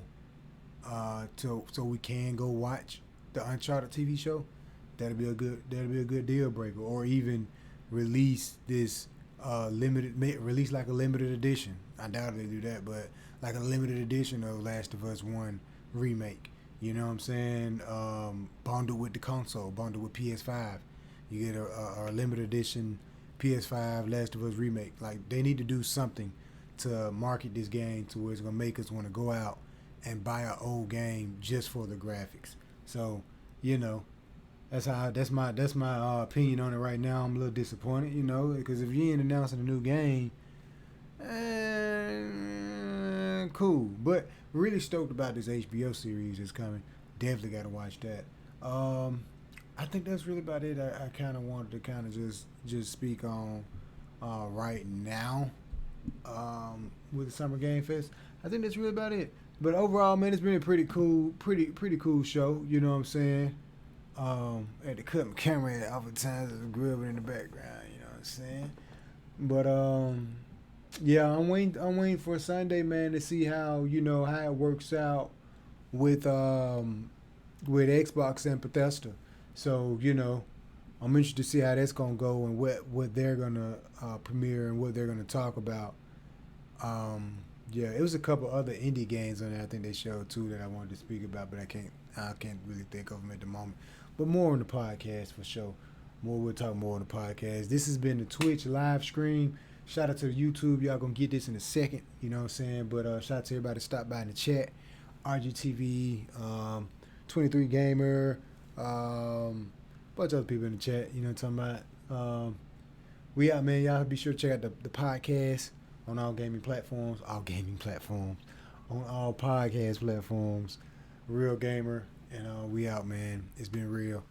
so we can go watch the Uncharted TV show, that'll be a good deal breaker. Or even release this release like a limited edition. I doubt they do that, but like a limited edition of Last of Us 1 remake. You know what I'm saying? Bundled with the console, bundled with PS5. You get a limited edition PS5 Last of Us remake. Like, they need to do something to market this game to where it's gonna make us want to go out and buy an old game just for the graphics. So, you know, that's my opinion on it right now. I'm a little disappointed, you know, because if you ain't announcing a new game, cool. But really stoked about this HBO series that's coming. Definitely got to watch that. I think that's really about it. I kind of wanted to kind of just speak on right now with the Summer Game Fest. I think that's really about it. But overall, man, it's been a pretty cool show. You know what I'm saying? Had to cut my camera off at times as a grubbing in the background. You know what I'm saying? But yeah, I'm waiting for Sunday, man, to see how it works out with Xbox and Bethesda. So, you know, I'm interested to see how that's gonna go and what they're gonna premiere and what they're gonna talk about. Yeah, it was a couple other indie games on there I think they showed too that I wanted to speak about, but I can't really think of them at the moment. But more on the podcast for sure. We'll talk more on the podcast. This has been the Twitch live stream. Shout out to the YouTube. Y'all gonna get this in a second. You know what I'm saying? But shout out to everybody that stopped by in the chat. RGTV, 23 Gamer, bunch of other people in the chat. You know what I'm talking about? We out, man. Y'all be sure to check out the podcast on all gaming platforms. On all podcast platforms. Real Gamer. And we out, man. It's been real.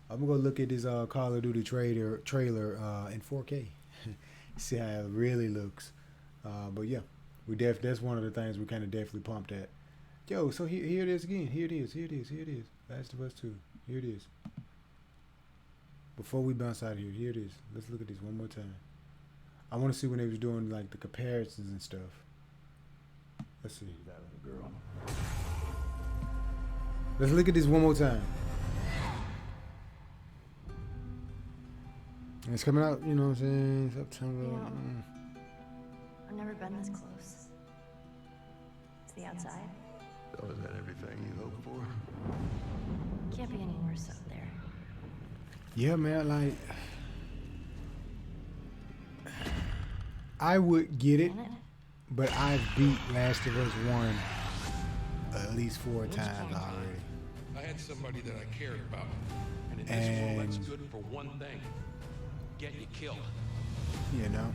I'm gonna go look at this Call of Duty trailer in 4K. See how it really looks. But yeah, that's one of the things we kind of definitely pumped at. Yo, so here it is again. Here it is. Last of Us 2. Here it is. Before we bounce out of here it is. Let's look at this one more time. I want to see when they was doing like the comparisons and stuff. Let's see. That little girl. Let's look at this one more time. It's coming out, you know what I'm saying, September. I've never been this close. It's the outside. So is that everything you hoped for? Can't be any worse out there. Yeah, man, like, I would get it, but I've beat Last of Us 1 at least 4 times already. I had somebody that I cared about. And in this world, that's good for one thing. Get you killed. You know?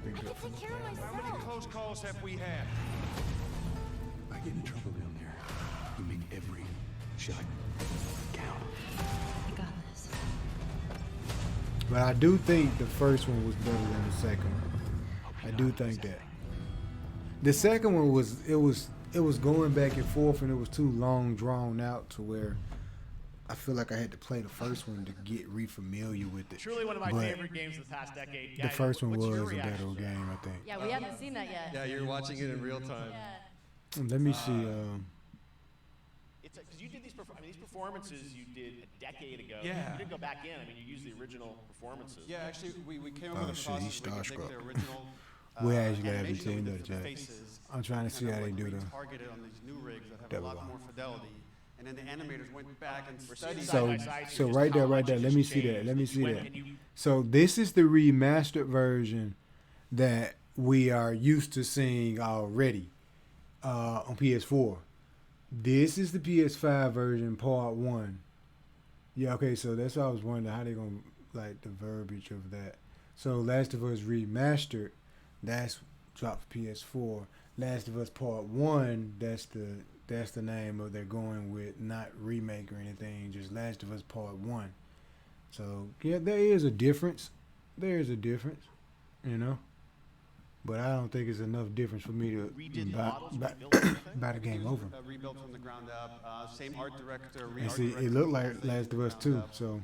How many close calls have we had? I get in trouble down there. You make every shot count. I got this. But I do think the first one was better than the second one. I do think that. The second one was going back and forth, and it was too long drawn out to where I feel like I had to play the first one to get re-familiar with it. Truly one of my But favorite games of the past decade. the Yeah, first one what's your was a better reaction? game, I think. Yeah, we haven't seen that yet. Yeah, you're watching it in real time. Let me see. It's because you did these. I mean, these performances you did a decade ago. Yeah. You didn't go back in. I mean, you used the original performances. Yeah, actually, we came Oh, up with a shit, process he's where we could take starstruck. the original We actually haven't animation seen we that did for the yet. faces, I'm trying to see kind how of they like do the. retargeted on these new rigs that have There a we lot go. more fidelity, and then the animators went back and studied. So right there, let me see that. Let me see that. So this is the remastered version that we are used to seeing already on PS4. This is the PS5 version, part 1. Yeah, okay, so that's why I was wondering how they gonna like the verbiage of that. So Last of Us Remastered, that's dropped for PS4. Last of Us Part 1, that's the name of they're going with, not remake or anything, just Last of Us Part 1. So yeah, there is a difference. There is a difference, you know. But I don't think it's enough difference for me to buy the game over. Rebuilt from the ground up, same art director. And see, it looked like Last of Us 2, so.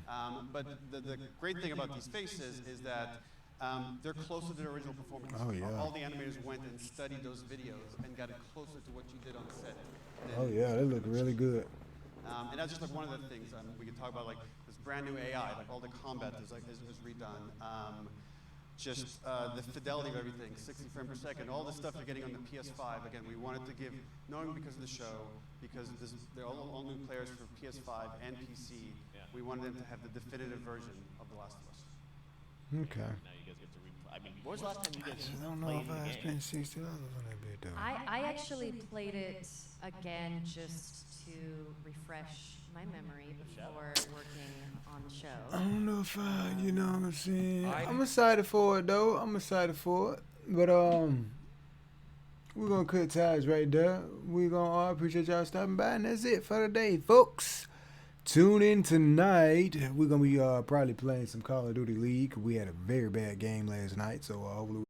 But the great thing about these faces is that they're closer to the original performance. Oh, yeah. All the animators went and studied those videos and got it closer to what you did on set. Oh yeah, they look really good. And that's just like one of the things we could talk about, like this brand new AI, like all the combat is redone. Just the fidelity of everything, 60 frames per second, all the stuff you're getting on the PS5. Again, we wanted to give, knowing because of the show, because they're all new players for PS5 and PC, we wanted them to have the definitive version of The Last of Us. Okay. Now you guys get to replay. I mean, when was the last time you guys I don't know played if the I game? spent $60 on that bit though. I actually played it again just to refresh my memory before working on the show. I don't know if you know what I'm saying. I'm excited for it though. I'm excited for it. But we're gonna cut ties right there. We're gonna appreciate y'all stopping by, and that's it for today, folks. Tune in tonight. We're gonna be probably playing some Call of Duty League. We had a very bad game last night, so hopefully